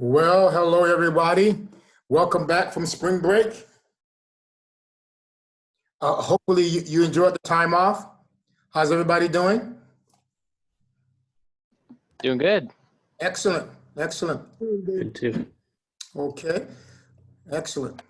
Well, hello everybody. Welcome back from spring break. Hopefully you enjoyed the time off. How's everybody doing? Doing good. Excellent, excellent. Good too. Okay, excellent.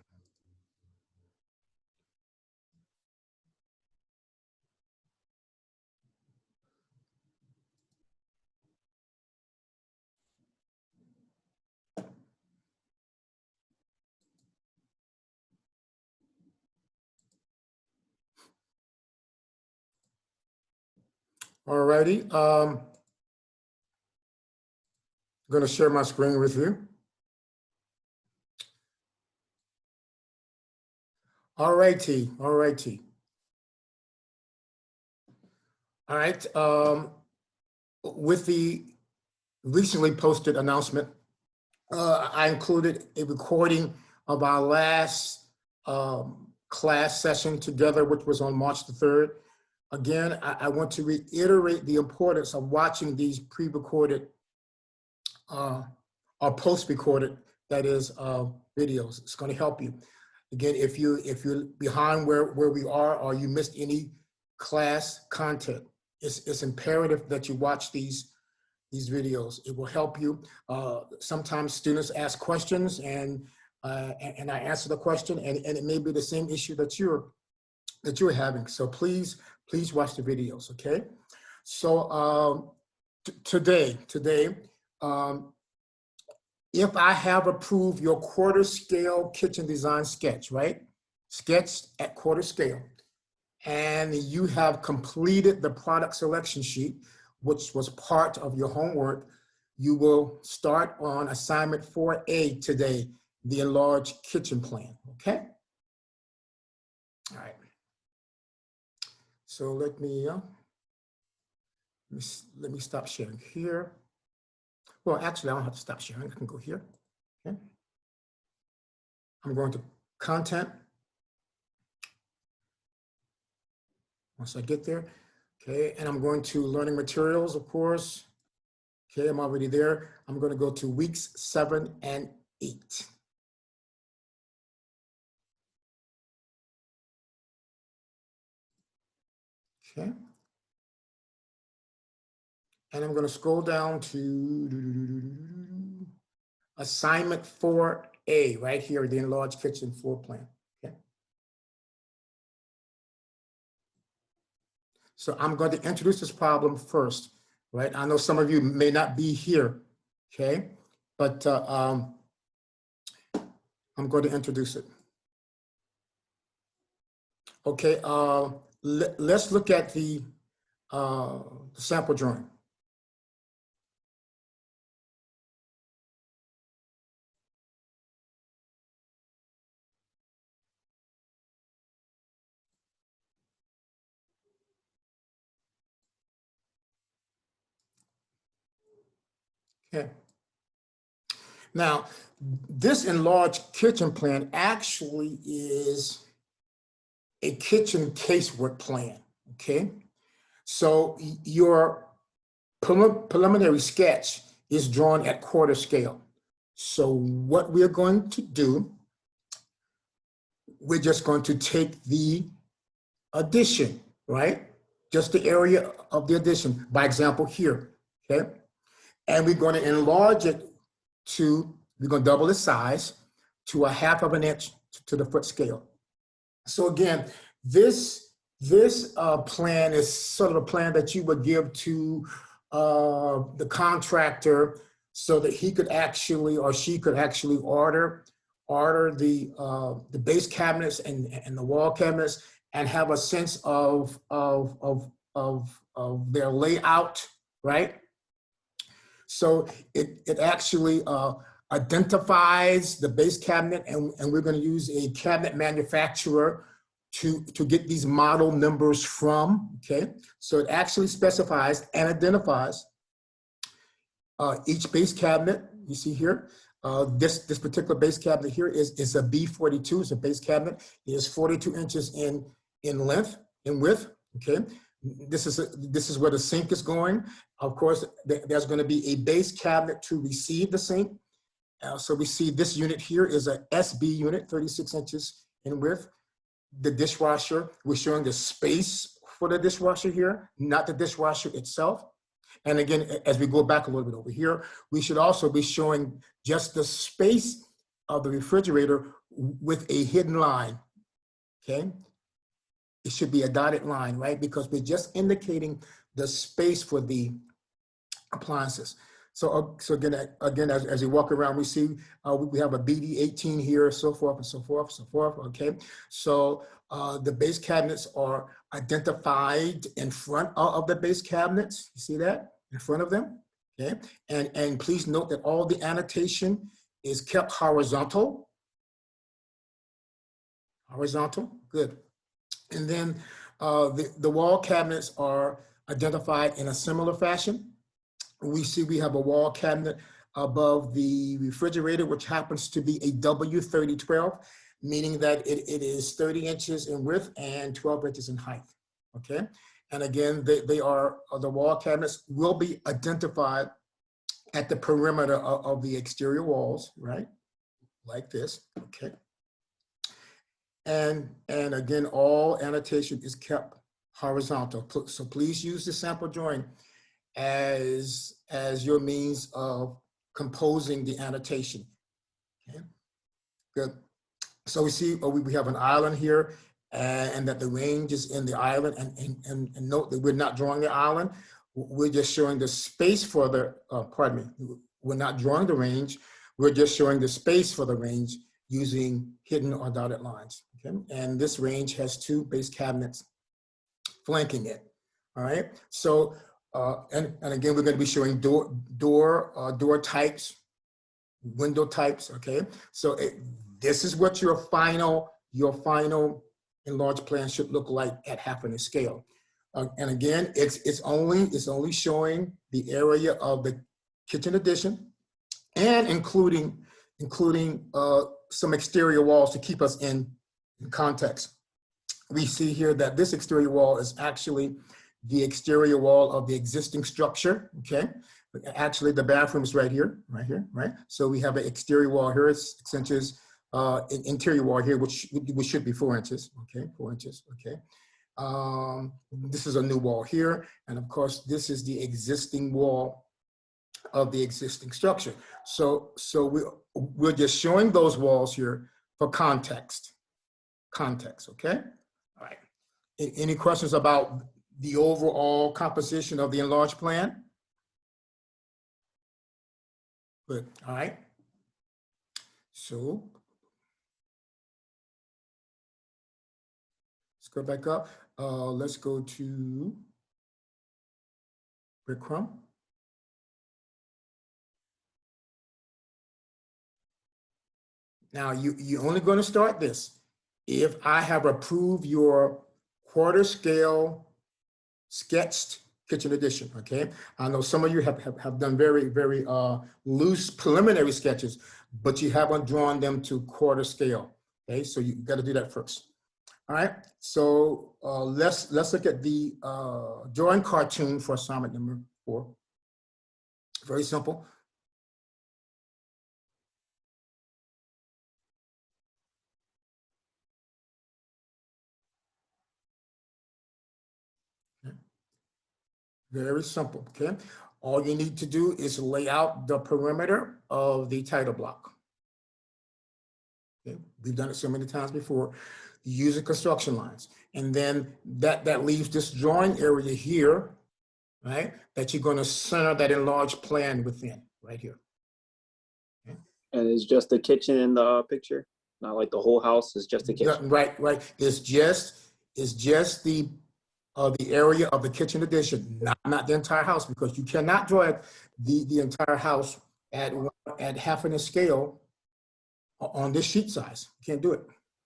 All righty. I'm going to share my screen with you. All righty, all righty. All right. With the recently posted announcement, I included a recording of our last class session together, which was on March the 3rd. Again, I want to reiterate the importance of watching these pre-recorded or post-recorded, that is, videos. It's going to help you. Again, if you're behind where we are or you missed any class content, it's imperative that you watch these videos. It will help you. Sometimes students ask questions and I answer the question, and it may be the same issue that you're having. So please watch the videos, okay? So today, if I have approved your quarter scale kitchen design sketch, right? Sketched at quarter scale, and you have completed the product selection sheet, which was part of your homework, you will start on assignment 4A today, the enlarged kitchen plan, okay? All right. So let me stop sharing here. Well, actually, I don't have to stop sharing. I can go here. Okay. I'm going to content. Once I get there, okay, and I'm going to learning materials, of course. Okay, I'm already there. I'm going to go to weeks 7 and 8. Okay. And I'm going to scroll down to assignment 4A, right here, the enlarged kitchen floor plan. Okay. So I'm going to introduce this problem first, right? I know some of you may not be here, okay? But I'm going to introduce it. Okay, let's look at the sample drawing. Okay. Now, this enlarged kitchen plan actually is a kitchen casework plan, okay? So your preliminary sketch is drawn at quarter scale. So what we're going to do, we're just going to take the addition, right? Just the area of the addition, by example here, okay? And we're going to enlarge it to, we're going to double the size to 1/2 inch to the foot scale. So again, this plan is sort of a plan that you would give to the contractor so that he could actually, or she could actually order the base cabinets and the wall cabinets and have a sense of their layout, right? So it actually identifies the base cabinet, and we're going to use a cabinet manufacturer to get these model numbers from, okay? So it actually specifies and identifies each base cabinet. You see here, this particular base cabinet here is a B42, it's a base cabinet. It is 42 inches in length, in width, okay? This is where the sink is going. Of course, there's going to be a base cabinet to receive the sink, So we see this unit here is a SB unit, 36 inches in width. The dishwasher, we're showing the space for the dishwasher here, not the dishwasher itself. And again, as we go back a little bit over here, we should also be showing just the space of the refrigerator with a hidden line, okay? It should be a dotted line, right? Because we're just indicating the space for the appliances. So again, as you walk around, we see we have a BD18 here, so forth and so forth, so forth, okay? So the base cabinets are identified in front of the base cabinets. You see that in front of them, okay? And please note that all the annotation is kept horizontal. Horizontal, good. And then the wall cabinets are identified in a similar fashion. We see we have a wall cabinet above the refrigerator, which happens to be a W3012, meaning that it is 30 inches in width and 12 inches in height, okay? And again, the wall cabinets will be identified at the perimeter of the exterior walls, right? Like this, okay? And again, all annotation is kept horizontal. So please use the sample drawing as your means of composing the annotation. Okay, good. So we see we have an island here, and that the range is in the island. And note that we're not drawing the island. We're just showing the space for the. Pardon me. We're not drawing the range. We're just showing the space for the range using hidden or dotted lines. Okay, and this range has 2 base cabinets flanking it. All right. So. And again, we're going to be showing door types, window types. Okay, so this is what your final enlarged plan should look like at half an inch scale. And again, it's only showing the area of the kitchen addition, and including some exterior walls to keep us in context. We see here that this exterior wall is actually the exterior wall of the existing structure, okay? Actually, the bathroom is right here, right? So we have an exterior wall here, it's 6 inches, interior wall here, which should be 4 inches, okay? 4 inches, okay? This is a new wall here, and of course, this is the existing wall of the existing structure. So we're just showing those walls here for context, okay? All right. Any questions about the overall composition of the enlarged plan? Good, all right. So let's go back up. Let's go to breadcrumb. Now you're only going to start this if I have approved your quarter scale sketched kitchen addition, okay? I know some of you have done very loose preliminary sketches, but you haven't drawn them to quarter scale, okay? So you got to do that first. All right, so let's look at the drawing cartoon for assignment number 4. Very simple. Very simple, okay? All you need to do is lay out the perimeter of the title block. Okay? We've done it so many times before, using construction lines. And then that leaves this drawing area here, right? That you're gonna center that enlarged plan within, right here. Okay? And it's just the kitchen in the picture? Not like the whole house, it's just the kitchen? Right. It's just the area of the kitchen addition, not the entire house, because you cannot draw the entire house at half an inch scale on this sheet size. You can't do it.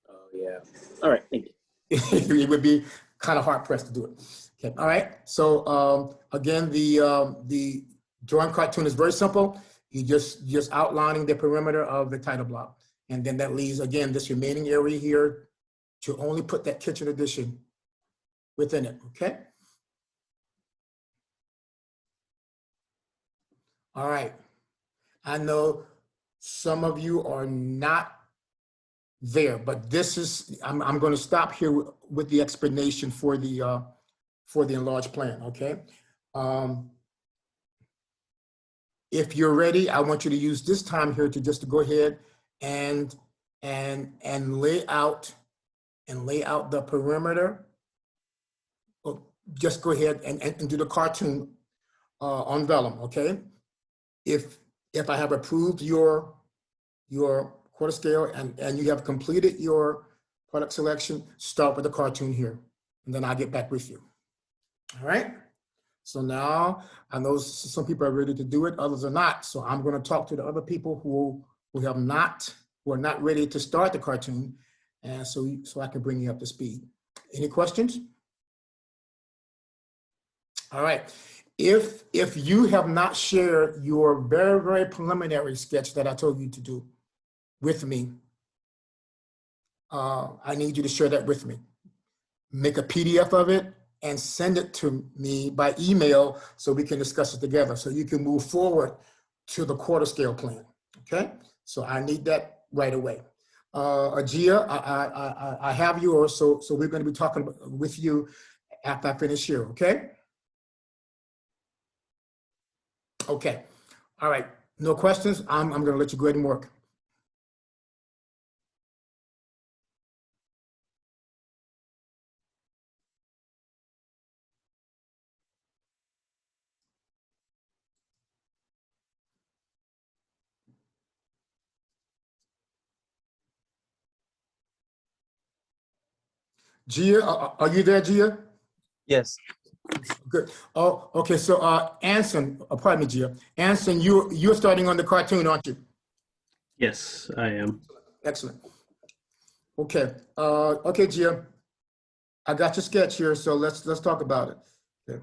Oh yeah. All right, thank you. It would be kind of hard pressed to do it. Okay. All right. So again, the drawing cartoon is very simple. You just outlining the perimeter of the title block, and then that leaves again this remaining area here to only put that kitchen addition within it, okay? All right, I know Some of you are not there, but this is, I'm going to stop here with the explanation for the enlarged plan, okay? If you're ready, I want you to use this time here to just to go ahead and lay out the perimeter. Just go ahead and do the cartoon on vellum, okay? If I have approved your quarter scale and you have completed your product selection, start with the cartoon here, and then I'll get back with you. All right? So now I know some people are ready to do it, others are not. So I'm going to talk to the other people who are not ready to start the cartoon, and so I can bring you up to speed. Any questions? All right. If you have not shared your very, very preliminary sketch that I told you to do with me, I need you to share that with me. Make a PDF of it and send it to me by email so we can discuss it together, so you can move forward to the quarter scale plan, okay? So I need that right away. Ajia, I have yours, so we're gonna be talking with you after I finish here, okay? Okay, all right, no questions? I'm gonna let you go ahead and work. Gia, are you there, Gia? Yes. Good. Oh, okay. So, Anson, pardon me, Gia. Anson, you're starting on the cartoon, aren't you? Yes, I am. Excellent. Okay. Okay, Gia. I got your sketch here, so let's talk about it. Okay.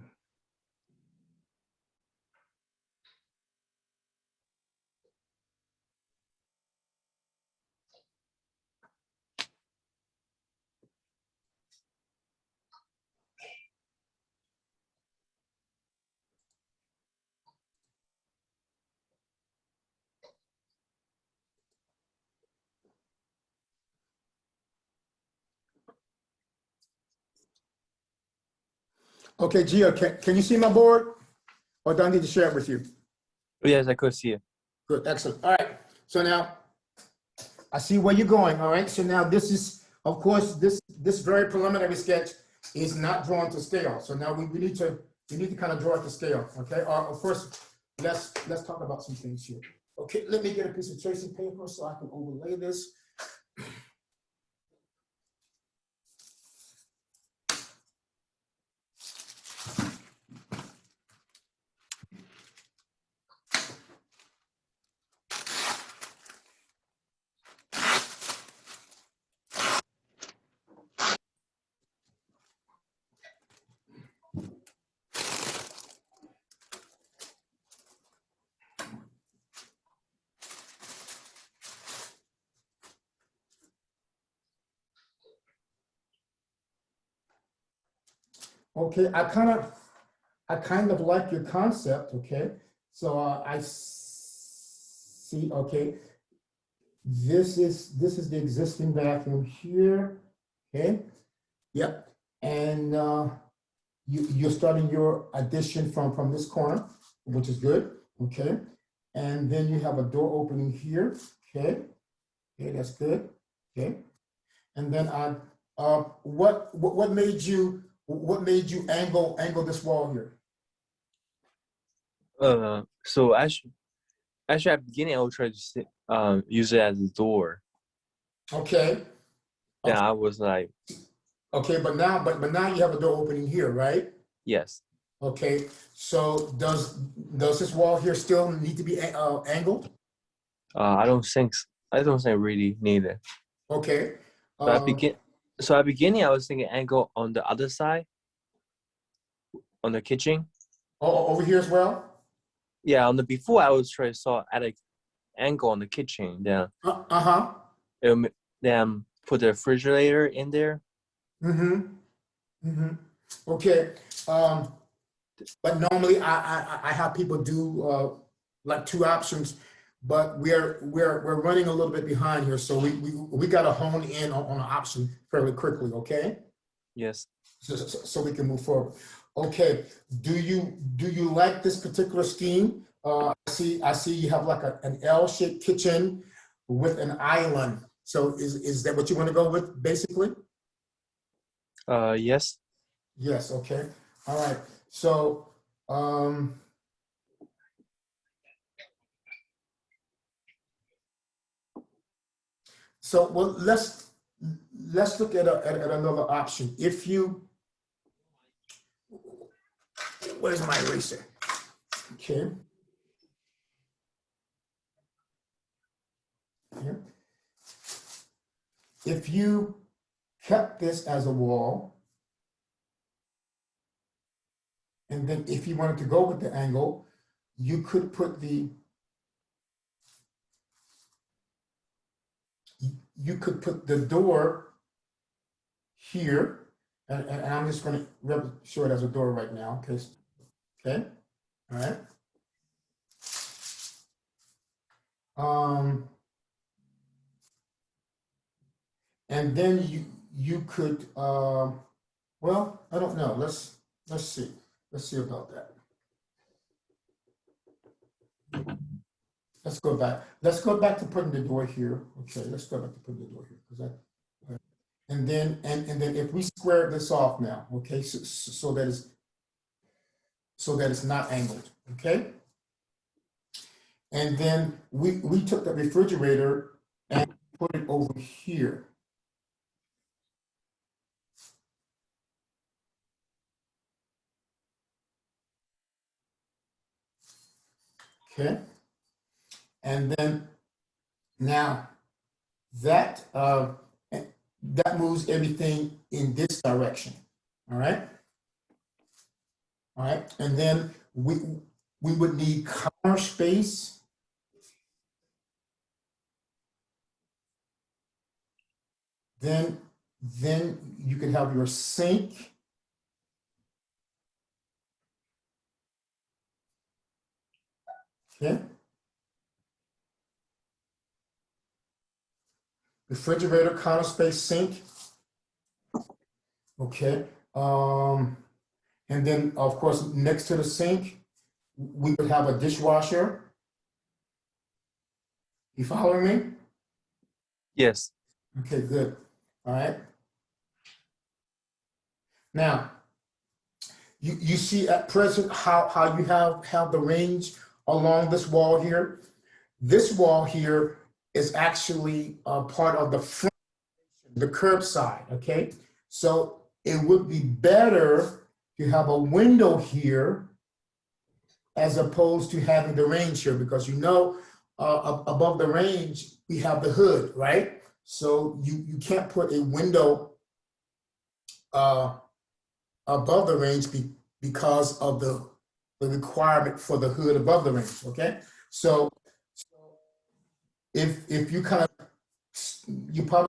Okay, Gia, can you see my board? Or do I need to share it with you? Yes, I could see it. Good, excellent. All right. So now I see where you're going. All right. So now this is, of course, this very preliminary sketch is not drawn to scale. So now we need to kind of draw it to scale. Okay. First, let's talk about some things here. Okay. Let me get a piece of tracing paper so I can overlay this. Okay, I kind of like your concept, okay? So I see, okay, this is the existing bathroom here, okay? Yep, and you're starting your addition from this corner, which is good, okay? And then you have a door opening here, okay? Okay, that's good, okay? And then what made you angle this wall here? So actually at the beginning, I would try to use it as a door. Okay. Then I was like, Okay, but now you have a door opening here, right? yes. Okay. So does this wall here still need to be angled? I don't think really need it. Okay. So at beginning, I was thinking angle on the other side, on the kitchen. Over here as well? Yeah, on the before I was trying to saw at an angle on the kitchen. Then then put the refrigerator in there. Okay. But normally I have people do like two options. but we're running a little bit behind here, so we got to hone in on an option fairly quickly, okay? Yes. So we can move forward. Okay, do you like this particular scheme? I see you have like an L-shaped kitchen with an island. So is that what you want to go with, basically? Yes. Yes, okay. All right. So well, let's look at another option. If you, where's my eraser? Okay. Here. If you kept this as a wall, and then if you wanted to go with the angle, you could put the door here, and I'm just going to show it as a door right now. Okay, all right. And then you could well, I don't know. Let's see. Let's see about that. Let's go back. Let's go back to putting the door here. Okay, let's go back to putting the door here because and then if we square this off now, okay, so that it's not angled, okay? And then we took the refrigerator and put it over here. Okay. And then now that that moves everything in this direction. All right. All right. And then we would need counter space. Then you could have your sink. Okay. Refrigerator, counter space, sink. Okay. And then of course next to the sink, we would have a dishwasher. You following me? Yes. Okay, good. All right. Now, you see at present how you have the range along this wall here. This wall here is actually part of the front, the curb side, okay? So it would be better to have a window here as opposed to having the range here, because above the range we have the hood, right? So you can't put a window above the range because of the requirement for the hood above the range, okay? So if you kind of, you probably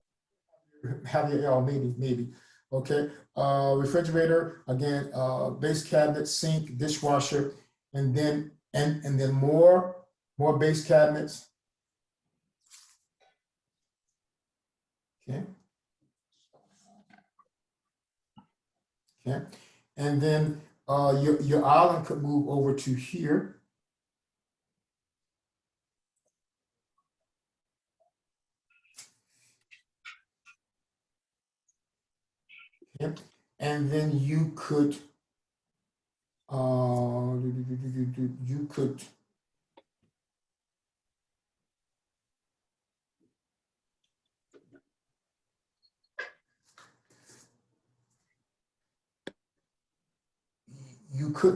have your L, maybe, okay? Refrigerator, again, base cabinet, sink, dishwasher, and then more base cabinets. Okay. Okay. And then your island could move over to here. Okay. And then you could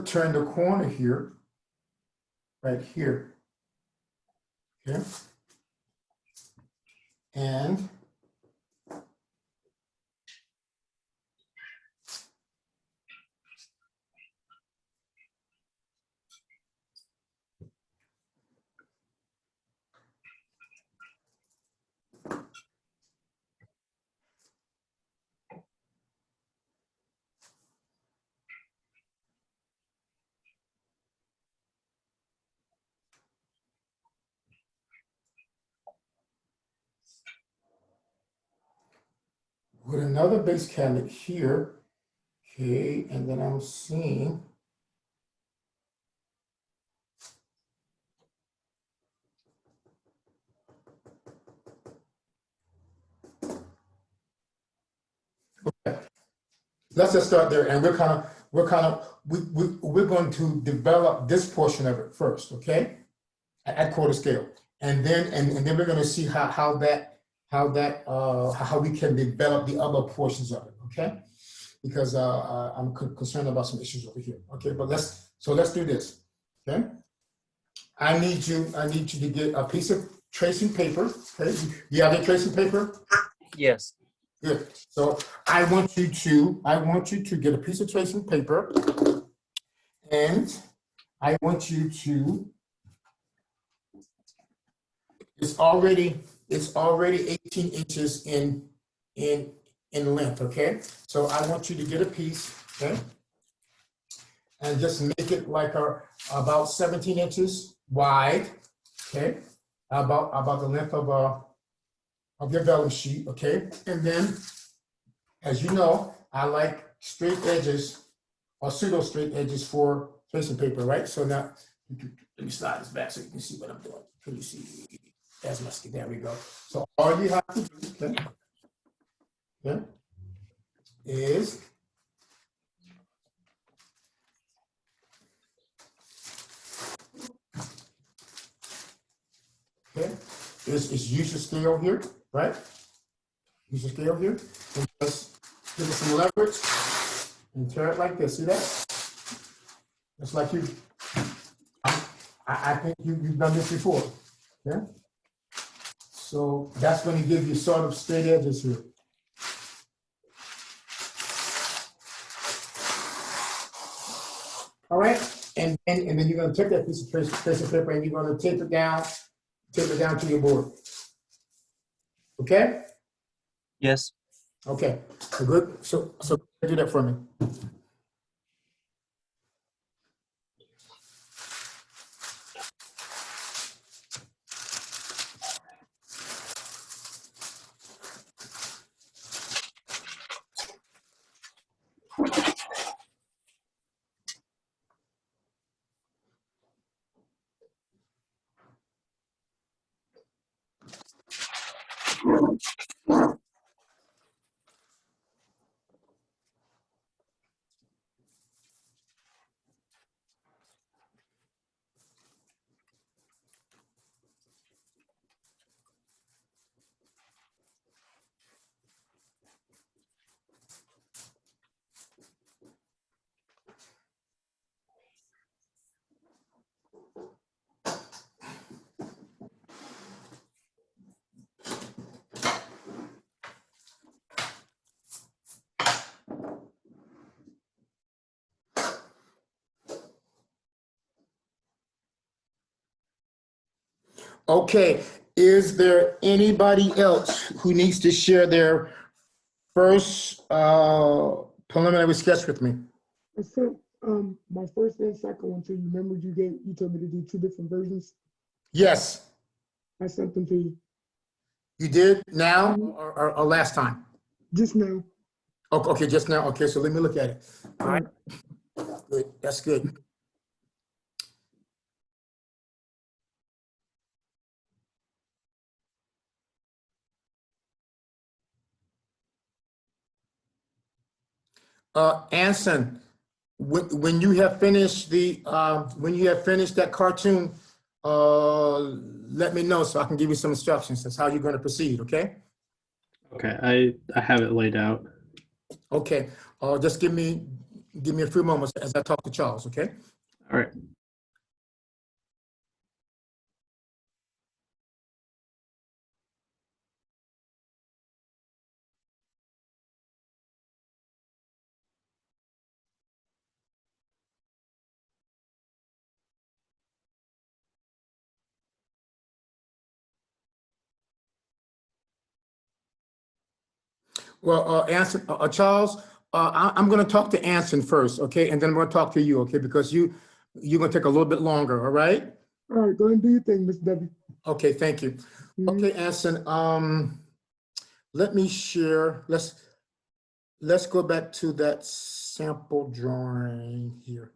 turn the corner here, right here. Okay. And with another base cabinet here. Okay, and then I'm seeing. Okay. Let's just start there, and we're going to develop this portion of it first, okay? At quarter scale, and then we're going to see how we can develop the other portions of it, okay? Because I'm concerned about some issues over here, okay? But let's do this, okay? I need you to get a piece of tracing paper, okay? You have a tracing paper? Yes. Good. So I want you to get a piece of tracing paper, and I want you to. It's already 18 inches in length. Okay. So I want you to get a piece, okay, and just make it like about 17 inches wide. Okay. About the length of your vellum sheet, okay? And then, as you know, I like straight edges or pseudo straight edges for tracing paper, right? So now, let me slide this back so you can see what I'm doing. Can you see? That's my skin. There we go. So all you have to do, okay, is is use your scale here, right? Use your scale here, and just give it some leverage and tear it like this. See that? Just like you. I think you've done this before. Okay. So that's going to give you sort of straight edges here. All right, and then you're going to take that piece of tracing paper and you're going to tape it down to your board. Okay? Yes. Okay. So good. So do that for me. Okay, is there anybody else who needs to share their first preliminary sketch with me? I sent my first and second one to you. Remember you told me to do two different versions. Yes, I sent them to you you did now or last time? just now. Okay, just now. Okay, so let me look at it. All right, good. That's good. Anson, when you have finished that cartoon, let me know so I can give you some instructions. That's how you're going to proceed. Okay. Okay, I have it laid out. Okay. Just give me a few moments as I talk to Charles. Okay. All right. Well, Anson, Charles, I'm going to talk to Anson first, okay, and then I'm going to talk to you, okay, because you're going to take a little bit longer. All right. All right, go ahead and do your thing, Miss Debbie. Okay. Thank you. Mhm. Okay, Anson. Let me share. let's go back to that sample drawing here.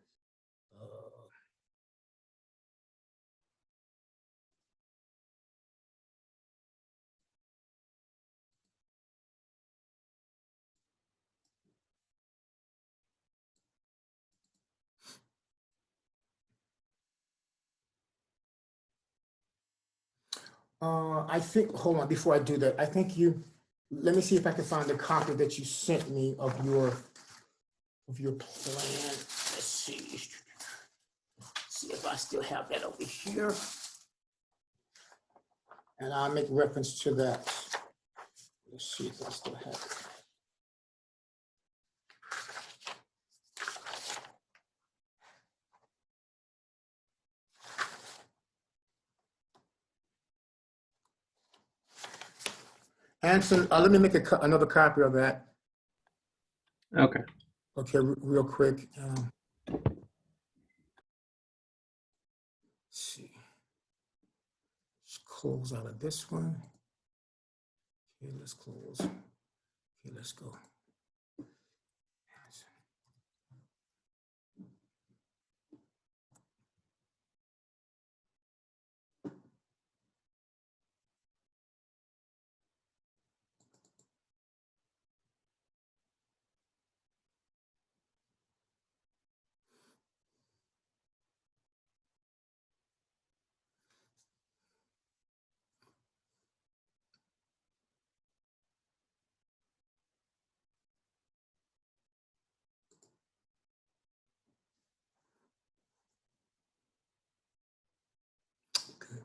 I think, hold on, before I do that, I think let me see if I can find the copy that you sent me of your plan. Let's see. See if I still have that over here. And I'll make reference to that. Let's see if I still have it. Anson, let me make another copy of that. Okay. Okay, real quick. Let's see. Let's close out of this one. Okay, let's close. Okay, let's go. Okay.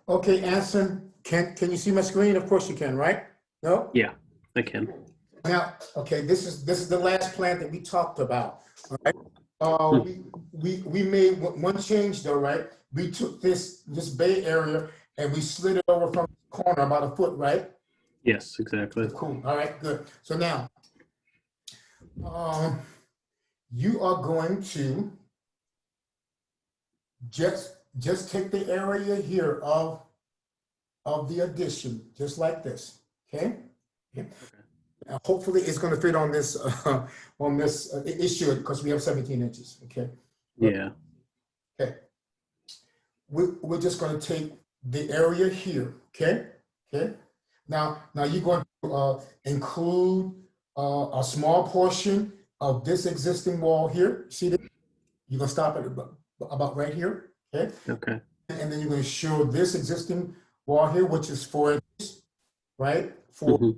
Okay, Anson, can you see my screen? Of course you can, right? No? Yeah, I can. Now, okay, this is the last plan that we talked about, all right? We made one change though, right? We took this bay area and we slid it over from the corner about a foot, right? Yes, exactly. Cool, all right, good. So now, you are going to just take the area here of the addition, just like this, okay? Hopefully it's going to fit on this issue because we have 17 inches, okay? Yeah. Okay. We're just going to take the area here, okay? Okay. Now you're going to include a small portion of this existing wall here. See that? You're going to stop at about right here, okay? Okay. and then you're going to show this existing wall here, which is 4 inches, right? Mhm.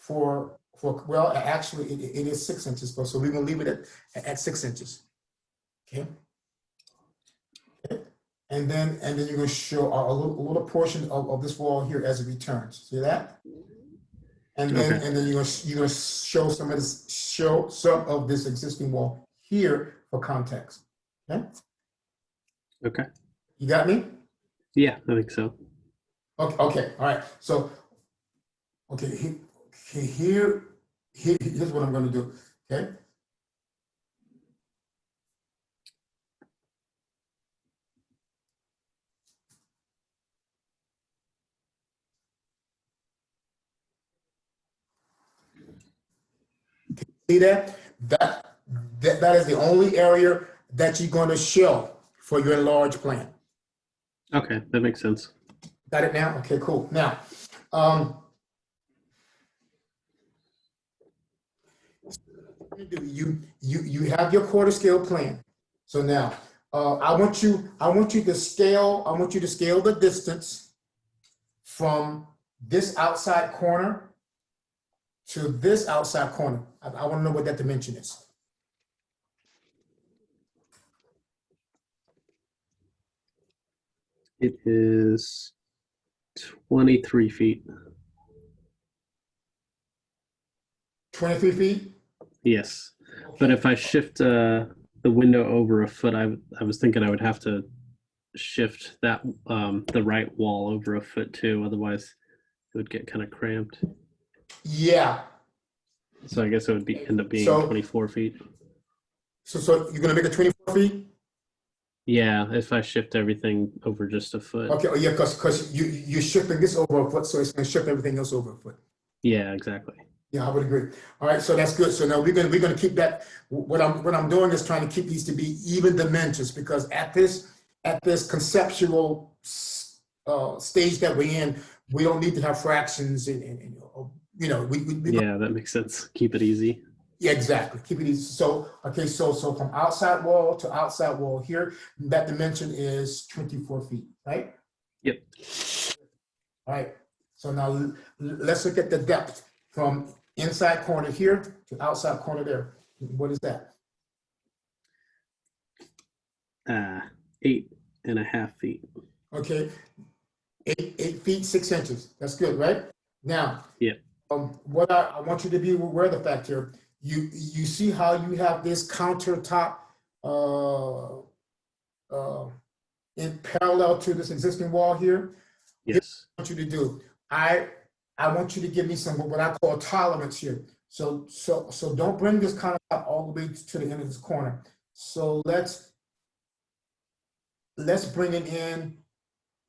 Well, actually, it is 6 inches, but so we're going to leave it at 6 inches. Okay. And then you're going to show a little portion of this wall here as it returns. See that? And then Okay. you're gonna show some of this existing wall here for context. Okay, Okay. you got me? Yeah, I think so. Okay, all right. So, okay, here's what I'm gonna do. Okay. See that? That is the only area that you're going to show for your enlarged plan. Okay, that makes sense. Got it now? Okay, cool. Now, you have your quarter scale plan. So now, I want you to scale the distance from this outside corner to this outside corner. I want to know what that dimension is. It is 23 feet. 23 feet? Yes. But if I shift the window over a foot, I was thinking I would have to shift that the right wall over a foot too. Otherwise, it would get kind of cramped. Yeah. So I guess it would end up being So- 24 feet. So you're gonna make it 24 feet? Yeah, if I shift everything over just a foot. Okay, oh yeah, because you're shifting this over a foot, so it's gonna shift everything else over a foot. Yeah, exactly. Yeah, I would agree. All right, so that's good. So now we're gonna keep that. What I'm doing is trying to keep these to be even dimensions, because at this conceptual stage that we're in, we don't need to have fractions and you know we Yeah, that makes sense. Keep it easy. yeah, exactly. Keep it easy. So okay, so from outside wall to outside wall here, that dimension is 24 feet, right? Yep. All right. So now let's look at the depth from inside corner here to outside corner there. What is that? 8.5 feet. Okay, 8 feet 6 inches. That's good, right? Now, Yeah. What I want you to be aware of the fact here. You see how you have this countertop in parallel to this existing wall here? Yes. Want you to do. I want you to give me some what I call tolerance here. So don't bring this countertop all the way to the end of this corner. So let's bring it in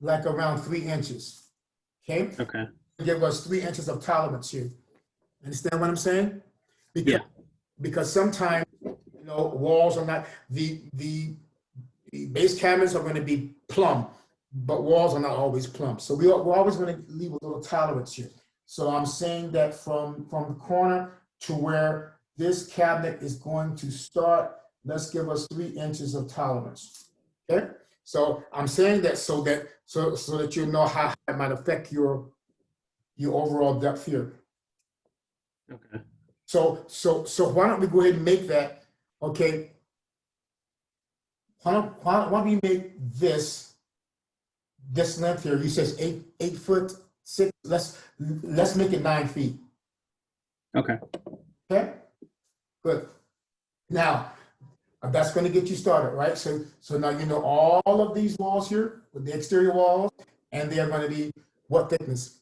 like around 3 inches. Okay? Okay. Give us 3 inches of tolerance here. Understand what I'm saying? Because, Yeah. because sometimes walls are not the base cabinets are going to be plumb, but walls are not always plumb. So we're always going to leave a little tolerance here. So I'm saying that from the corner to where this cabinet is going to start, let's give us 3 inches of tolerance. Okay? So I'm saying that so that you know how it might affect your overall depth here. Okay. So why don't we go ahead and make that, okay? Why don't we make this length here? You says 8 foot 6. Let's make it 9 feet. Okay. Okay, good. Now that's going to get you started, right? So now you know all of these walls here with the exterior walls, and they are going to be what thickness?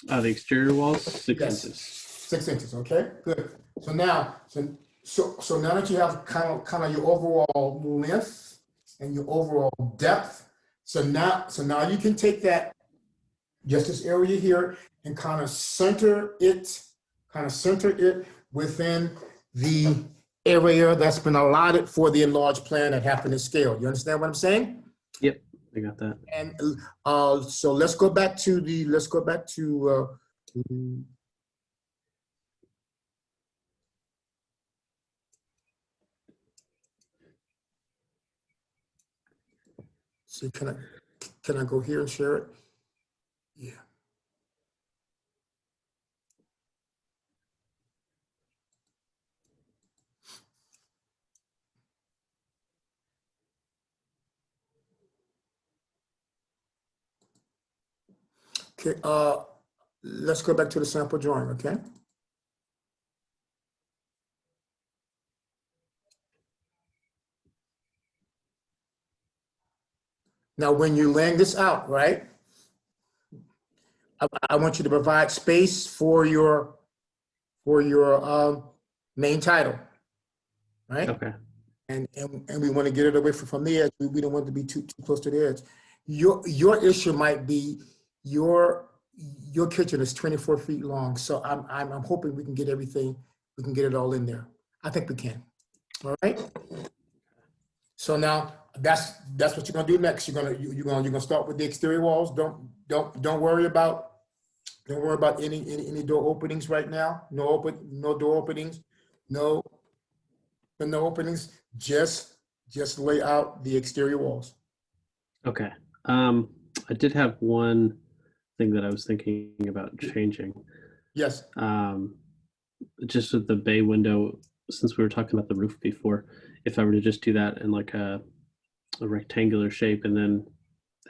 The exterior walls, 6 Yes. inches. 6 inches. Okay, good. So now that you have kind of your overall length and your overall depth, so now you can take that just this area here and kind of center it within the area that's been allotted for the enlarged plan that happened to scale. You understand what I'm saying? Yep, I got that. And so let's go back to See, can I go here and share it? Yeah. Okay, let's go back to the sample drawing, okay? Now, when you're laying this out, right? I want you to provide space for your main title, right? Okay. And we want to get it away from the edge. We don't want it to be too close to the edge. Your issue might be your kitchen is 24 feet long. So I'm hoping we can get everything, we can get it all in there. I think we can. All right. So now that's what you're gonna do next. You're gonna start with the exterior walls. Don't worry about any door openings right now. No door openings. No openings. Just lay out the exterior walls. Okay. I did have one thing that I was thinking about changing. Yes. Just with the bay window, since we were talking about the roof before, if I were to just do that in like a rectangular shape and then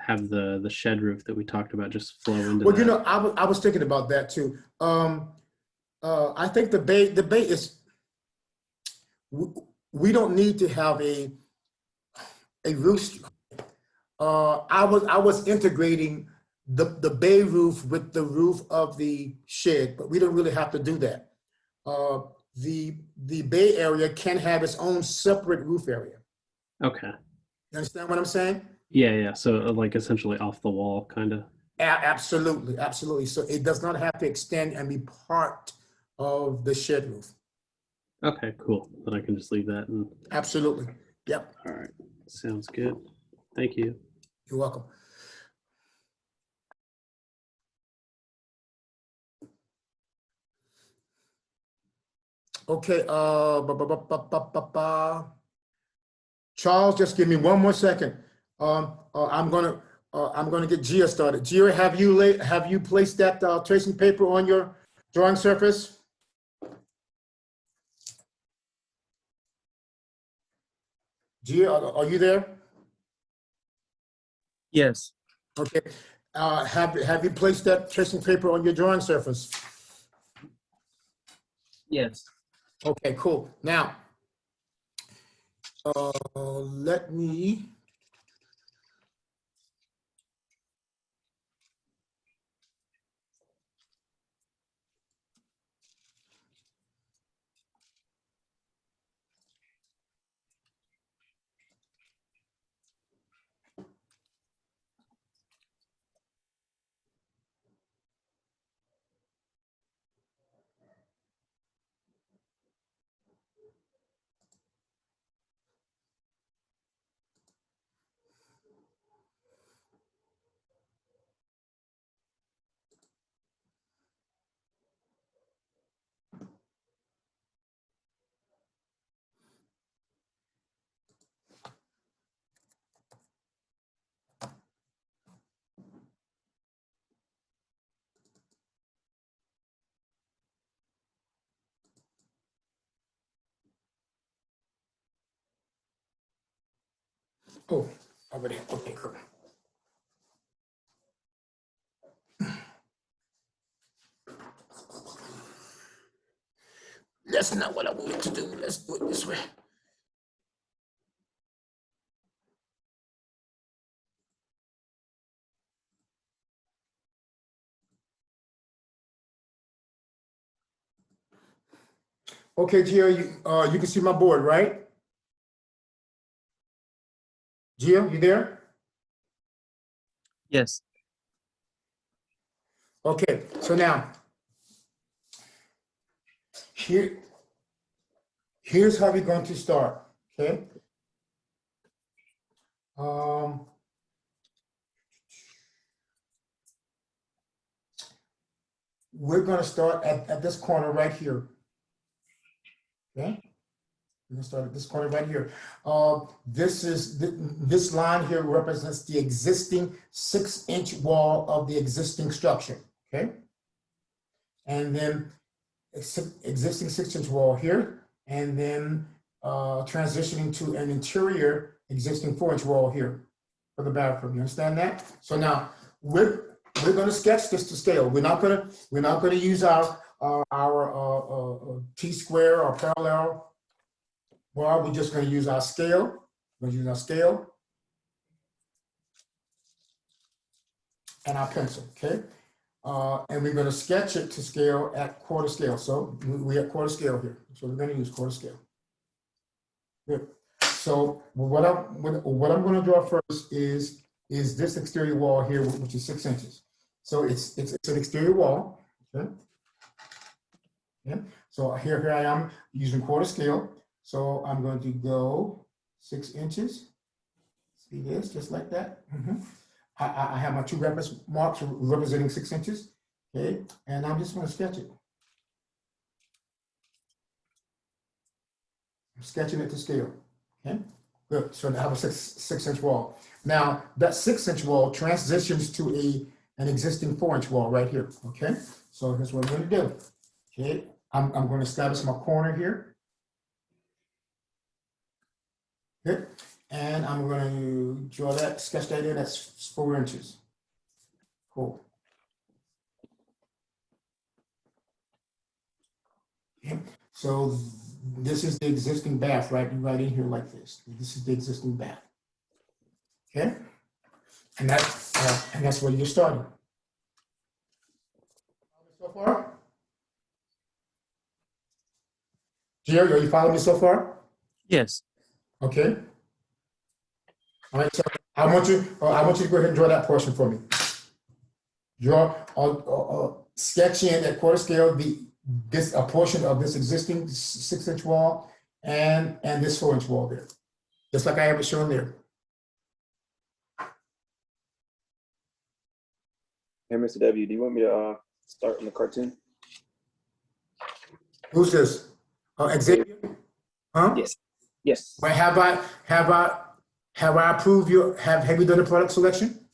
have the shed roof that we talked about just flow into Well, that. you know, I was thinking about that too. I think the bay is, we don't need to have a roof. I was integrating the bay roof with the roof of the shed, but we don't really have to do that. The bay area can have its own separate roof area. Okay. You understand what I'm saying? Yeah. So like essentially off the wall, kind of. Absolutely, absolutely. So it does not have to extend and be part of the shed roof. Okay, cool. Then I can just leave that. And Absolutely. Yep. all right, sounds good. Thank you. You're welcome. Okay. Charles, just give me one more second. I'm gonna get Gia started. Gia, have you placed that tracing paper on your drawing surface? Gia, are you there? Yes. Okay. Have you placed that tracing paper on your drawing surface? Yes. Okay, cool. Now, let me. Oh, already. Okay, cool. That's not what I wanted to do. Let's do it this way. Okay, Gio, you can see my board, right? Gio, you there? Yes. Okay, so now here's how we're going to start. Okay. We're going to start at this corner right here. Okay. We're gonna start at this corner right here. This line here represents the existing 6-inch wall of the existing structure, okay? And then existing 6-inch wall here, and then transitioning to an interior existing 4-inch wall here for the bathroom. You understand that? So now we're going to sketch this to scale. We're not going to use our T-square or parallel bar. We're just going to use our scale. We're going to use our scale and our pencil. Okay. And we're going to sketch it to scale at quarter scale. So we're at quarter scale here. So we're going to use quarter scale. Good. So what I'm going to draw first is this exterior wall here, which is 6 inches. So it's an exterior wall. Okay. Yeah. So here I am using quarter scale. So I'm going to go 6 inches. See this, just like that. I have my 2 reference marks representing 6 inches. Okay, and I'm just going to sketch it. I'm sketching it to scale. Okay, good. So I have a six-inch wall. Now that 6-inch wall transitions to an existing 4-inch wall right here. Okay, so here's what I'm going to do. Okay, I'm going to establish my corner here. Good. And I'm going to draw that, sketch that in, that's 4 inches. Cool. Okay. So this is the existing bath right in here like this. This is the existing bath. Okay. And that's where you're starting. So far? Jerry, are you following me so far? Yes. Okay. All right, so I want you to go ahead and draw that portion for me. Draw, sketch in at quarter scale a portion of this existing 6-inch wall and this 4-inch wall there, just like I have it shown there. Hey, Mr. W, do you want me to start on the cartoon? Who's this? Xavier? Huh? Yes. Yes. But have I approved have you done the product selection?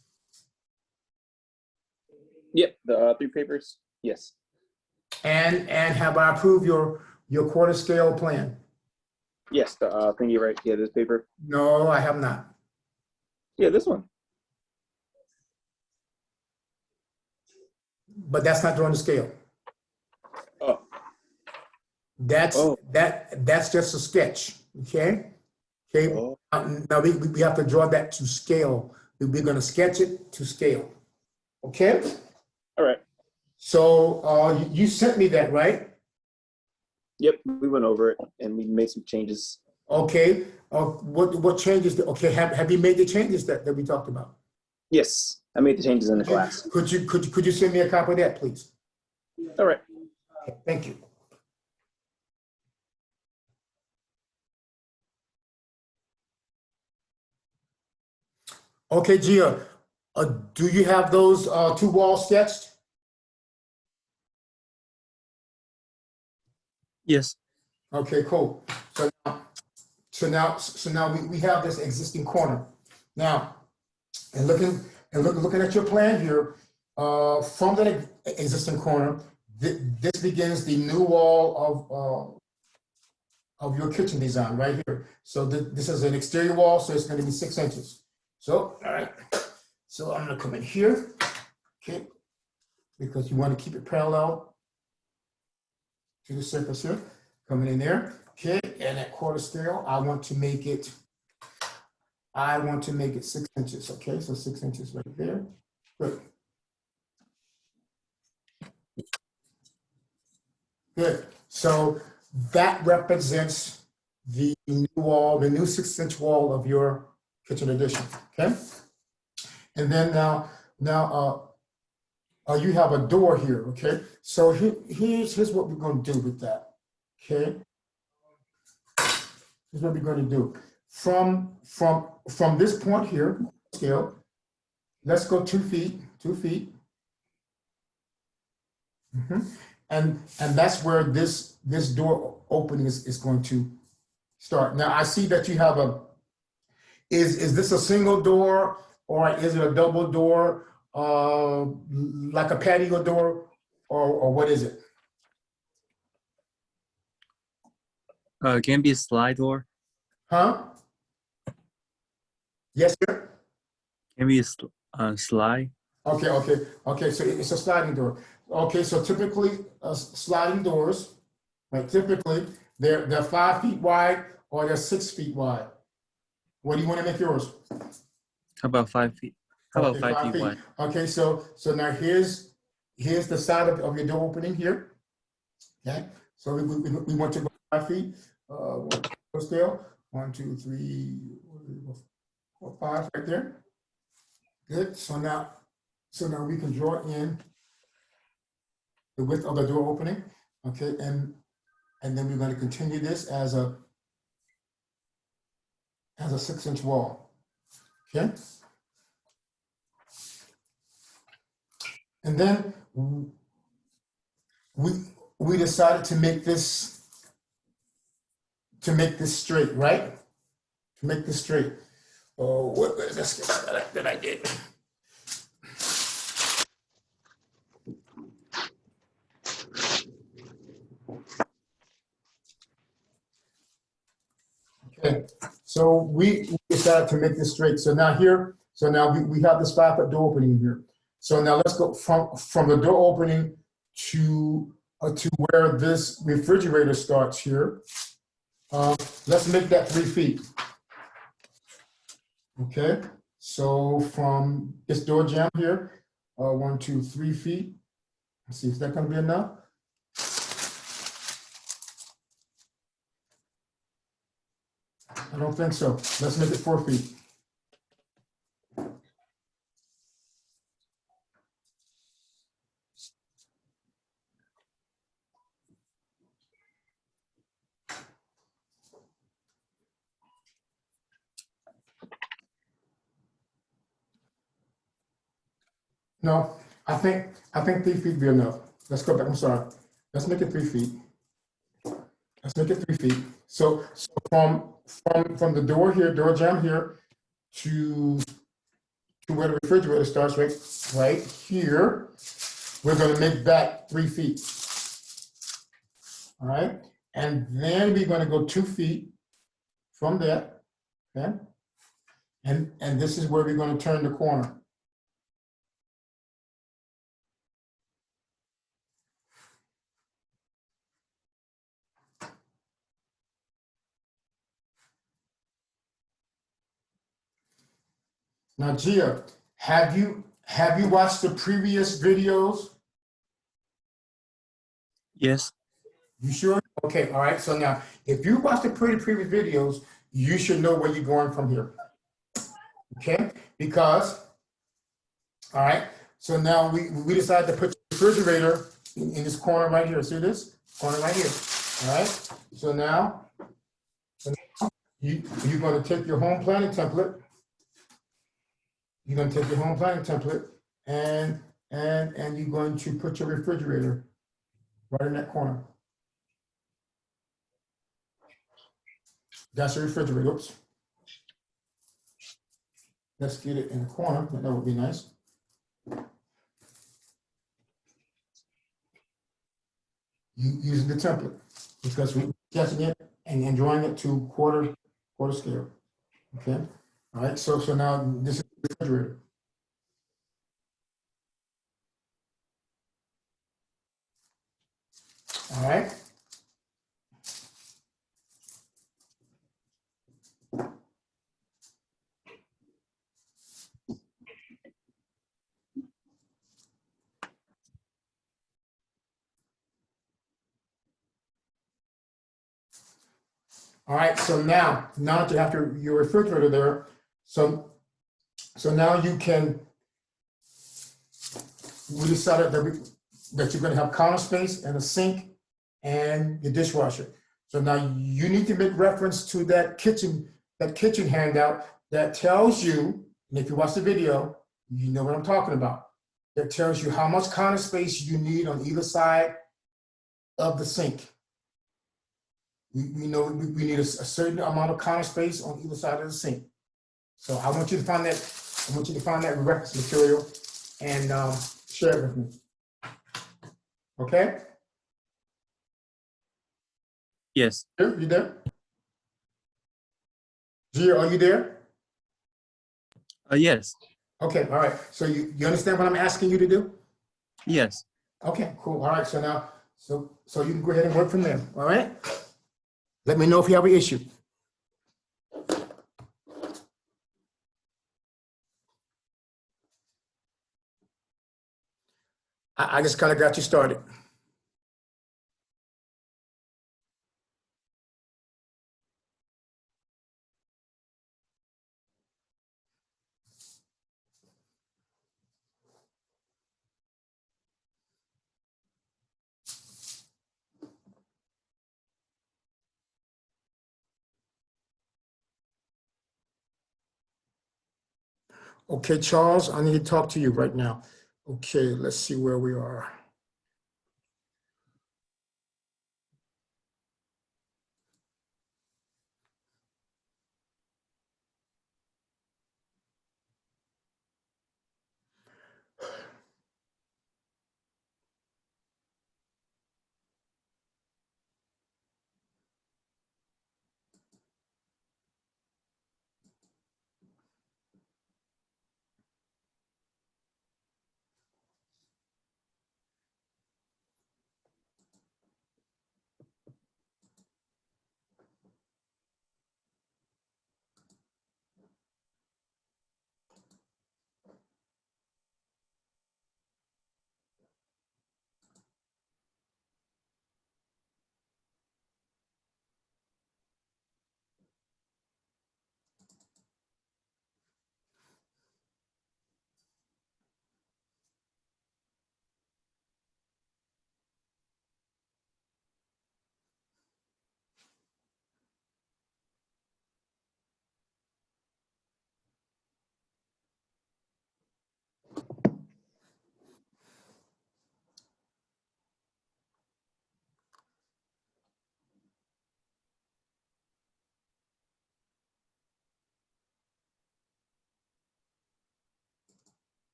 Yep. The 3 papers. Yes. And have I approved your quarter scale plan? Yes. The thingy right. Yeah. This paper. No, I have not. Yeah. This one. But that's not drawing the scale. Oh. That's just a sketch. Okay. Okay. Oh. Now we have to draw that to scale. We're going to sketch it to scale. Okay. All right. So you sent me that, right? Yep. We went over it and we made some changes. Okay. What changes? Okay. Have you made the changes that we talked about? Yes. I made the changes in the class. Could you send me a copy of that, please? All right. Okay, thank you. Okay, Gia, do you have those 2 walls sketched? Yes. Okay, cool. So now we have this existing corner. Now, and looking at your plan here, from that existing corner, this begins the new wall of your kitchen design right here. So this is an exterior wall, so it's going to be 6 inches. So, all right. So I'm going to come in here, okay, because you want to keep it parallel to the surface here. Coming in there, okay, and at quarter scale, I want to make it 6 inches, okay? So 6 inches right there. Good. Good. So that represents the new wall, the new 6-inch wall of your kitchen addition, okay? And then now you have a door here, okay? So here's what we're going to do with that, okay? Here's what we're going to do. From this point here, scale, let's go 2 feet, 2 feet. And that's where this door opening is going to start. Now I see that you have is this a single door or is it a double door, like a patio door, or what is it? Can be a slide door. Huh? Yes, sir. Can be a slide. Okay. So it's a sliding door. Okay, so typically sliding doors, right? Typically they're 5 feet wide or they're 6 feet wide. What do you want to make yours? How about 5 feet? How about Okay, 5 5 feet wide? Okay, so now here's the side of your door opening here. Okay, so we want to go 5 feet. Scale 1, 2, 3, 4, 5 right there. Good. So now we can draw in the width of the door opening. Okay, and then we're going to continue this as a 6-inch wall. Okay. And then we decided to make this straight, right? To make this straight. Oh, let's get that I did. Okay, so we decided to make this straight. So now we have this 5-foot door opening here. So now let's go from the door opening to where this refrigerator starts here. Let's make that 3 feet. Okay, so from this door jamb here, 1, 2, 3 feet. Let's see, is that going to be enough? I don't think so. Let's make it 4 feet. No, I think 3 feet be enough. Let's go back. I'm sorry. Let's make it 3 feet. Let's make it 3 feet. So from the door here, door jamb here, to where the refrigerator starts, right here, we're going to make that 3 feet. All right, and then we're going to go 2 feet from there. Okay, and this is where we're going to turn the corner. Now, Gia, have you watched the previous videos? Yes. You sure? Okay, all right. So now, if you watched the previous videos, you should know where you're going from here. Okay, because, all right. So now we decided to put the refrigerator in this corner right here. See this corner right here. All right. So now you're going to take your home planning template. You're going to take your home planning template and you're going to put your refrigerator right in that corner. That's your refrigerator. Oops. Let's get it in the corner. That would be nice. Using the template because we're testing it and drawing it to quarter scale. Okay. All right. So now this is the refrigerator. All right. All right, so now that you have your refrigerator there, so now you can, we decided that you're going to have counter space and a sink and your dishwasher. So now you need to make reference to that kitchen handout that tells you, and if you watch the video, you know what I'm talking about. That tells you how much counter space you need on either side of the sink. we know we need a certain amount of counter space on either side of the sink. So I want you to find that, reference material and share it with me. Okay? Yes. You there? Gia, are you there? Yes. Okay, all right. So you understand what I'm asking you to do? Yes. Okay, cool. All right, so now, so you can go ahead and work from there, all right? Let me know if you have an issue. I just kind of got you started. Okay, Charles, I need to talk to you right now. Okay, let's see where we are.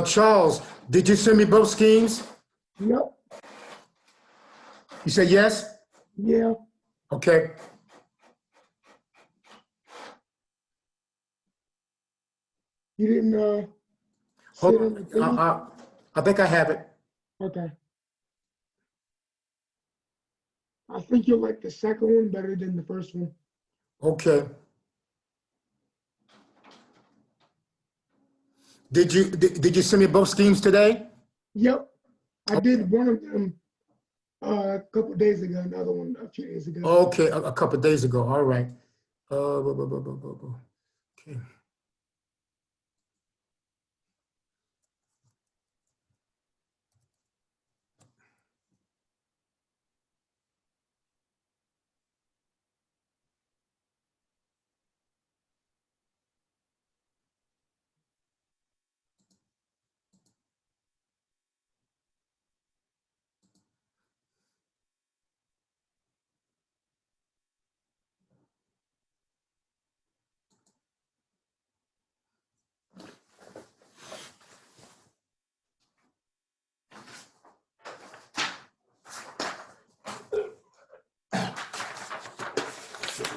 Charles, did you send me both schemes? Yep, You said yes? yeah, Okay. you didn't, Hold sit on the on. thingy? I think I have it. Okay. I think you'll like the second one better than the first one. Okay. Did you send me both schemes today? Yep, I did one of them a couple days ago, another one a few days ago. Okay, a couple of days ago. All right. Okay.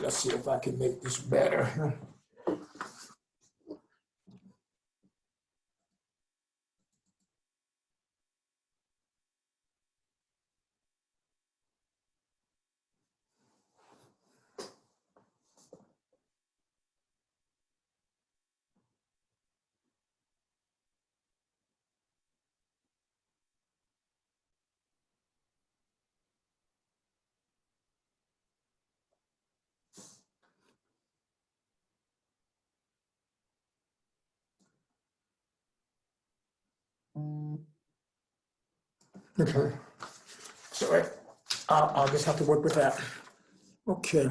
Let's see if I can make this better. Okay. So I'll just have to work with that. Okay.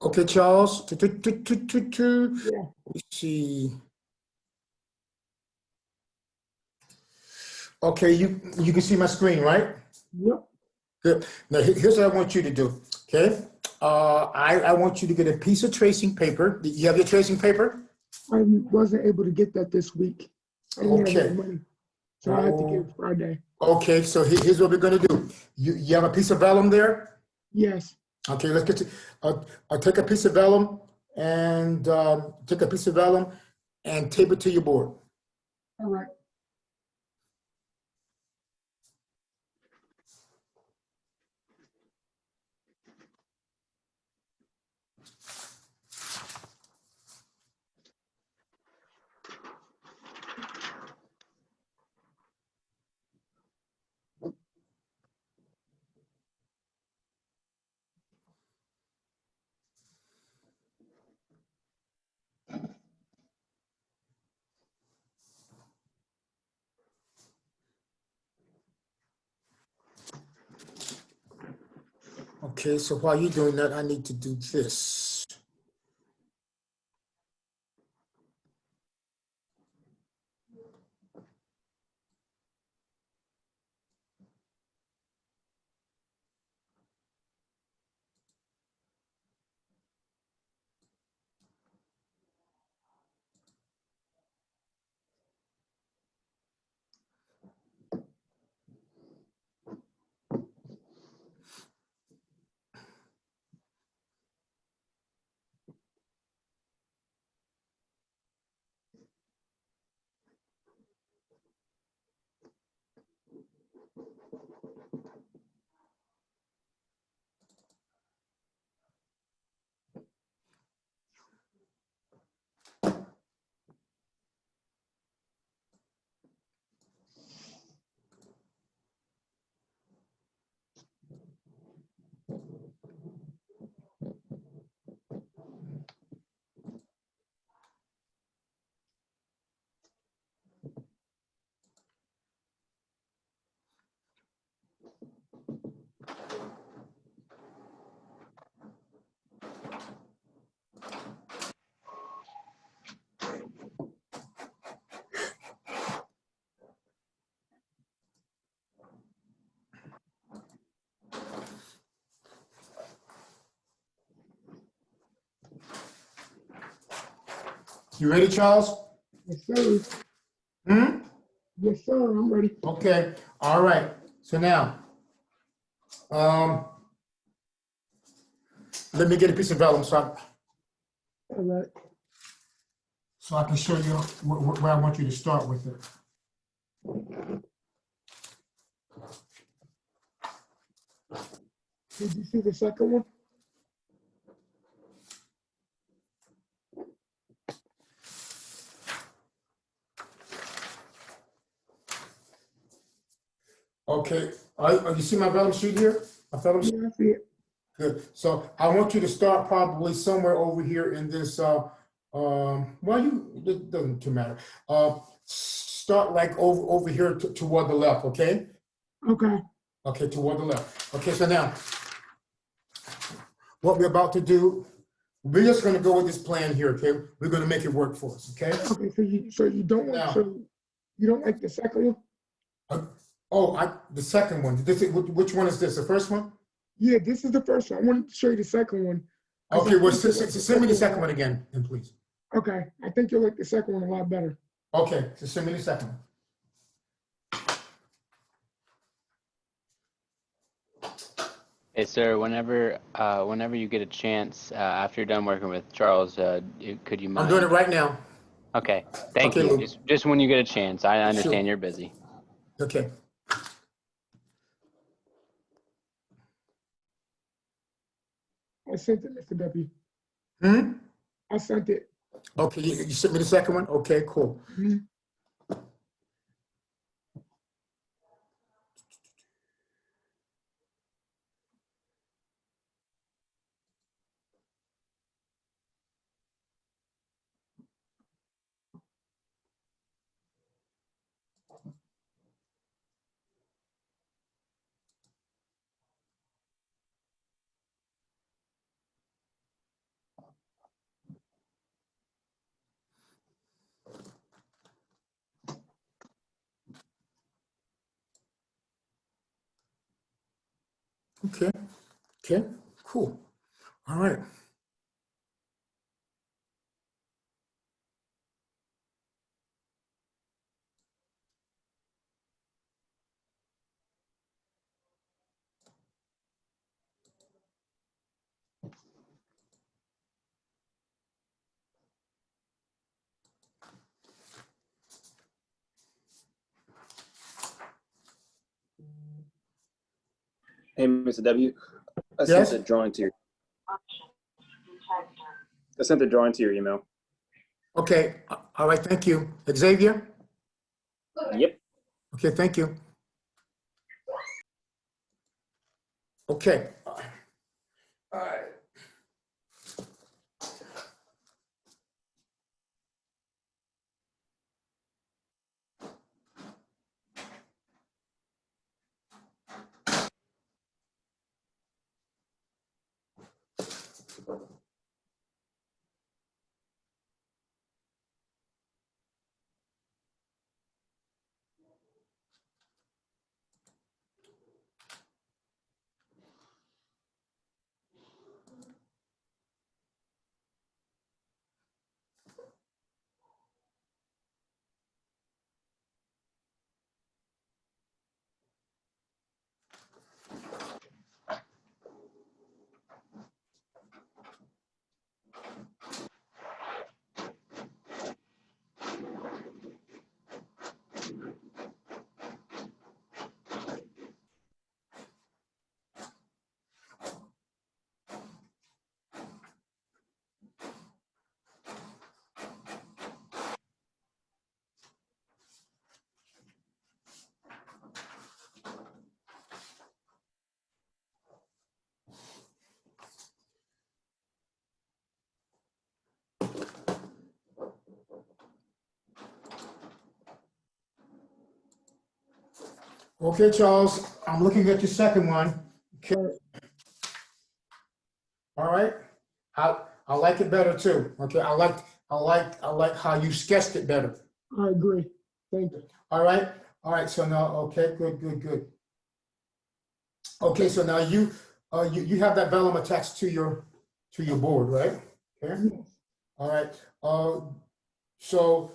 Okay, Charles. Yeah. Let's see. Okay, you can see my screen, right? Yep. Good. Now here's what I want you to do. Okay. I want you to get a piece of tracing paper. You have your tracing paper? I wasn't able to get that this week. I didn't have Okay. any money, so I had to get it Friday. Okay, so here's what we're gonna do. You have a piece of vellum there? Yes. Okay, let's get to, I'll take a piece of vellum and tape it to your board. All right. Okay, so while you're doing that, I need to do this. You ready, Charles? Yes, sir. Hmm? Yes, sir. I'm ready. Okay, all right. So now, let me get a piece of vellum All right. so I can show you where I want you to start with it. Did you see the second one? Okay, you see my vellum sheet here? My vellum sheet? Yeah, I see it. Good. So I want you to start probably somewhere over here in this, well, it doesn't too matter. Start like over here toward the left, okay? Okay. Okay, toward the left. Okay, so now, what we're about to do, we're just gonna go with this plan here, okay? We're gonna make it work for us, okay? Okay. So you don't want Now. you don't like the second one? The second one, which one is this, the first one? Yeah, this is the first one. I wanted to show you the second one. 'Cause Okay, I well, think you'll like the send me the second one one a lot- again, then please. Okay. I think you'll like the second one a lot better. Okay, so send me the second one. Hey, sir, whenever you get a chance, after you're done working with Charles, could you mind? I'm doing it right now. Okay, thank Okay, you. Lou. Just when you get a chance. I understand Sure. you're busy. Okay. I sent it, Mr. W. Hmm? I sent it. Okay, you sent me the second one? Okay, cool. Mhm. Okay, okay, cool. All right. Hey, Mr. W. I Yes? sent the drawing to your. I sent the drawing to your email. Okay, all right, thank you. Xavier? Yep. Okay, thank you. Okay. All right. Okay, Charles, I'm looking at your second one. Okay, all right. I like it better too. Okay, I like how you sketched it better. I agree. Thank you. All right, all right. So now, okay, good, good, good. Okay, so now you have that vellum attached to your board, right? Okay. Yes. All right. So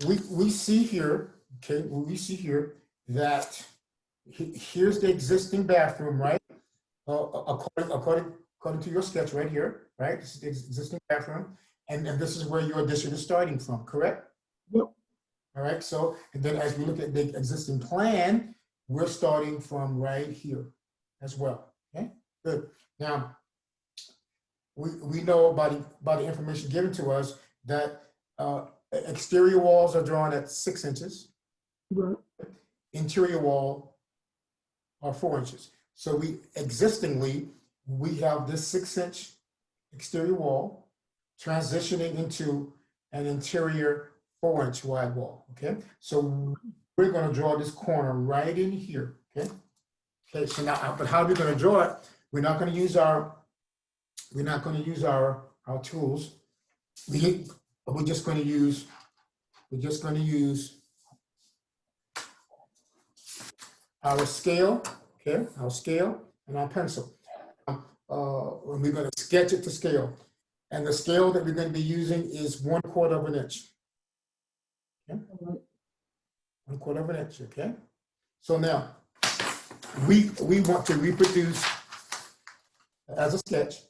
we see here, okay, we see here that here's the existing bathroom, right? According to your sketch right here, right? This is the existing bathroom, and this is where your addition is starting from, correct? Yep. All right. So, and then as we look at the existing plan, we're starting from right here as well. Okay. Good. Now, we know by the information given to us that exterior walls are drawn at 6 inches, Right. interior wall are 4 inches. So we have this 6-inch exterior wall transitioning into an interior 4-inch wide wall. Okay, so we're going to draw this corner right in here. Okay, okay. So now, but how are we going to draw it? We're not going to use our tools. We're just going to use our scale, okay, our scale and our pencil. And we're going to sketch it to scale. And the scale that we're going to be using is 1/4 of an inch. Okay? 1/4 of an inch, okay? So now, we want to reproduce, as a sketch,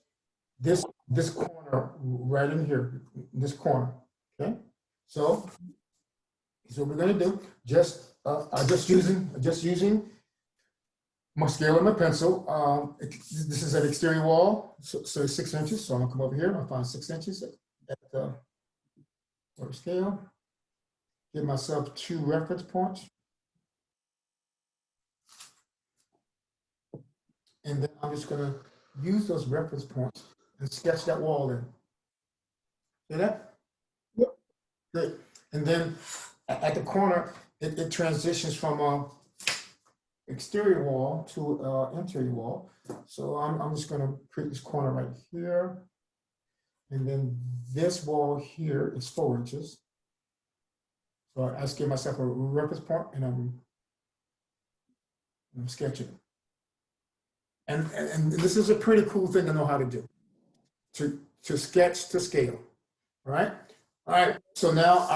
this corner right in here, this corner, okay? So what we're going to do, just using my scale and my pencil. This is an exterior wall, so 6 inches. So I'm gonna come over here. I'll find 6 inches at quarter scale. Give myself 2 reference points. And then I'm just gonna use those reference points and sketch that wall in. See that? Yep. Good. And then at the corner, it transitions from a exterior wall to interior wall. So I'm just gonna create this corner right here. And then this wall here is 4 inches. So I just give myself a reference point and I'm sketching. And this is a pretty cool thing to know how to do. To sketch to scale, right? All right, so now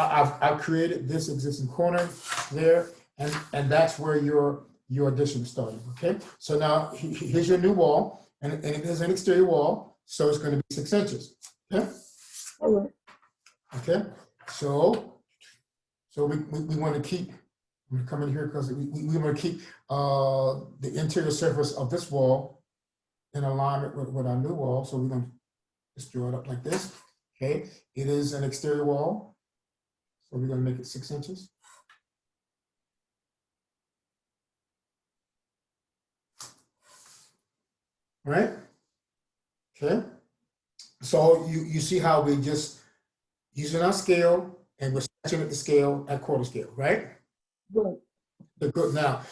I've created this existing corner there, and that's where your addition is starting, okay? So now here's your new wall, and it is an exterior wall, so it's gonna be 6 inches, okay? All right. Okay, so we wanna keep, I'm gonna come in here because we wanna keep the interior surface of this wall in alignment with our new wall, so we're gonna just draw it up like this. Okay, it is an exterior wall, so we're going to make it 6 inches. All right. Okay. So you see how we just using our scale and we're sketching at the scale at quarter scale, right? Right. Good. Now,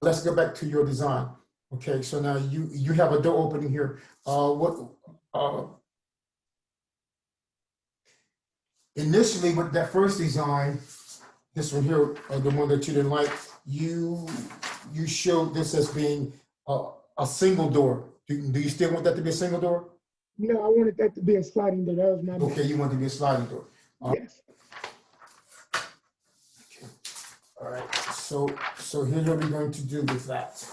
let's go back to your design. Okay. So now you have a door opening here. Initially, with that first design, this one here, the one that you didn't like, you showed this as being a single door. Do you still want that to be a single door? No, I wanted that to be a sliding door. That was my Okay, you want it to be a sliding door. yes. Okay. All right. So here's what we're going to do with that.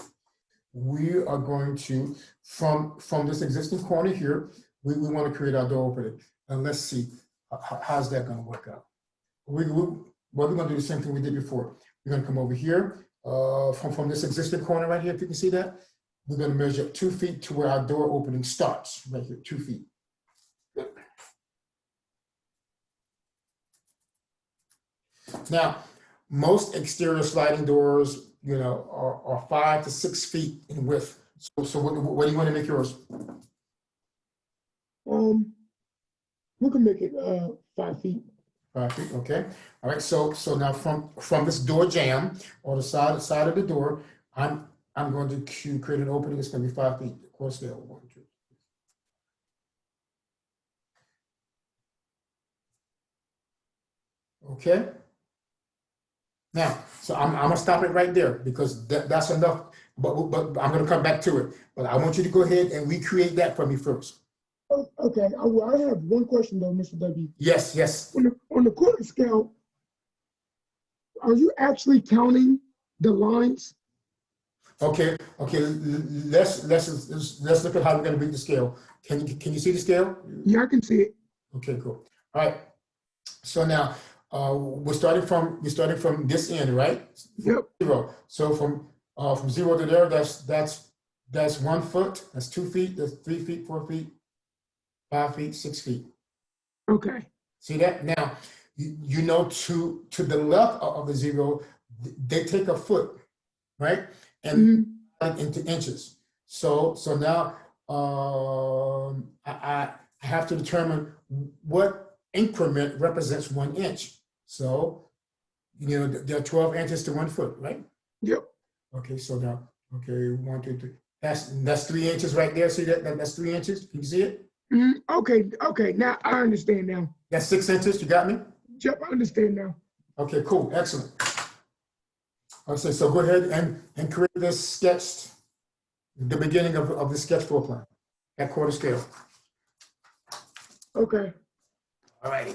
We are going to from this existing corner here, we want to create our door opening, and let's see how's that going to work out. We're going to do the same thing we did before. We're going to come over here from this existing corner right here, if you can see that. We're going to measure 2 feet to where our door opening starts, right here, 2 feet. Good. Now, most exterior sliding doors, you know, are 5 to 6 feet in width. So what do you want to make yours? We can make it 5 feet. 5 feet, okay. All right, so now from this door jamb or the side of the door, I'm going to create an opening. It's going to be 5 feet, quarter scale. 1, 2. Okay. Now, so I'm gonna stop it right there because that's enough. But I'm gonna come back to it. But I want you to go ahead and recreate that for me first. Oh, okay. I have one question though, Mr. W. Yes, yes. On the quarter scale, are you actually counting the lines? Okay. Let's look at how we're gonna beat the scale. Can you see the scale? Yeah, I can see it. Okay, cool. All right. So now we're starting from this end, right? Yep. 0. So from 0 to there, that's 1 foot. That's 2 feet. That's 3 feet, 4 feet, 5 feet, 6 feet. Okay. See that? Now you know to the left of the 0, they take a foot, right? And into inches. So now I have to determine what increment represents 1 inch. So, you know, there are 12 inches to 1 foot, right? Yep. Okay, so now, okay, 1, 2, 3. That's 3 inches right there. See that's 3 inches. Can you see it? Okay. Now I understand now. That's 6 inches. You got me? Yep, I understand now. Okay, cool, excellent. Okay, so go ahead and create this sketch, the beginning of the sketch floor plan at quarter scale. Okay. All righty.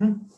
Mhm.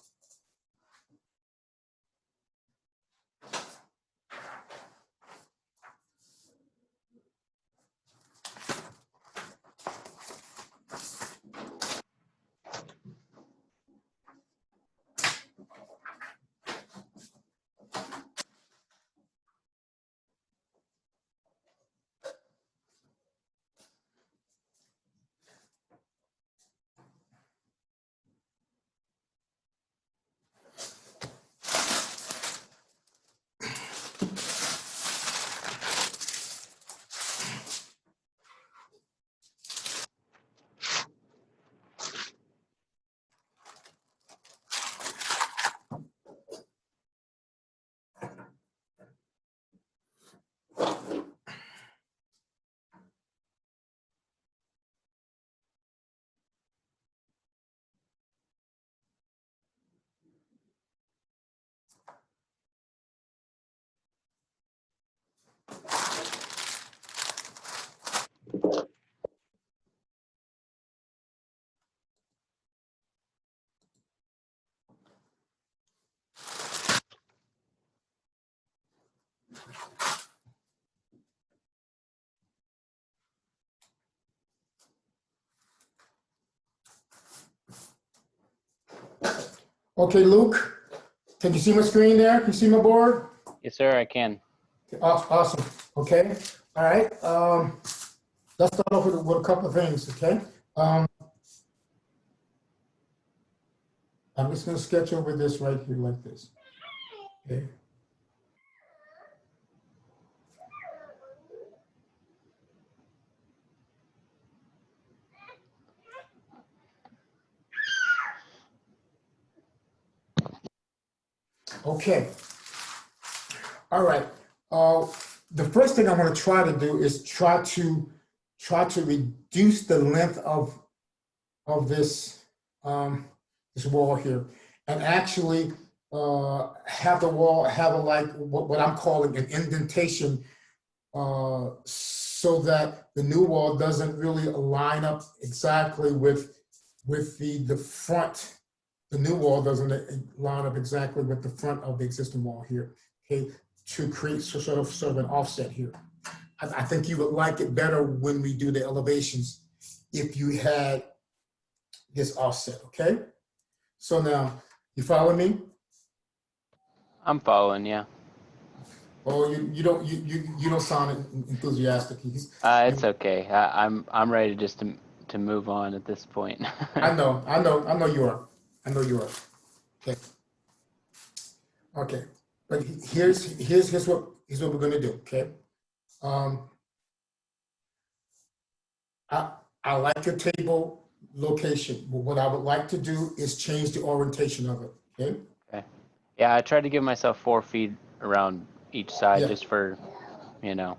Okay, Luke, can you see my screen there? Can you see my board? Yes, sir, I can. Awesome. Okay. All right. Let's start off with a couple of things. Okay. I'm just going to sketch over this right here like this. Okay. Okay. All right. The first thing I'm going to try to do is try to reduce the length of this this wall here, and actually have the wall have a like what I'm calling an indentation, so that the new wall doesn't really line up exactly with the front. The new wall doesn't line up exactly with the front of the existing wall here. Okay, to create sort of an offset here. I think you would like it better when we do the elevations if you had this offset. Okay, so now you follow me? I'm following, yeah. Oh, you don't sound enthusiastic. It's okay. I'm ready just to move on at this point. I know you are. I know you are. Okay. Okay. But here's what we're gonna do. Okay. Um, I like your table location. But what I would like to do is change the orientation of it. Okay. Okay. Yeah, I tried to give myself 4 feet around each side Yeah. just for, you know,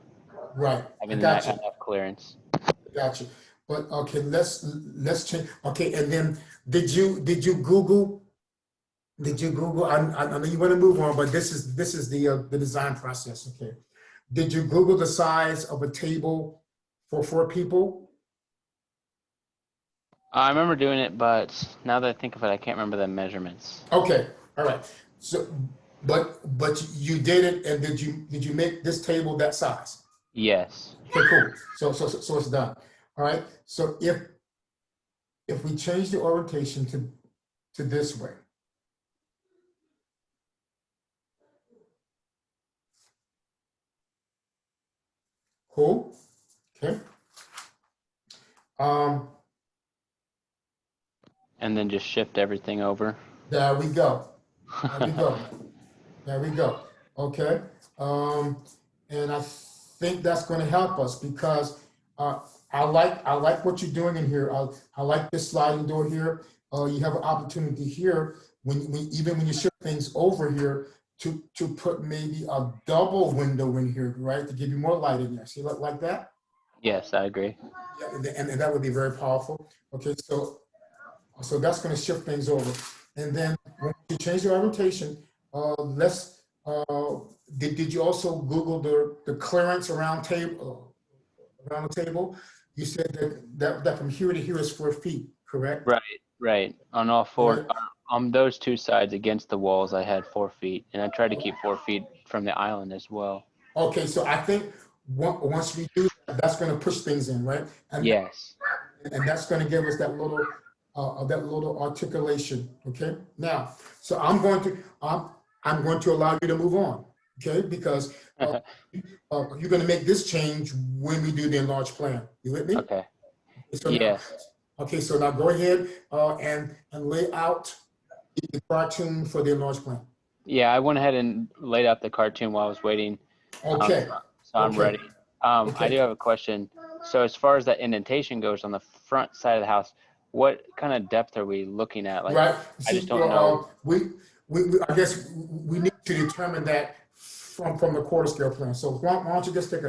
Right. I having got you. enough clearance. Got you. But okay, let's change. Okay, and then did you Google? Did you Google? I know you want to move on, but this is the design process. Okay. Did you Google the size of a table for 4 people? I remember doing it, but now that I think of it, I can't remember the measurements. Okay. All right. So, but you did it, and did you make this table that size? Yes. Okay, cool. So it's done. All right. So if we change the orientation to this way. Cool. Okay. And then just shift everything over. There we go. There we go. There we go. Okay. And I think that's going to help us because I like what you're doing in here. I like this sliding door here. You have an opportunity here even when you shift things over here to put maybe a double window in here, right, to give you more light in there. See, like that? Yes, I agree. Yeah, and that would be very powerful. Okay, so that's going to shift things over. And then when you change the orientation, did you also Google the clearance around the table? You said that from here to here is 4 feet, correct? Right. On all four, Right. On those two sides against the walls, I had 4 feet, and I tried to keep 4 feet from the island as well. Okay, so I think once we do that, that's gonna push things in, right? Yes. And that's gonna give us that little articulation, okay? Now, so I'm going to allow you to move on, okay? Because you're gonna make this change when we do the enlarged plan. You with me? Okay. So now, Yes. okay, so now go ahead and lay out the cartoon for the enlarged plan. Yeah, I went ahead and laid out the cartoon while I was waiting. Okay, So I'm okay. ready. I Okay. do have a question. So as far as that indentation goes on the front side of the house, what kind of depth are we looking at? Like, Right. I See, just don't know. I guess we need to determine that from the quarter scale plan. So why don't you just take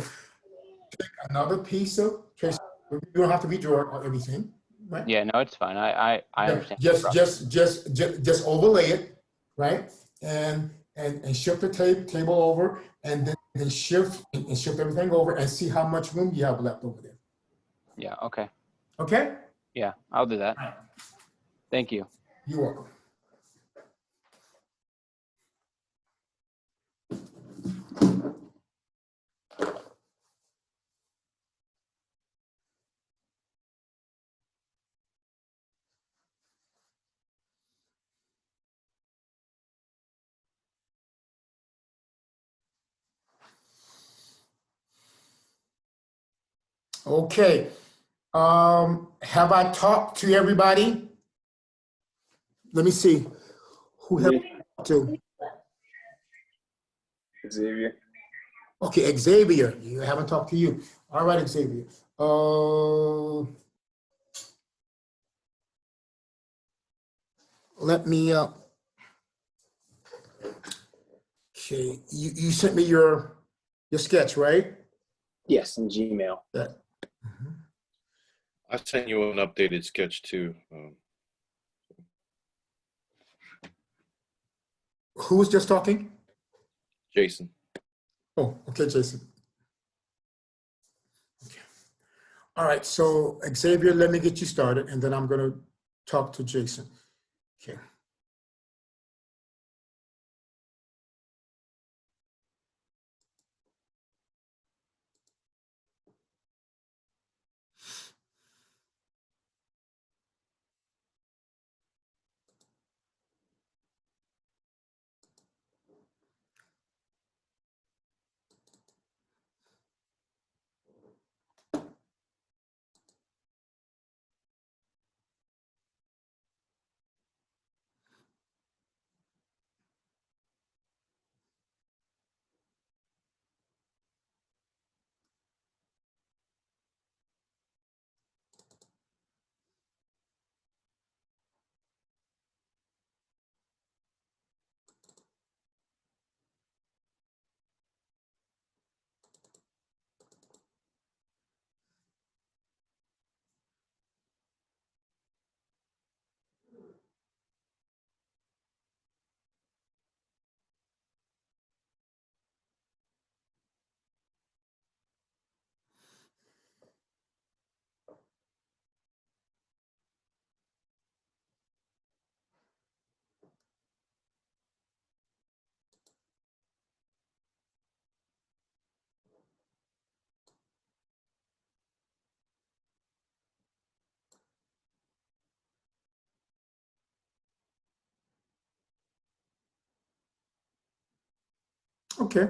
another piece of, okay, you don't have to redraw everything, right? Yeah, no, it's fine. I understand. Just overlay it, right? And shift the table over and then shift everything over and see how much room you have left over there. Yeah, okay. Okay? Yeah, I'll do that. All right. Thank you. You're welcome. Okay. Have I talked to everybody? Let me see. Who have I talked to? Xavier. Okay, Xavier. You haven't talked to you. All right, Xavier. Let me okay. You sent me your sketch, right? Yes, in Gmail. That I sent you an updated sketch too. who was just talking? Jason. Oh, okay, Jason. Okay. All right, so Xavier, let me get you started, and then I'm going to talk to Jason. Okay. Okay.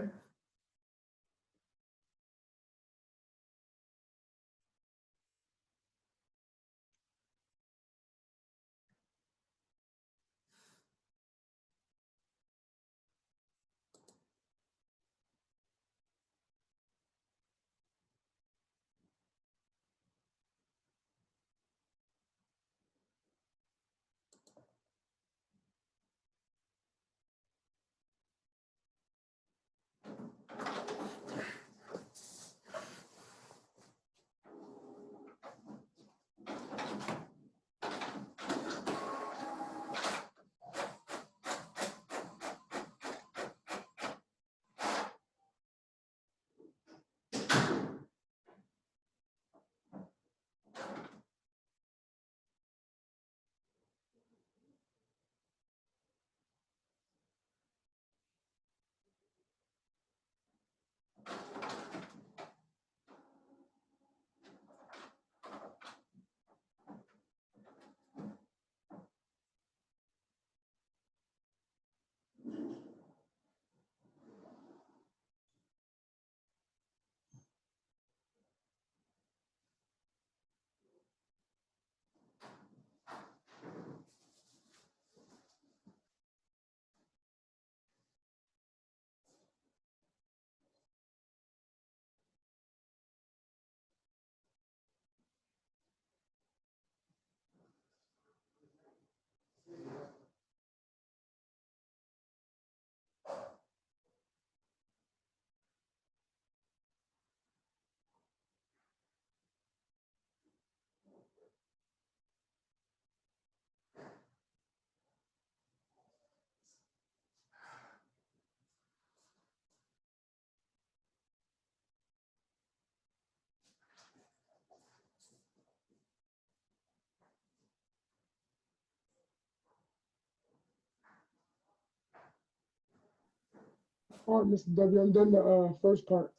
All right, Mr. W, I'm done the first part.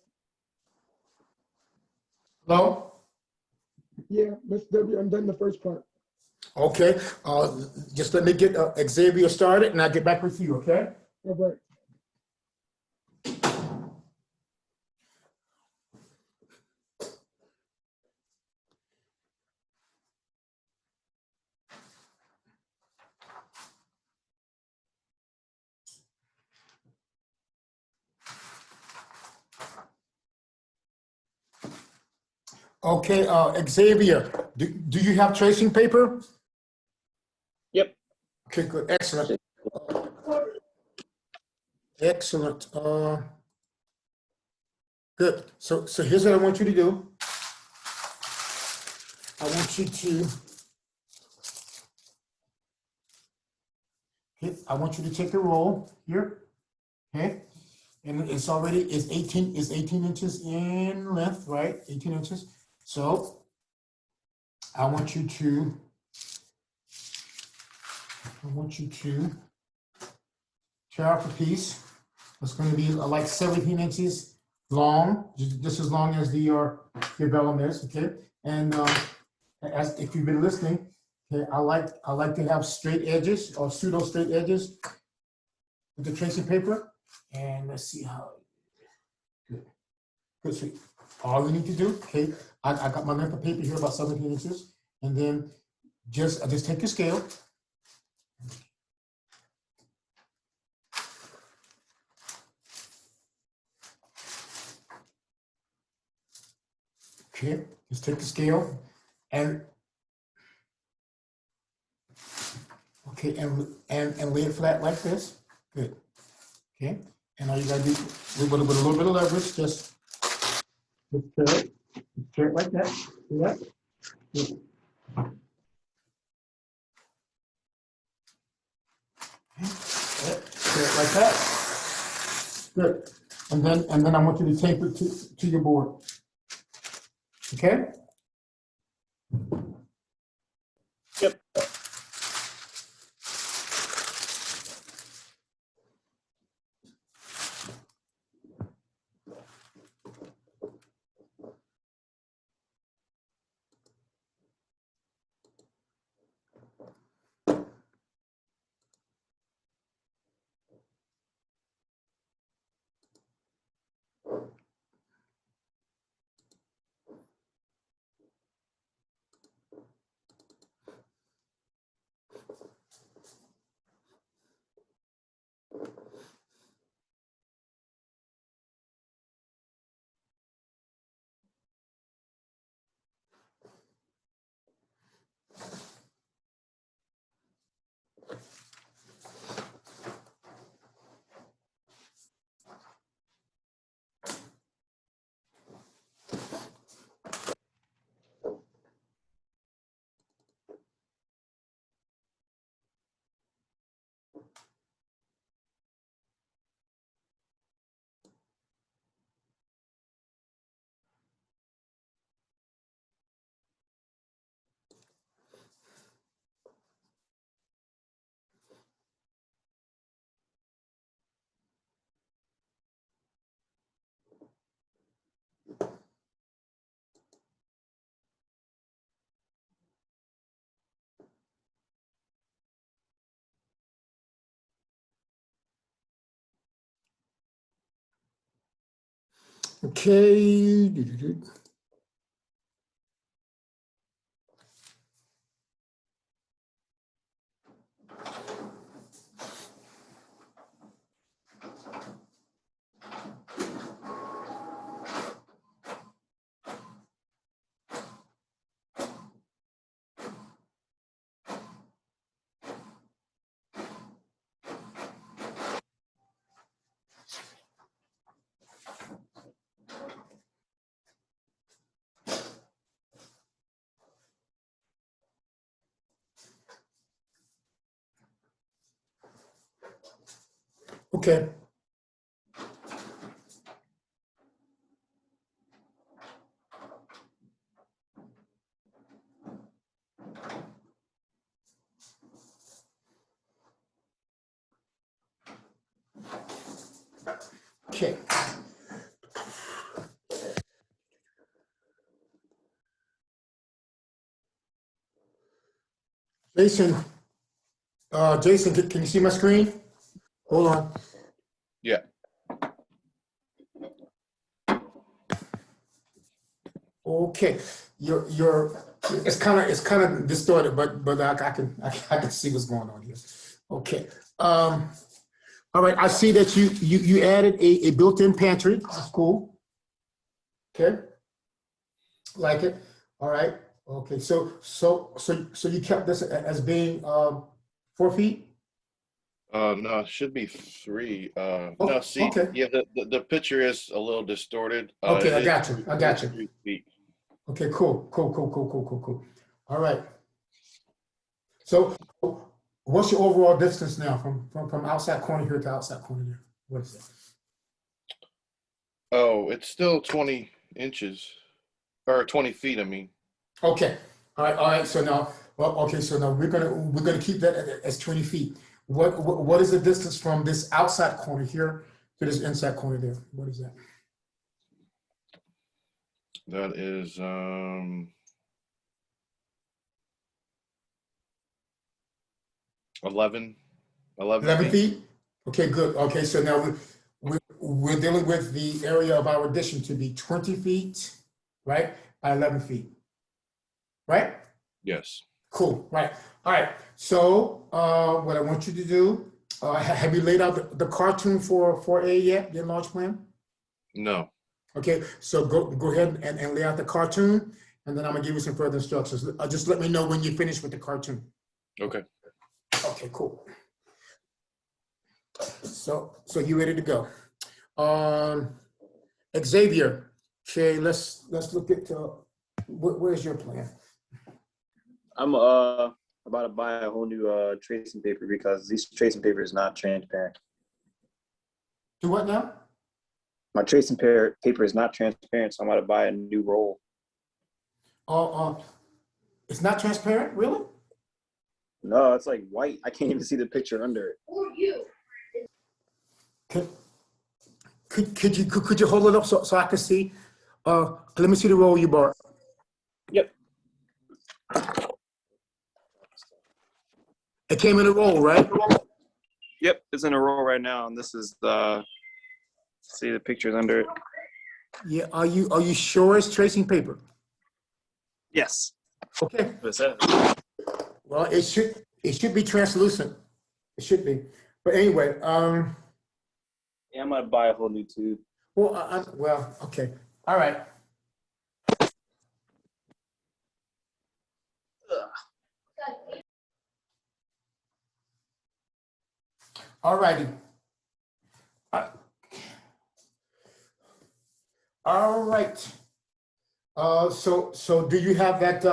Hello? Yeah, Mr. W, I'm done the first part. Okay, just let me get Xavier started and I'll get back with you, okay? All right. Okay, Xavier, do you have tracing paper? Yep. Okay, good, excellent. Excellent. Good. So here's what I want you to do. I want you to, I want you to take the roll here, okay? And it's 18 inches in length, right? 18 inches. So I want you to tear off a piece. It's going to be like 17 inches long, just as long as your vellum is, okay? And as if you've been listening, okay, I like to have straight edges or pseudo straight edges with the tracing paper. And let's see how good. Good. So all you need to do, okay, I got my length of paper here about 17 inches, and then just take your scale. Okay, just take the scale and okay, and lay it flat like this. Good. Okay, and all you gotta do with a little bit of leverage, just tear it like that. See that? Good. Tear it like that. Good. And then I want you to tape it to your board. Okay? Yep. Okay. Okay. Okay. Jason, Jason, can you see my screen? Hold on. Yeah. Okay, it's kind of distorted, but I can see what's going on here. Okay. All right. I see that you added a built-in pantry. That's cool. Okay. Like it. All right. Okay. So you kept this as being 4 feet. No, it should be 3. No, see, Okay. yeah, the picture is a little distorted. Okay. I It got you. I got you. 3 feet. Okay. Cool. Cool. All right. So what's your overall distance now from outside corner here to outside corner there? What is that? Oh, it's still 20 inches or 20 feet, I mean. Okay. All right. So now, well, okay. So now we're gonna keep that as 20 feet. What is the distance from this outside corner here to this inside corner there? What is that? That is 11 11 feet. feet? Okay, good. Okay, so now we're dealing with the area of our addition to be 20 feet, right? By 11 feet, right? Yes. Cool, right. All right, so what I want you to do, have you laid out the cartoon for A yet, the enlarged plan? No. Okay, so go ahead and lay out the cartoon, and then I'm gonna give you some further instructions. Just let me know when you finish with the cartoon. Okay. Okay, cool. So you ready to go? Xavier, okay, let's look at where's your plan? I'm about to buy a whole new tracing paper because this tracing paper is not transparent. Do what now? My tracing paper is not transparent, so I'm about to buy a new roll. It's not transparent, really? No, it's like white. I can't even see the picture under it. Could you hold it up so I can see? Let me see the roll you bought. Yep. It came in a roll, right? Yep, it's in a roll right now, and this is the. See the pictures under it. Yeah. Are you sure it's tracing paper? Yes. Okay. That's it. Well, it should be translucent. It should be. But anyway, Yeah, I'm gonna buy a whole new tube. well, okay. All right. All righty. All right. So do you have that,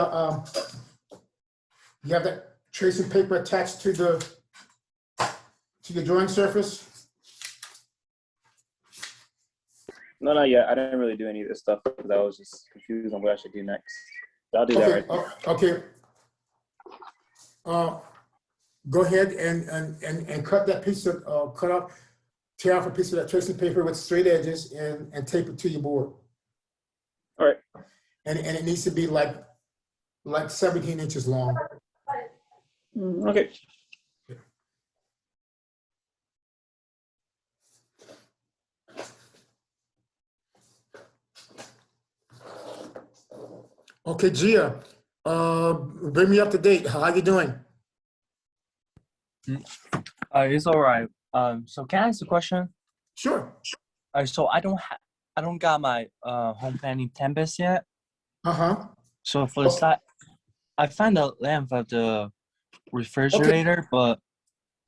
you have that tracing paper attached to the drawing surface? No, not yet. I didn't really do any of this stuff because I was just confused on what I should do next. So I'll do that right now. Okay. Go ahead and cut that piece of, tear off a piece of that tracing paper with straight edges and tape it to your board. All right. And it needs to be like 17 inches long. Okay. Okay, Gia, bring me up to date. How you doing? It's all right. So can I ask a question? Sure. So I don't got my home planning tempest yet. Uh-huh. So for the side, I find the length of the refrigerator, but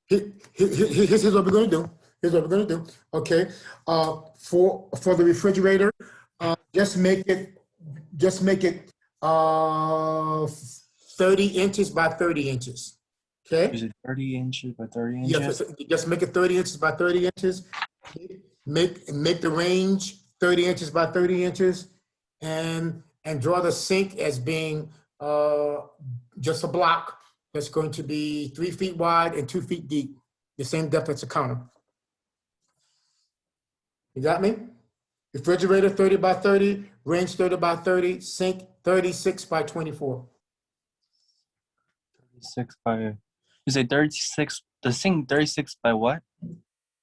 Here's what we're gonna do. Here's what we're gonna do. Okay. For the refrigerator, just make it 30 inches by 30 inches. Okay. is it 30 inches by 30 Yes, inches? just make it 30 inches by 30 inches. Make the range 30 inches by 30 inches, and draw the sink as being just a block that's going to be 3 feet wide and 2 feet deep, the same depth as a counter. You got me? Refrigerator 30 by 30, range 30 by 30, sink 36 by 24. 36 by. You say 36. The sink 36 by what?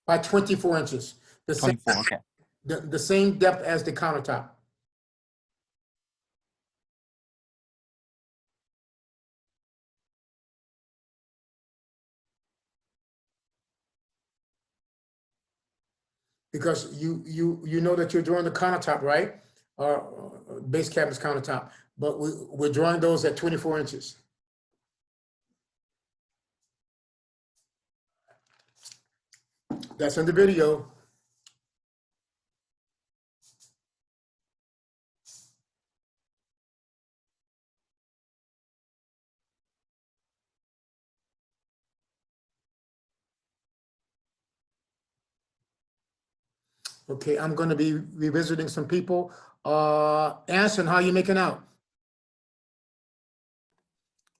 By 24 inches. The same, 24. Okay. the same depth as the countertop. Because you know that you're drawing the countertop, right? Base cabinet's countertop, but we're drawing those at 24 inches. That's in the video. Okay, I'm gonna be revisiting some people. Anson, how you making out?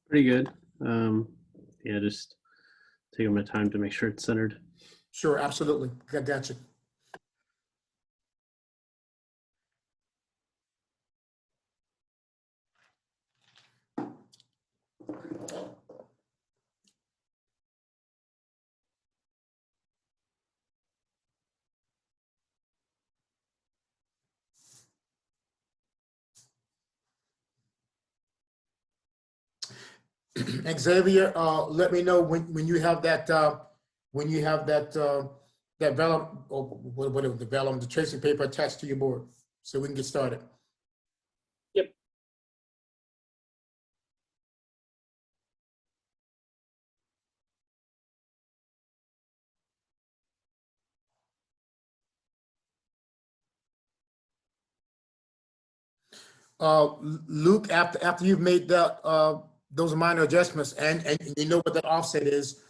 Pretty good. Yeah, just taking my time to make sure it's centered. Sure, absolutely. Got you. Xavier, let me know when you have that that vellum, or whatever the vellum, the tracing paper attached to your board, so we can get started. Yep. Luke, after you've made that those minor adjustments and you know what that offset is,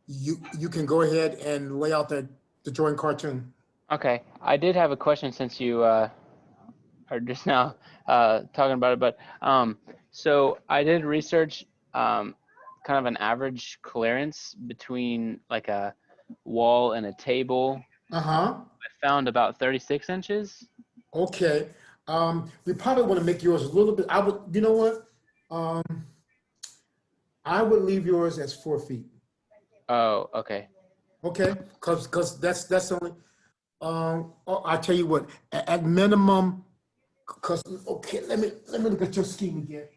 you can go ahead and lay out the drawing cartoon. Okay, I did have a question since you are just now talking about it, but so I did research kind of an average clearance between like a wall and a table. Uh-huh. I found about 36 inches. Okay. We probably want to make yours a little bit, you know what? I would leave yours as 4 feet. Oh, okay. Okay, because that's only, I'll tell you what, at minimum, because, okay, let me look at your scheme again.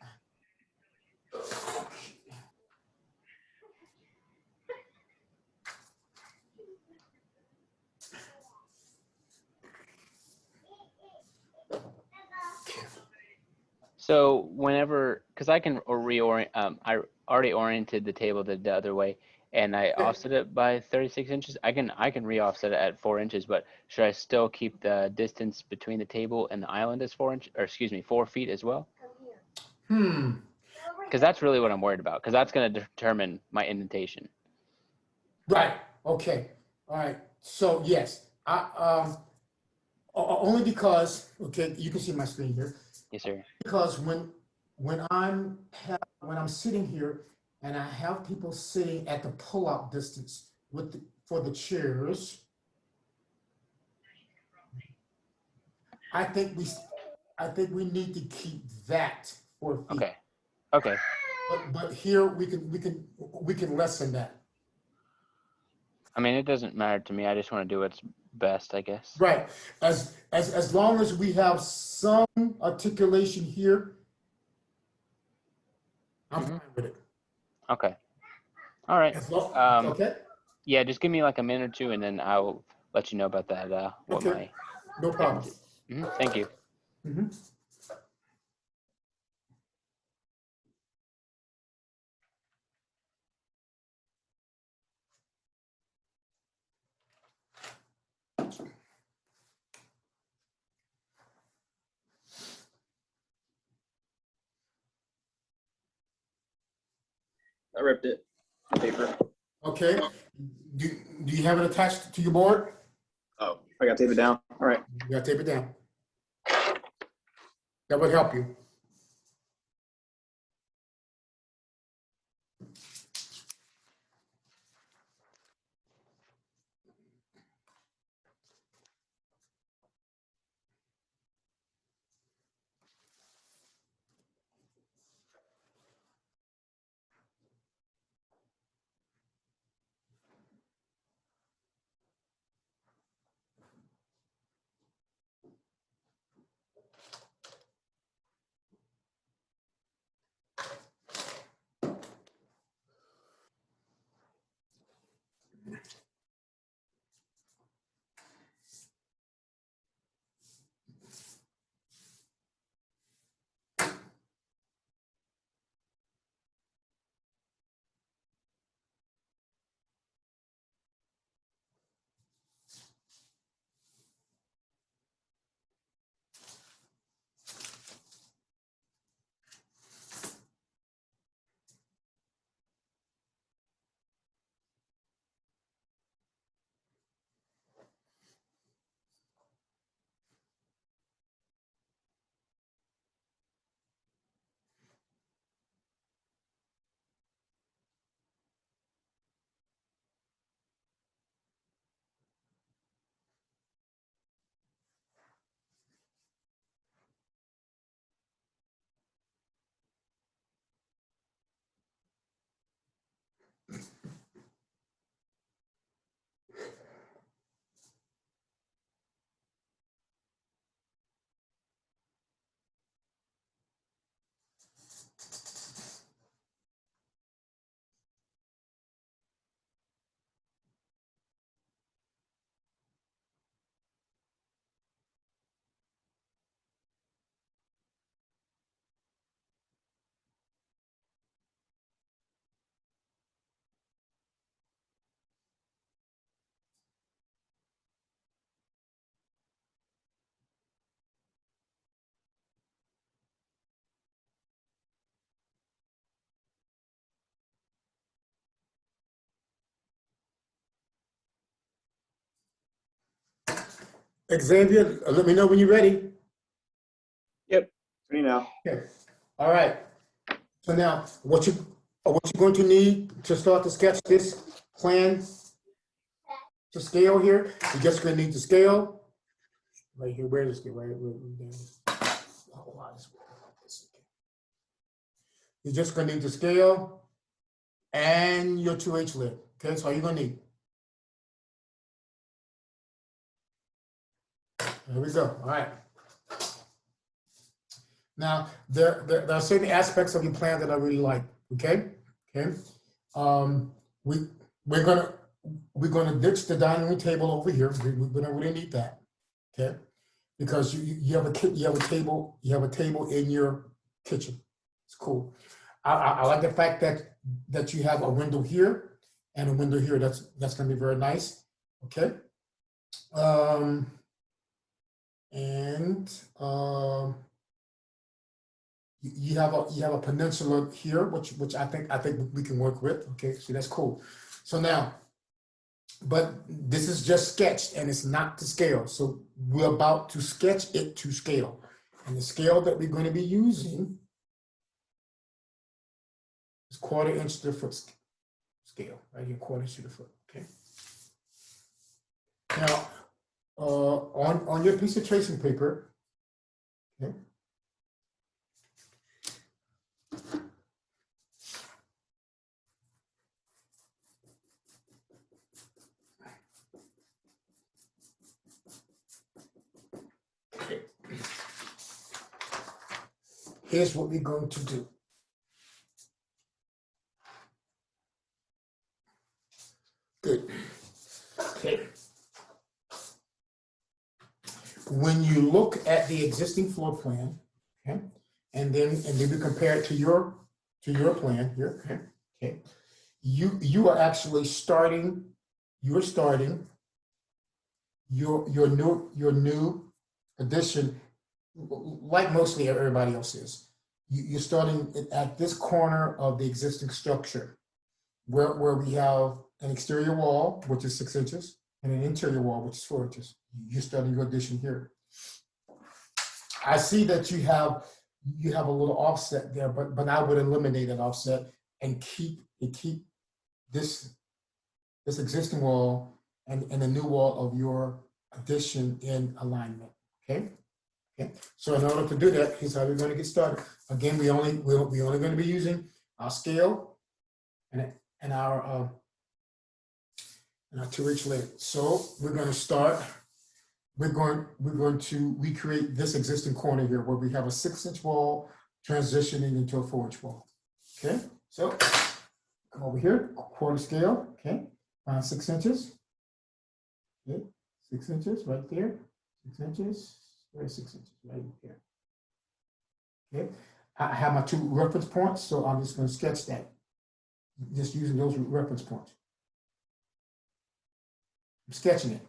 So whenever, because I can reorient, I already oriented the table the other way, and I offset it by 36 inches. I can re-offset it at 4 inches, but should I still keep the distance between the table and the island as 4 inch, or excuse me, 4 feet as well? Because that's really what I'm worried about, because that's going to determine my indentation. Right, okay, all right, so yes, only because, okay, you can see my screen here. Yes, sir. Because when I'm sitting here and I have people sitting at the pull-out distance for the chairs, I think we need to keep that 4 feet. Okay. Okay. But here we can lessen that. I mean, it doesn't matter to me. I just want to do what's best, I guess. Right. As long as we have some articulation here, I'm fine with it. Okay. All right. Okay. Yeah, just give me like a minute or two, and then I'll let you know about that. What Okay. No problem. Thank you. Mhm. I ripped it. Paper. Okay. Do you have it attached to your board? Oh, I got to tape it down. All right. You gotta tape it down. That would help you. Xavier, let me know when you're ready. Yep. Ready now. Okay. All right. So now, what you're going to need to start to sketch this plan to scale here, you're just going to need the scale. Right here, where is the scale? Right, oh, wow, you're just going to need the scale and your 2H lid. Okay, that's all you're going to need. There we go. All right. Now, there are certain aspects of your plan that I really like. Okay. Okay. We're gonna ditch the dining room table over here. We don't really need that. Okay. Because you have a table in your kitchen. It's cool. I like the fact that you have a window here and a window here. That's gonna be very nice. Okay. You have a peninsula here, which I think we can work with. Okay, so that's cool. So now, but this is just sketched and it's not to scale. So we're about to sketch it to scale, and the scale that we're going to be using is 1/4 inch to the foot scale, right here, 1/4 inch to the foot. Okay. Now, on your piece of tracing paper, okay. Here's what we're going to do. Good. Okay. When you look at the existing floor plan, okay, and then we compare it to your plan here, okay, okay, you are actually starting. You're starting your new addition, like mostly everybody else is. You're starting at this corner of the existing structure, where we have an exterior wall, which is 6 inches, and an interior wall, which is 4 inches. You're starting your addition here. I see that you have a little offset there, but I would eliminate that offset and keep this existing wall and the new wall of your addition in alignment. Okay. Okay. So in order to do that, here's how we're going to get started. Again, we're only going to be using our scale and our 2H lid. So we're going to start. We're going to recreate this existing corner here where we have a 6-inch wall transitioning into a 4-inch wall. Okay. So come over here, 1/4 scale. Okay. 6 inches. Okay. 6 inches right there. 6 inches. Where's 6 inches? Right here. Okay. I have my 2 reference points, so I'm just going to sketch that. Just using those reference points. I'm sketching it.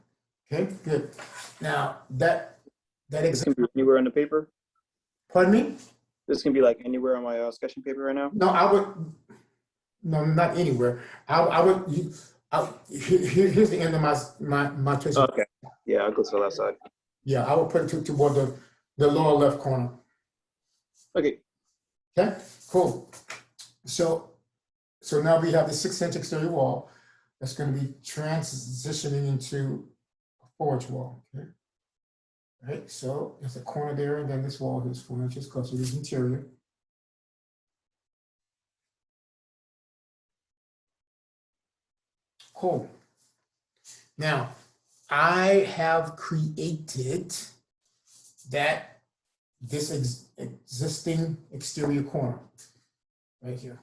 Okay, good. Now that This can be anywhere on the paper. Pardon me? This can be like anywhere on my sketching paper right now. No, I would. No, not anywhere. I would. Here's the end of my tracing. Okay. Yeah, I'll go to the left side. Yeah, I would put it toward the lower left corner. Okay. Okay, cool. So now we have the 6-inch exterior wall that's going to be transitioning into a 4-inch wall. Okay. Right. So there's a corner there, and then this wall is 4 inches because it is interior. Cool. Now, I have created this existing exterior corner right here.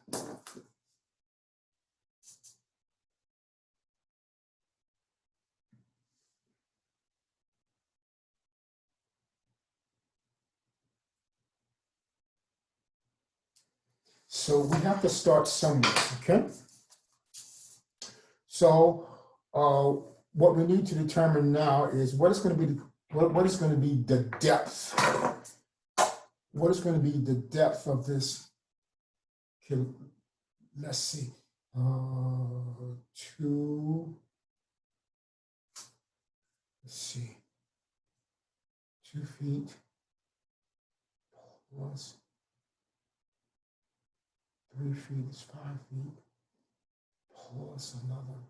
So we have to start somewhere, okay? So what we need to determine now is what is going to be the depth. What is going to be the depth of this? Okay, let's see. 2. Let's see. 2 feet plus 3 feet is 5 feet plus another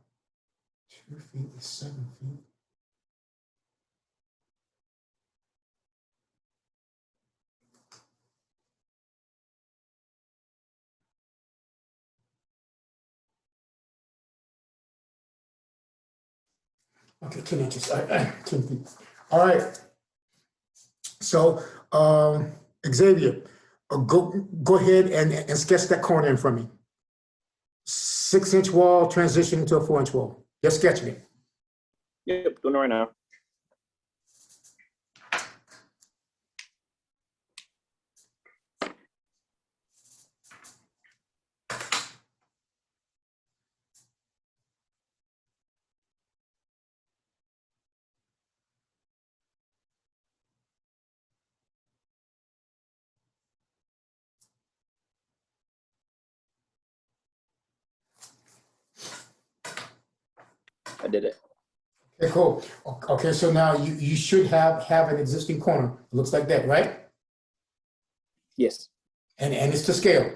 2 feet is 7 feet. Okay, 10 inches, 10 feet. All right. So, Xavier, go ahead and sketch that corner in for me. 6-inch wall transitioning to a 4-inch wall. Just sketching it. Yep, doing it right now. I did it. Okay, cool. Okay, so now you should have an existing corner. It looks like that, right? Yes, And it's to scale.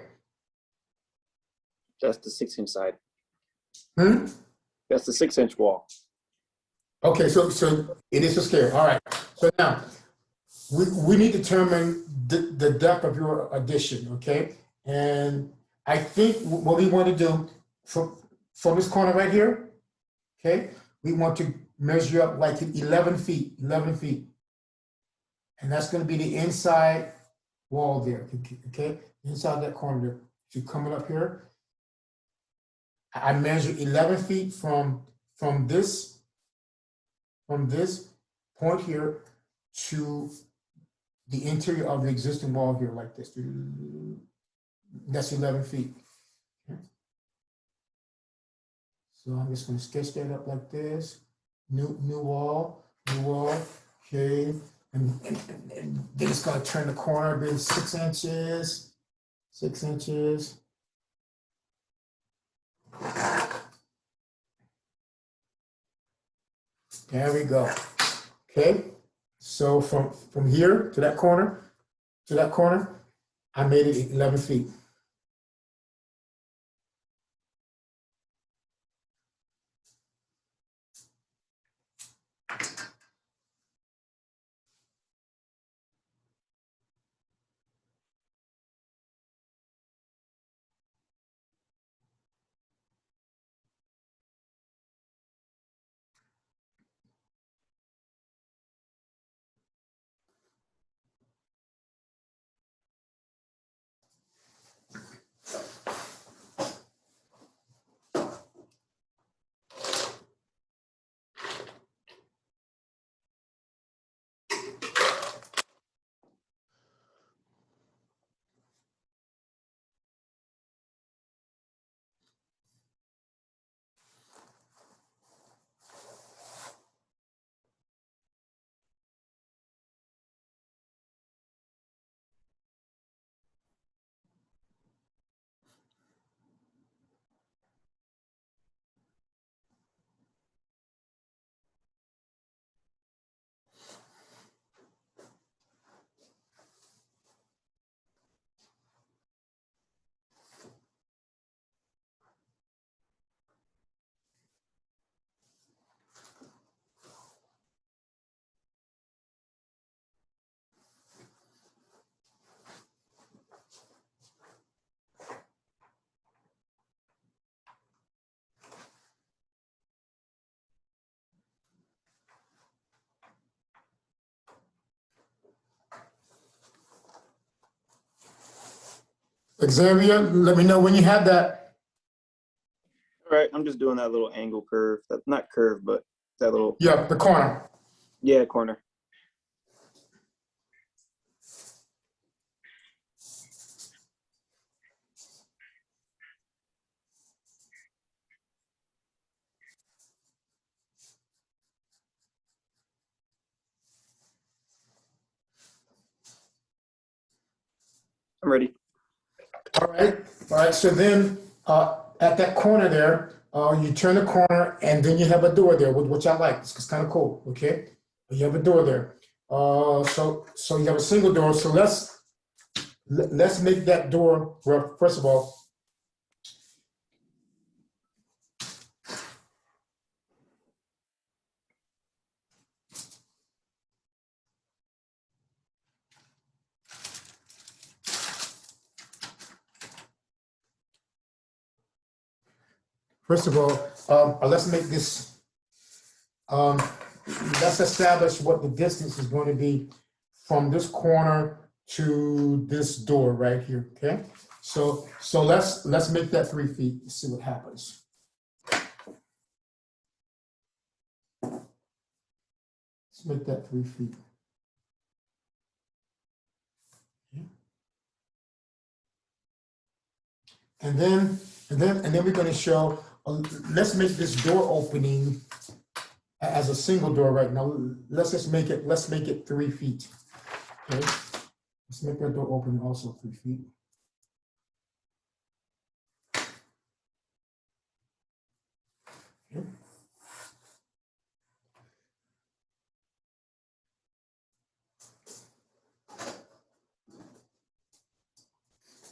that's the 6-inch side. Hmm? That's the 6-inch wall. Okay, so it is to scale. All right. So now we need to determine the depth of your addition, okay? And I think what we want to do from this corner right here, okay, we want to measure up like 11 feet, 11 feet. And that's going to be the inside wall there, okay? Inside that corner there. So coming up here, I measure 11 feet from this point here to the interior of the existing wall here like this. That's 11 feet. Okay. So I'm just going to sketch that up like this. New wall, okay. And then it's going to turn the corner, be 6 inches, 6 inches. There we go. Okay. So from here to that corner, I made it 11 feet. Xavier, let me know when you have that. All right, I'm just doing that little angle curve. That, not curve, but that little, Yeah, the corner. yeah, corner. I'm ready. All right. So then at that corner there, you turn the corner and then you have a door there, which I like. It's kind of cool. Okay, you have a door there. So you have a single door. So let's make that door, well, first of all, let's make this, let's establish what the distance is going to be from this corner to this door right here, okay? So let's make that 3 feet, see what happens. Let's make that 3 feet. Okay. And then we're going to show, let's make this door opening as a single door right now. Let's make it 3 feet. Okay. Let's make that door opening also 3 feet. Okay.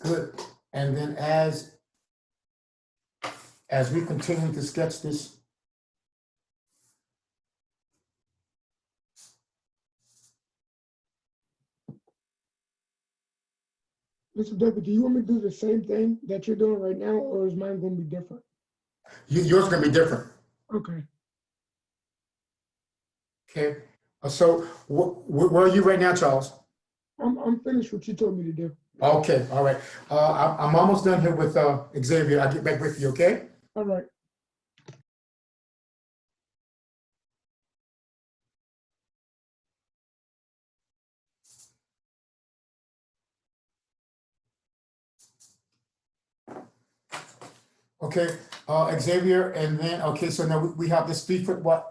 Good. And then as we continue to sketch this, Mr. Decker, do you want me to do the same thing that you're doing right now, or is mine gonna be different? yours is going to be different. Okay. Okay. So where are you right now, Charles? I'm finished what you told me to do. Okay. All right. I'm almost done here with Xavier. I'll get back with you. Okay. All right. Okay. Xavier, and then okay. So now we have this 3 foot wide.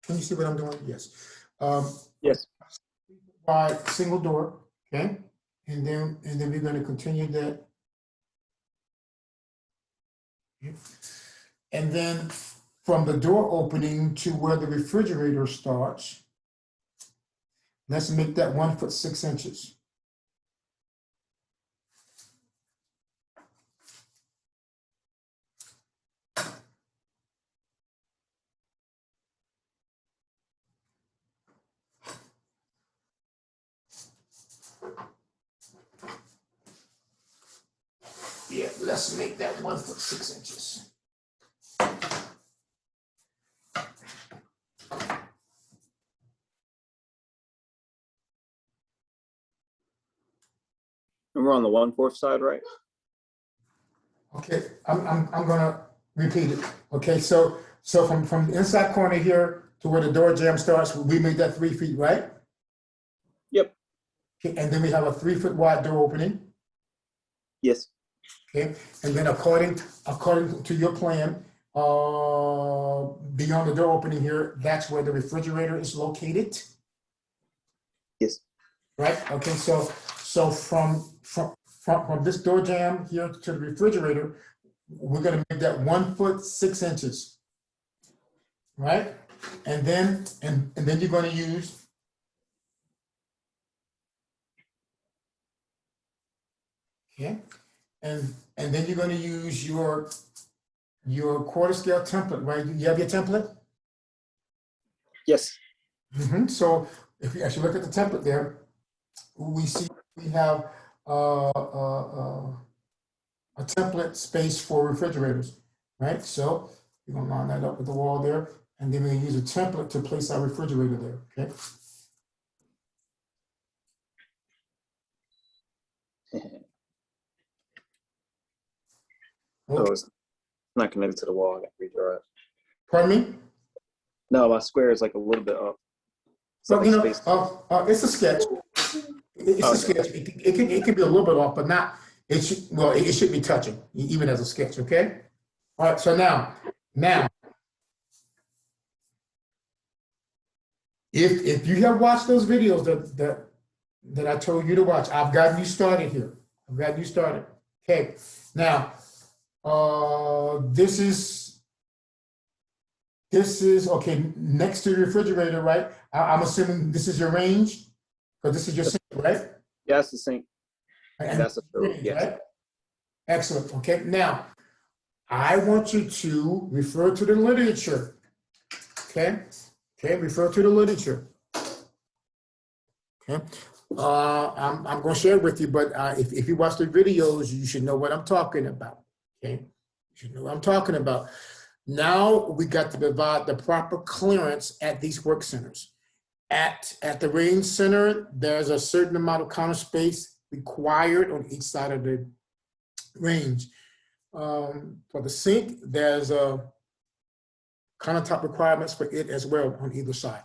Can you see what I'm doing? Yes. Yes. Wide single door. Okay. And then we're going to continue that. And then from the door opening to where the refrigerator starts, let's make that 1 foot 6 inches. Yeah, let's make that 1 foot 6 inches. And we're on the 1/4 side, right? Okay, I'm gonna repeat it. Okay, so from the inside corner here to where the door jamb starts, we made that 3 feet, right? Yep. Okay, and then we have a 3 foot wide door opening. Yes. Okay, and then according to your plan, beyond the door opening here, that's where the refrigerator is located, Yes. right? Okay, so from this door jamb here to the refrigerator, we're gonna make that 1 foot 6 inches, right? And then you're gonna use okay, and then you're gonna use your quarter scale template, right? You have your template? Yes. So if you actually look at the template there, we see we have a template space for refrigerators, right? So we're gonna line that up with the wall there, and then we're gonna use a template to place our refrigerator there, okay? Oh, it's not connected to the wall. I got to redraw it. Pardon me? No, my square is like a little bit up. It's Well, like you a know, space. it's a sketch. It's a sketch. It can be a little bit off, but not. It should, well, it should be touching, even as a sketch. Okay. All right. So now, if you have watched those videos that I told you to watch, I've gotten you started here. I've gotten you started. Okay. Now, this is okay next to the refrigerator, right? I'm assuming this is your range. Because this is your sink, right? Yeah, that's the sink. And That's the stove, yes. right? Excellent. Okay, now I want you to refer to the literature. Okay, refer to the literature. Okay, I'm going to share it with you, but if you watch the videos, you should know what I'm talking about. Okay, you should know what I'm talking about. Now we got to provide the proper clearance at these work centers. At the range center, there's a certain amount of counter space required on each side of the range. For the sink, there's a countertop requirements for it as well on either side.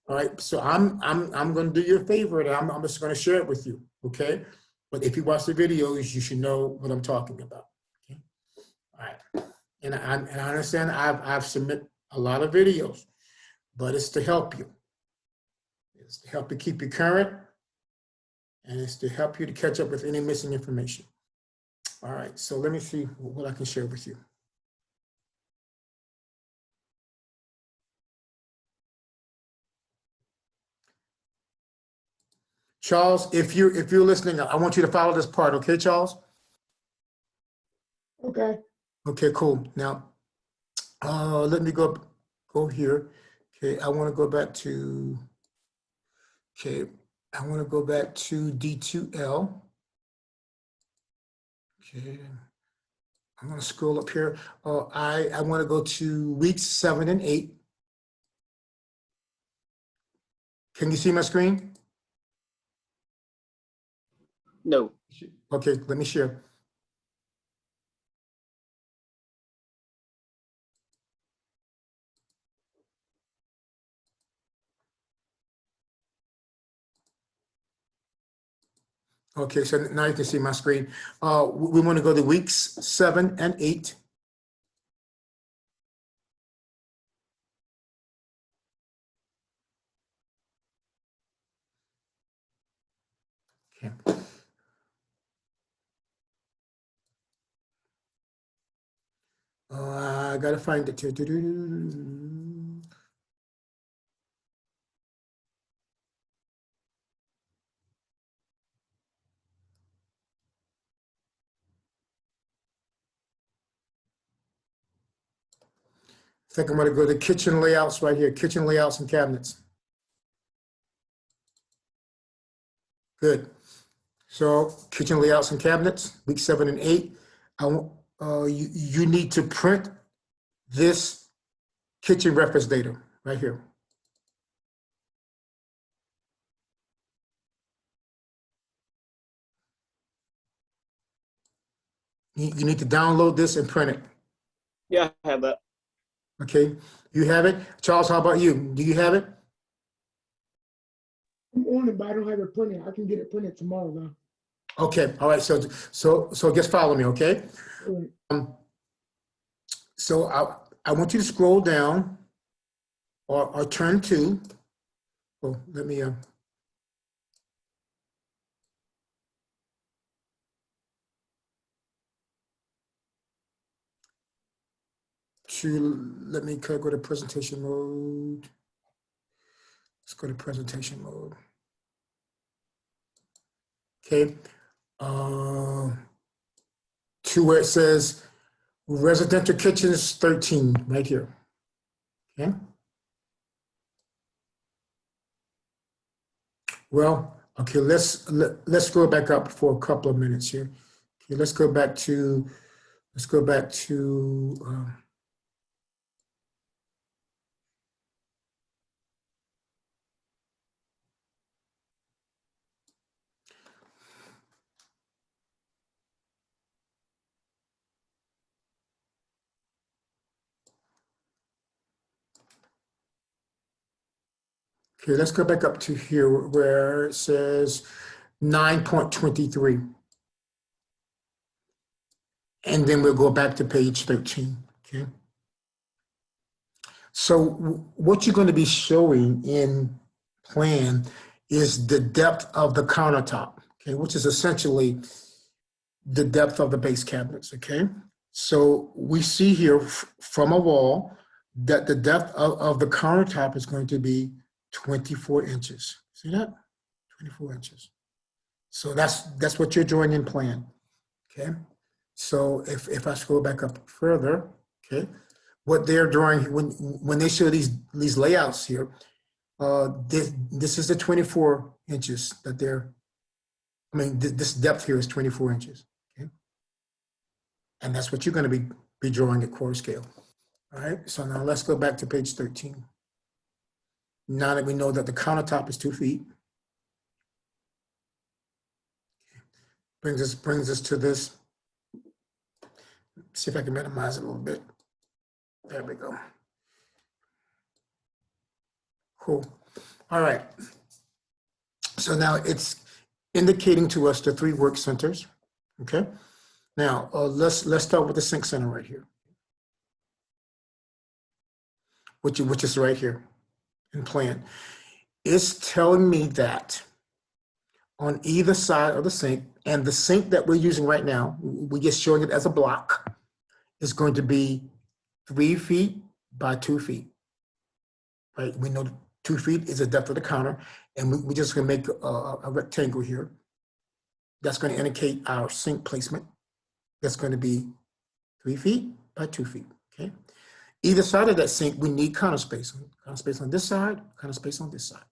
All right, so I'm going to do you a favor, and I'm just going to share it with you. Okay, but if you watch the videos, you should know what I'm talking about. Okay, all right, and I understand I've submitted a lot of videos, but it's to help you. It's to help you keep you current, and it's to help you to catch up with any missing information. All right, so let me see what I can share with you. Charles, if you're listening, I want you to follow this part, okay, Charles? Okay. Okay, cool. Now, let me go here. Okay, I want to go back to. Okay, I want to go back to D2L. Okay, I'm going to scroll up here. I want to go to weeks 7 and 8. Can you see my screen? No. Okay, let me share. Okay, so now you can see my screen. We want to go to weeks 7 and 8. Okay. I gotta find it here. I think I'm gonna go to kitchen layouts right here, kitchen layouts and cabinets. Good. So kitchen layouts and cabinets, week 7 and 8. You need to print this kitchen reference data right here. You need to download this and print it. Yeah, I have that. Okay, you have it. Charles, how about you? Do you have it? I'm on it, but I don't have it printed. I can get it printed tomorrow though. Okay, all right, so just follow me, okay? All right. So I want you to scroll down or turn to, well, let me, let me go to presentation mode. Let's go to presentation mode. Okay. To where it says residential kitchens 13 right here. Okay. Well, okay, let's go back up for a couple of minutes here. Okay, let's go back to okay, let's go back up to here where it says 9.23. And then we'll go back to page 13, okay? So what you're going to be showing in plan is the depth of the countertop, okay, which is essentially the depth of the base cabinets, okay? So we see here from a wall that the depth of the countertop is going to be 24 inches. See that? 24 inches. So that's what you're drawing in plan, okay? So if I scroll back up further, okay, what they're drawing, when they show these layouts here, this is the 24 inches that this depth here is 24 inches, okay? And that's what you're gonna be drawing at quarter scale. All right, so now let's go back to page 13. Now that we know that the countertop is 2 feet, brings us to this. See if I can minimize it a little bit. There we go. Cool. All right. So now it's indicating to us the 3 work centers. Okay. Now let's start with the sink center right here, which is right here in plan. It's telling me that on either side of the sink, and the sink that we're using right now, we're just showing it as a block, is going to be 3 feet by 2 feet. Right? We know 2 feet is the depth of the counter, and we're just going to make a rectangle here. That's going to indicate our sink placement. That's going to be 3 feet by 2 feet. Okay. Either side of that sink, we need counter space. Counter space on this side, counter space on this side.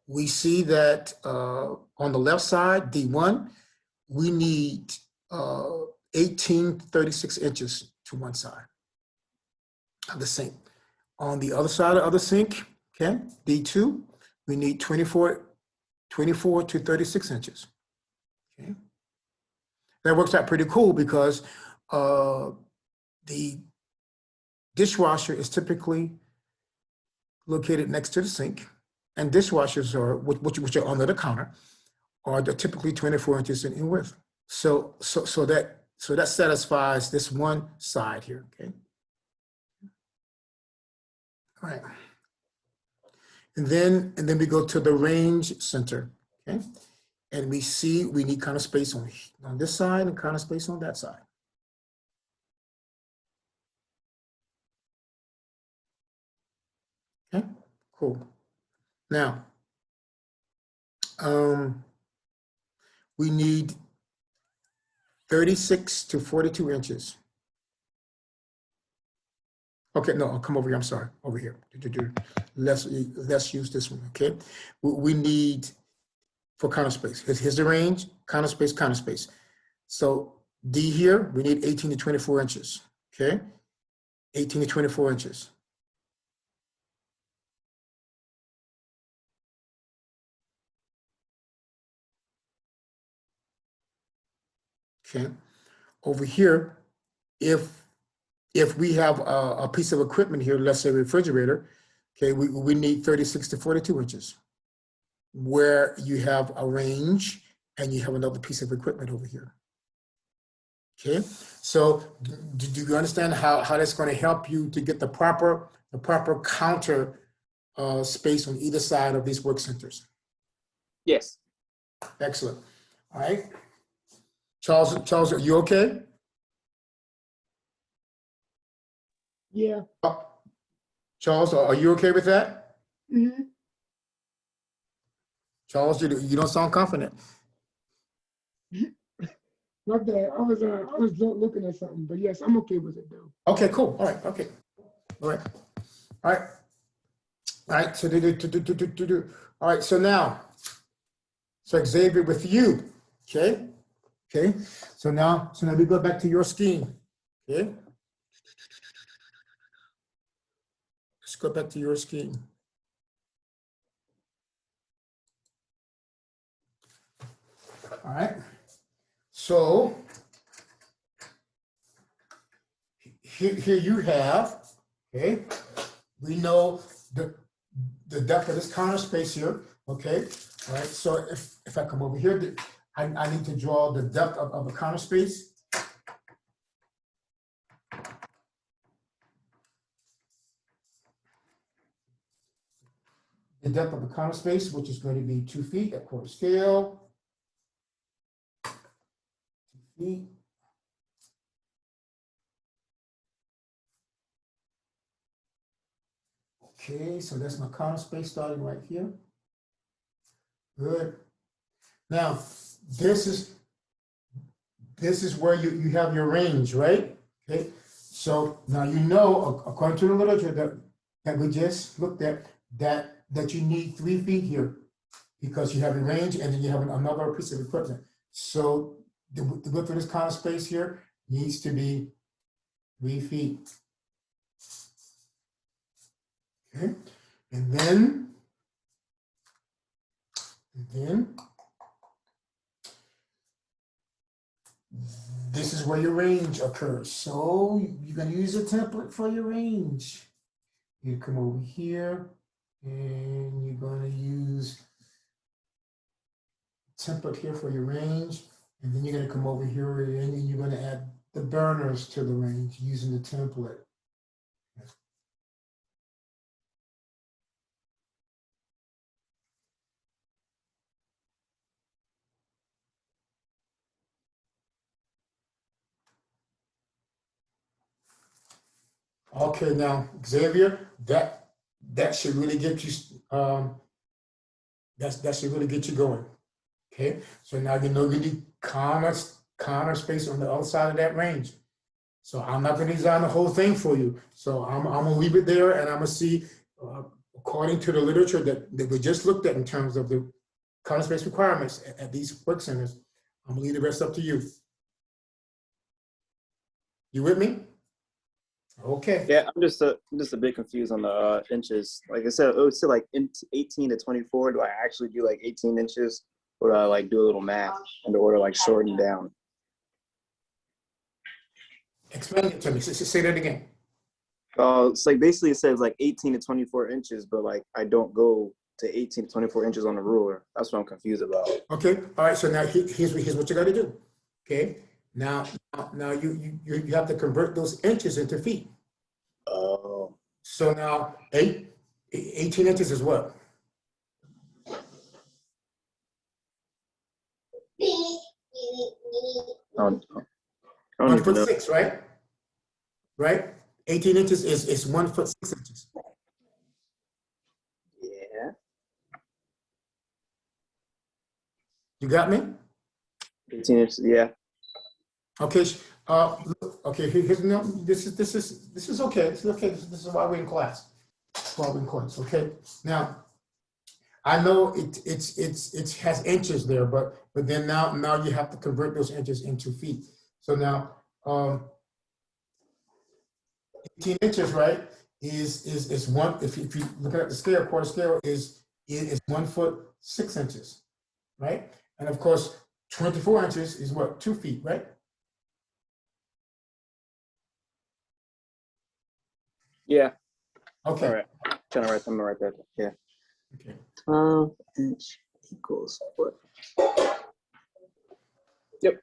We see that on the left side, D1, we need 18 to 36 inches to one side of the sink. On the other side of the sink, okay, D2, we need 24 to 36 inches. Okay. That works out pretty cool because the dishwasher is typically located next to the sink, and dishwashers are, which are under the counter, are typically 24 inches in width. So that satisfies this one side here. Okay. All right. And then we go to the range center. Okay. And we see we need counter space on this side and counter space on that side. Okay, cool. Now, we need 36 to 42 inches. Okay, no, I'll come over here. I'm sorry, over here. Let's use this one. Okay, we need for counter space. Here's the range, counter space, counter space. So D here, we need 18 to 24 inches. Okay, 18 to 24 inches. Okay, over here, if we have a piece of equipment here, let's say refrigerator, okay, we need 36 to 42 inches, where you have a range and you have another piece of equipment over here. Okay, so do you understand how that's going to help you to get the proper counter space on either side of these work centers? Yes. Excellent. All right. Charles, are you okay? Yeah. Charles, are you okay with that? Mm-hmm. Charles, you don't sound confident. My bad. I was looking at something, but yes, I'm okay with it though. Okay, cool. All right. Okay. All right. All right. All right. So all right. So now, Xavier, with you. Okay. Okay. So now we go back to your scheme. Okay. Let's go back to your scheme. All right. So here you have, okay, we know the depth of this counter space here, okay? All right, so if I come over here, I need to draw the depth of the counter space. The depth of the counter space, which is going to be 2 feet at quarter scale. 2 feet. Okay, so that's my counter space starting right here. Good. Now, this is where you have your range, right? Okay. So now you know, according to the literature that we just looked at, that you need 3 feet here because you have a range and then you have another piece of equipment. So the width of this counter space here needs to be 3 feet. Okay. And then this is where your range occurs. So you're going to use a template for your range. You come over here and you're going to use template here for your range. And then you're going to come over here and you're going to add the burners to the range using the template. Okay, now Xavier, that should really get you that should really get you going. Okay, so now you know you need counter space on the other side of that range. So I'm not going to design the whole thing for you. So I'm going to leave it there, and I'm going to see, according to the literature that we just looked at in terms of the counter space requirements at these work centers, I'm going to leave the rest up to you. You with me? Okay. Yeah, I'm just a bit confused on the inches. Like I said, it was still like 18 to 24. Do I actually do like 18 inches, or do I like do a little math in the order like shorten down? Explain it to me. Say that again. It's like basically it says like 18 to 24 inches, but like I don't go to 18 to 24 inches on the ruler. That's what I'm confused about. Okay. All right. So now here's what you got to do. Okay. Now you have to convert those inches into feet. Oh. So now 18 inches is what? I don't 1 even foot know. 6, right? Right? 18 inches is 1 foot 6 inches. Yeah. You got me? 18 inches. Yeah. Okay. Okay. Here's no. This is okay. This is okay. This is why we're in class. Why we're in class. Okay. Now, I know it has inches there, but then now you have to convert those inches into feet. So now 18 inches, right, is one. If you look at the scale, quarter scale is 1 foot 6 inches, right? And of course, 24 inches is what, 2 feet, right? Yeah. Okay. All right. Trying to write something right there. Yeah. Okay. 12 inch equals what? Yep.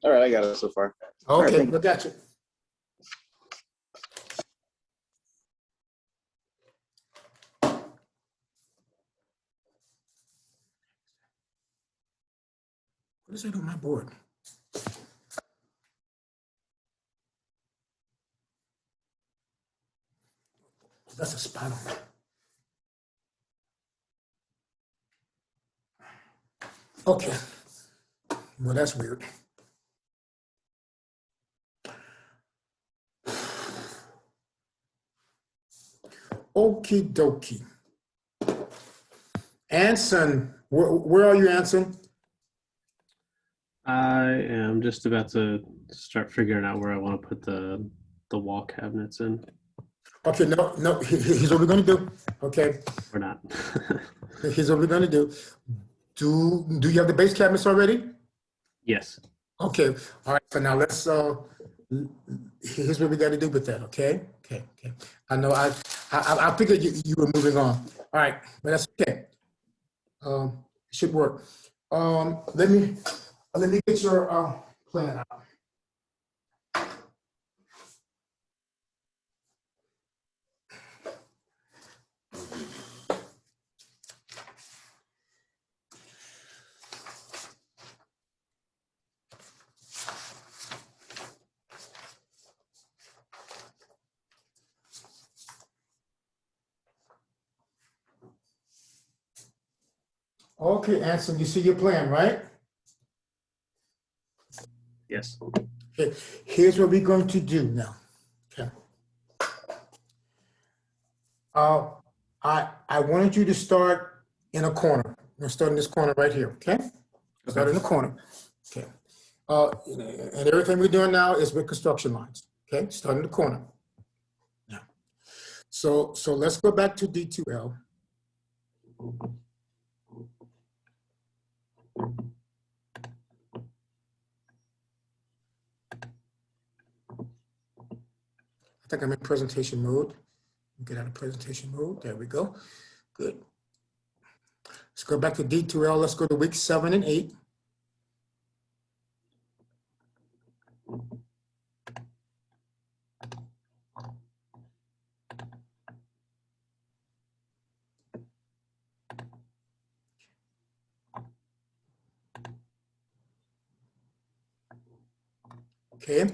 All right, I got it so far. All right, Okay. thank you. I got you. What is it on my board? That's a spot on it. Okay. Well, that's weird. Okie dokie. Anson, where are you, Anson? I am just about to start figuring out where I want to put the wall cabinets in, Okay, no, here's what we're gonna do. Okay, or not. here's what we're gonna do. Do you have the base cabinets already? Yes. Okay, all right, so now let's, here's what we gotta do with that, okay? Okay. I know I figured you were moving on. All right, but that's okay. Should work. Let me get your plan out. Okay, Anson, you see your plan, right? Yes. Okay, here's what we're going to do now. Okay. I wanted you to start in a corner. I'm gonna start in this corner right here, okay? Start in the corner, okay? And everything we're doing now is with construction lines, okay? Start in the corner. Now, so let's go back to D2L. I think I'm in presentation mode. Get out of presentation mode. There we go. Good. Let's go back to D2L. Let's go to week 7 and 8. Okay.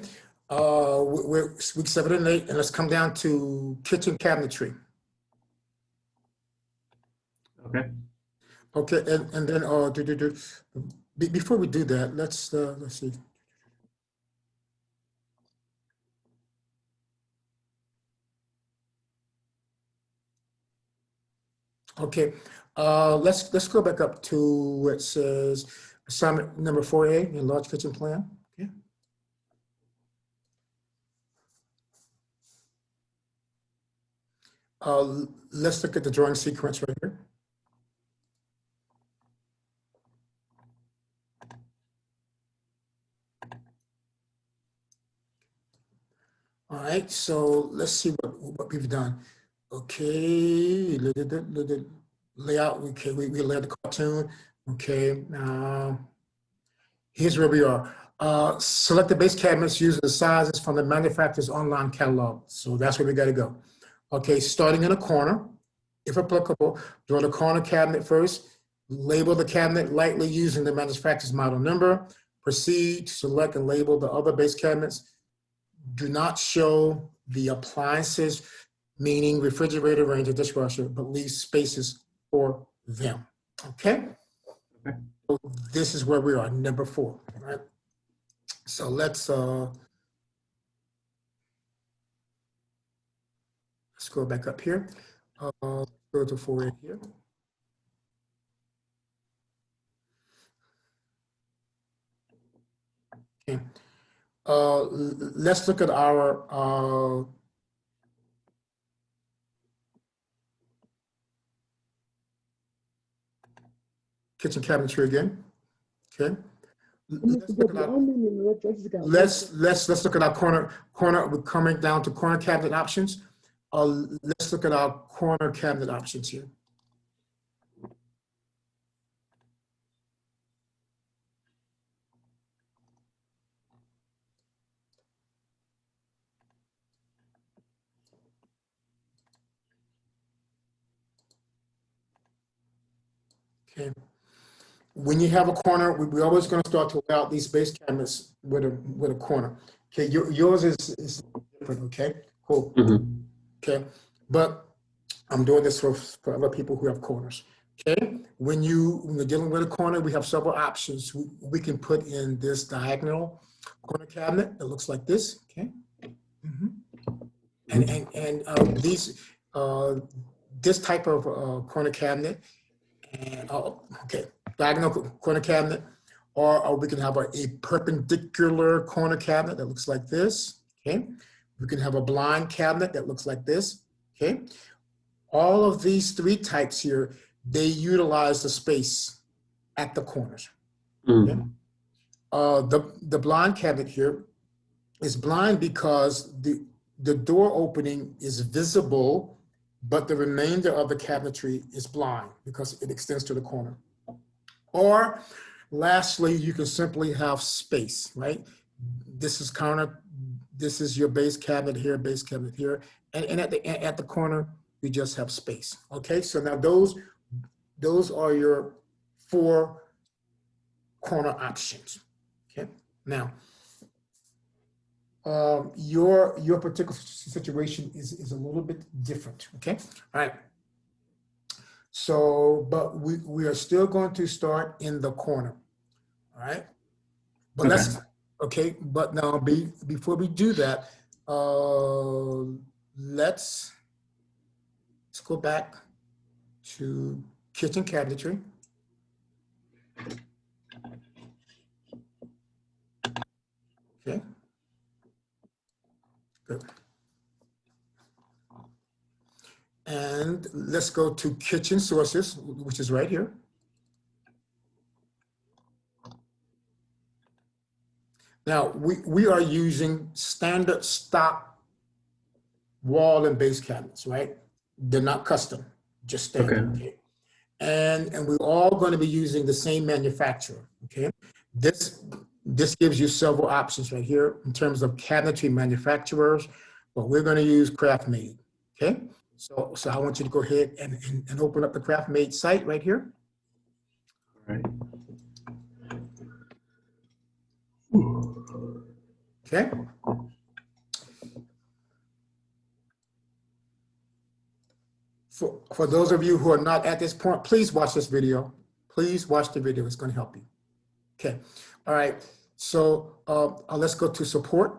We're week 7 and 8, and let's come down to kitchen cabinetry. Okay. Okay, and then before we do that, let's see. Okay, let's go back up to where it says assignment number 4A in large kitchen plan. Okay. Let's look at the drawing sequence right here. All right, so let's see what we've done. Okay, the layout. Okay, we laid the cartoon. Okay, here's where we are. Select the base cabinets using the sizes from the manufacturer's online catalog. So that's where we got to go. Okay, starting in a corner, if applicable, draw the corner cabinet first. Label the cabinet lightly using the manufacturer's model number. Proceed to select and label the other base cabinets. Do not show the appliances, meaning refrigerator, range, dishwasher, but leave spaces for them. Okay? Okay. So this is where we are, number 4. Right? So let's go back up here. Go to 4A here. Okay. Let's look at our kitchen cabinetry again. Okay. Let's look at our, let's look at our corner. We're coming down to corner cabinet options. Let's look at our corner cabinet options here. Okay. When you have a corner, we're always going to start to lay out these base cabinets with a corner. Okay, yours is different. Okay, cool. Mm-hmm. Okay, but I'm doing this for other people who have corners. Okay, when you're dealing with a corner, we have several options. We can put in this diagonal corner cabinet that looks like this. Okay, and this type of corner cabinet, and okay, diagonal corner cabinet, or we can have a perpendicular corner cabinet that looks like this. Okay, we can have a blind cabinet that looks like this. Okay. All of these 3 types here, they utilize the space at the corners. Okay? The blind cabinet here is blind because the door opening is visible, but the remainder of the cabinetry is blind because it extends to the corner. Or lastly, you can simply have space, right? This is your base cabinet here, and at the corner, we just have space. Okay, so now those are your 4 corner options. Okay, now your particular situation is a little bit different. Okay, all right. So, but we are still going to start in the corner, all right? But Okay. okay, but now before we do that, let's go back to kitchen cabinetry. Okay. Good. And let's go to kitchen sources, which is right here. Now, we are using standard stock wall and base cabinets, right? They're not custom, just standard, okay? And we're all going to be using the same manufacturer, okay? This gives you several options right here in terms of cabinetry manufacturers, but we're going to use KraftMaid, okay? So I want you to go ahead and open up the KraftMaid site right here. All right. Okay. For those of you who are not at this point, please watch this video. Please watch the video. It's going to help you. Okay. All right. So let's go to support.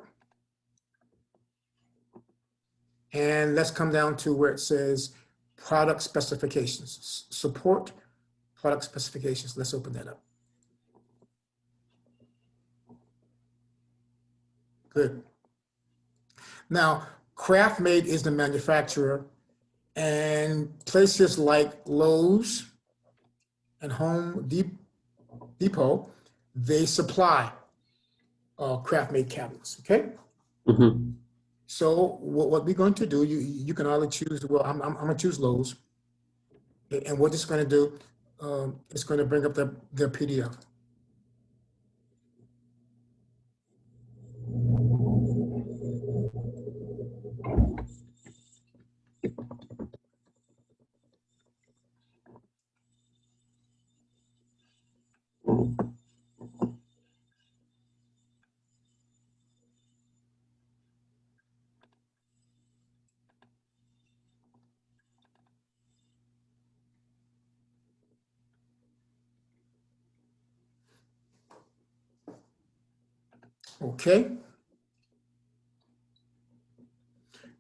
And let's come down to where it says product specifications. Support product specifications. Let's open that up. Good. Now, KraftMaid is the manufacturer, and places like Lowe's and Home Depot, they supply KraftMaid cabinets, okay? Mm-hmm. So what we're going to do, you can either choose, well, I'm gonna choose Lowe's. And what it's gonna do, it's gonna bring up their PDF. Okay.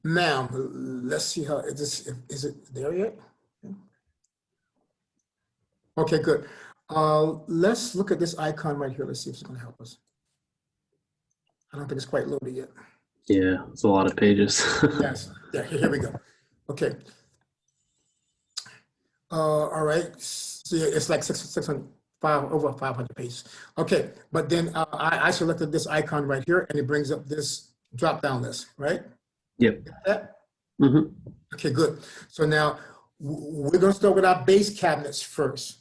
Now, let's see how, is it there yet? Okay, good. Let's look at this icon right here. Let's see if it's gonna help us. I don't think it's quite loaded yet. Yeah, it's a lot of pages. Yes, yeah, here we go. Okay. All right, so yeah, it's like 600, over 500 pages. Okay, but then I selected this icon right here and it brings up this drop-down list, right? Yep. Get that? Mm-hmm. Okay, good. So now we're gonna start with our base cabinets first.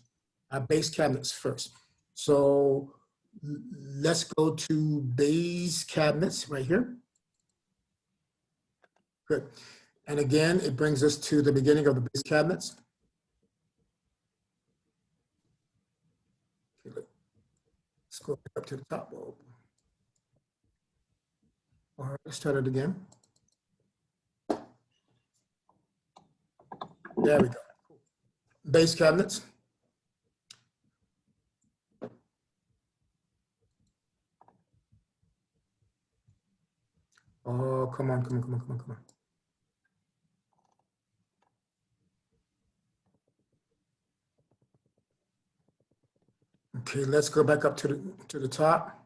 Our base cabinets first. So let's go to base cabinets right here. Good. And again, it brings us to the beginning of the base cabinets. Okay, let's go back up to the top. All right, let's start it again. There we go. Base cabinets. Oh, come on, come on, come on, come on, come on. Okay, let's go back up to the top.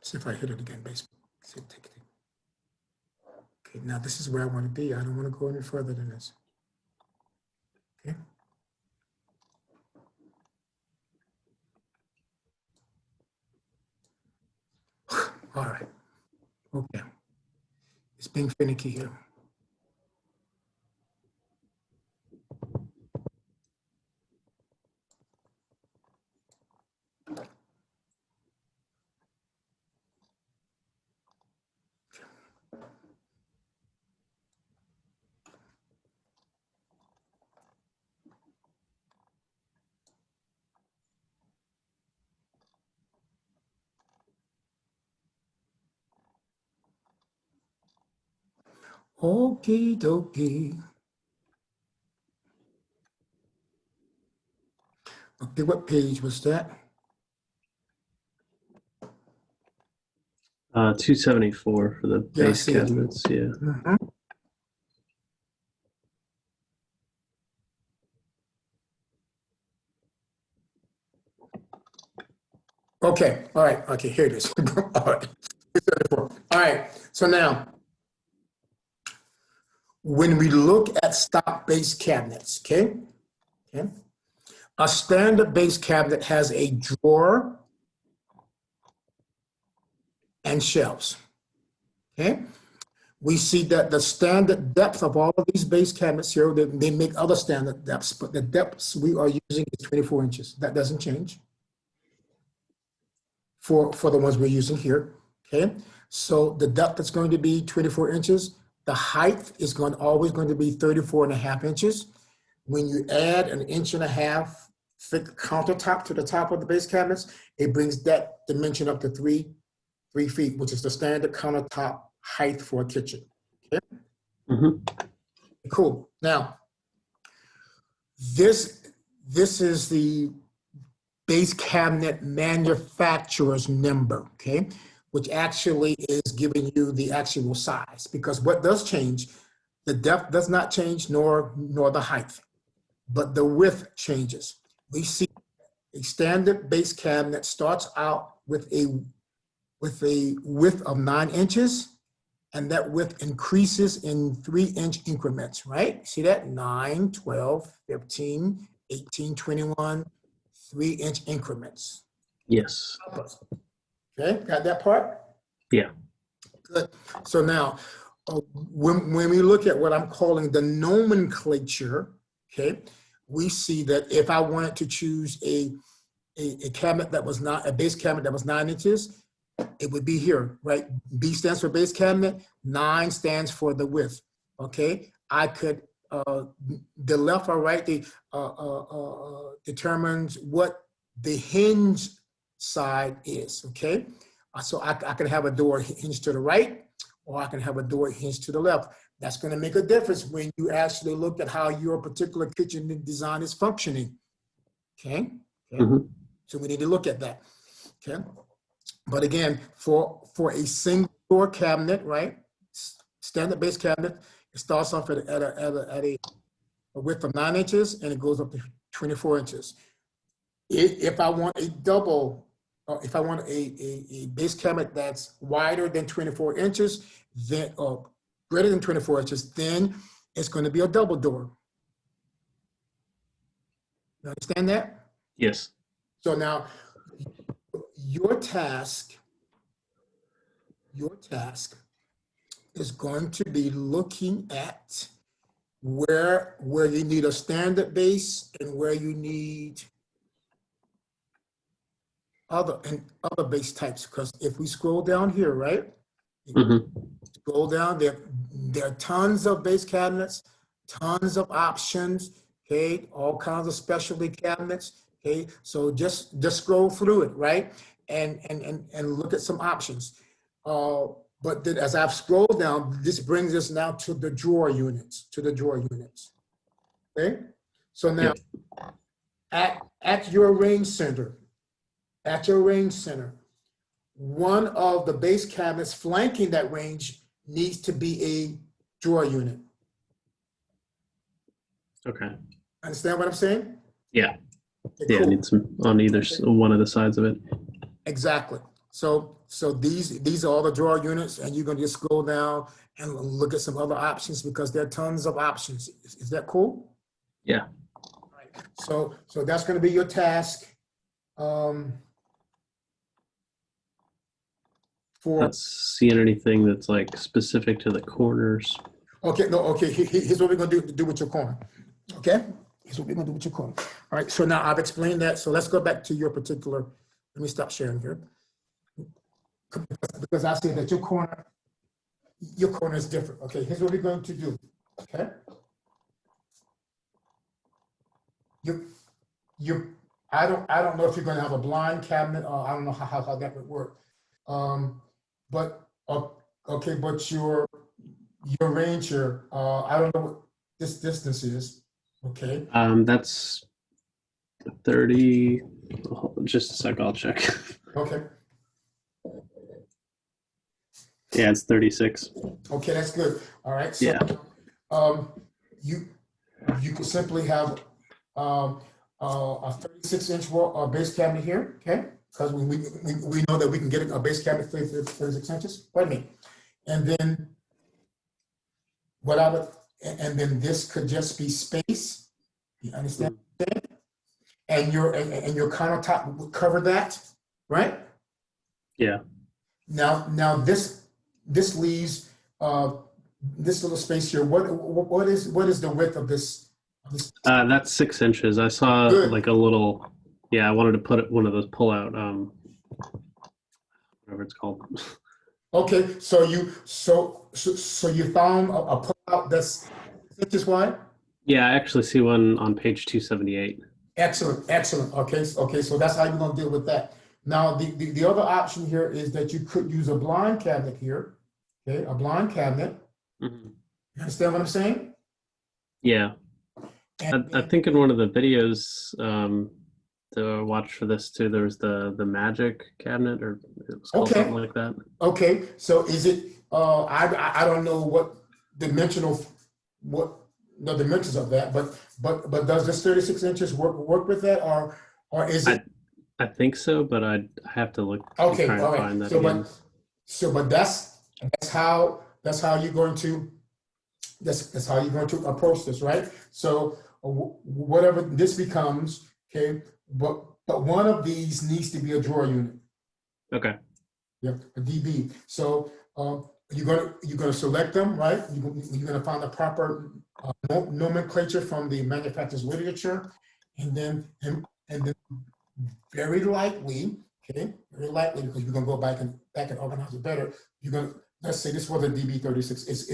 See if I hit it again, base. See, take it. Okay, now this is where I want to be. I don't want to go any further than this. Okay. All right. Okay. It's being finicky here. Okie dokie. Okay, what page was that? 274 for the Yeah, I base see it. cabinets. Yeah. Mhm. Okay, all right, okay, here it is. All right. All right, so now, when we look at stock base cabinets, okay? A standard base cabinet has a drawer and shelves, okay? We see that the standard depth of all of these base cabinets here, they make other standard depths, but the depths we are using is 24 inches. That doesn't change for the ones we're using here, okay? So the depth is going to be 24 inches. The height is always going to be 34.5 inches. When you add an 1.5 inch thick countertop to the top of the base cabinets, it brings that dimension up to 3 feet, which is the standard countertop height for a kitchen. Okay? Mhm. Cool. Now, this is the base cabinet manufacturer's number, okay? Which actually is giving you the actual size, because what does change, the depth does not change, nor the height, but the width changes. We see a standard base cabinet starts out with a width of 9 inches, and that width increases in 3-inch increments, right? See that? 9, 12, 15, 18, 21, 3-inch increments. Yes. Okay, got that part? Yeah. Good. So now, when we look at what I'm calling the nomenclature, okay, we see that if I wanted to choose a cabinet that was not, a base cabinet that was 9 inches, it would be here, right? B stands for base cabinet, 9 stands for the width, okay? I could, the left or right determines what the hinge side is, okay? So I can have a door hinged to the right, or I can have a door hinged to the left. That's gonna make a difference when you actually look at how your particular kitchen design is functioning, okay? Mhm. So we need to look at that, okay? But again, for a single door cabinet, right? Standard base cabinet, it starts off at a width of 9 inches and it goes up to 24 inches. If I want a double, if I want a base cabinet that's wider than 24 inches, then, or greater than 24 inches, then it's going to be a double door. You understand that? Yes. So now, your task is going to be looking at where you need a standard base and where you need other base types. Because if we scroll down here, right? Mhm. Scroll down, there are tons of base cabinets, tons of options, okay, all kinds of specialty cabinets, okay. So just scroll through it, right? And look at some options. But then as I've scrolled down, this brings us now to the drawer units, okay? So now, at your range center, one of the base cabinets flanking that range needs to be a drawer unit. Okay. Understand what I'm saying? Yeah. Okay, Yeah. I cool. need some on either one of the sides of it. Exactly. So these are all the drawer units, and you're gonna just scroll down and look at some other options because there are tons of options. Is that cool? Yeah. All right. So that's gonna be your task. For Not seeing anything that's like specific to the corners. okay, no, okay. Here's what we're gonna do with your corner. Okay, here's what we're gonna do with your corner. All right. So now I've explained that. So let's go back to your particular. Let me stop sharing here because I see that your corner is different. Okay. Here's what we're going to do. Okay. I don't know if you're going to have a blind cabinet or I don't know how that would work. But okay, but your your range here, I don't know what this distance is, okay? That's 30. Just a sec, I'll check. Okay, Yeah, it's 36. okay, that's good. All right, so Yeah. you could simply have a 36-inch wall base cabinet here, okay? Because we know that we can get a base cabinet 36 inches. Wait a minute, and then what I would, and then this could just be space. You understand? And your countertop would cover that, right? Yeah. Now this leaves this little space here. What is the width of this? That's 6 inches. I saw Good. like a little. Yeah, I wanted to put one of those pull-out. Whatever it's called. Okay, so you found a pull-out that's 6 inches wide. Yeah, I actually see one on page 278. Excellent. Okay, so that's how you're gonna deal with that. Now, the other option here is that you could use a blind cabinet here. Okay, a blind cabinet. Mm-hmm. You understand what I'm saying? Yeah, And I think in one of the videos to watch for this too, there was the magic cabinet, or it was called Okay. something like that. okay, so is it? I don't know what the dimensions of that, but does this 36 inches work with that, or is it? I think so, but I have to look. Okay, try and all right. find that So, again. but that's how you're going to approach this, right? So whatever this becomes, okay. But one of these needs to be a drawer unit. Okay. Yeah, a DB. So you're gonna select them, right? You're gonna find the proper nomenclature from the manufacturer's literature, and then very likely, okay, very likely, because we're gonna go back and organize it better. You're gonna, let's say this was a DB36. Is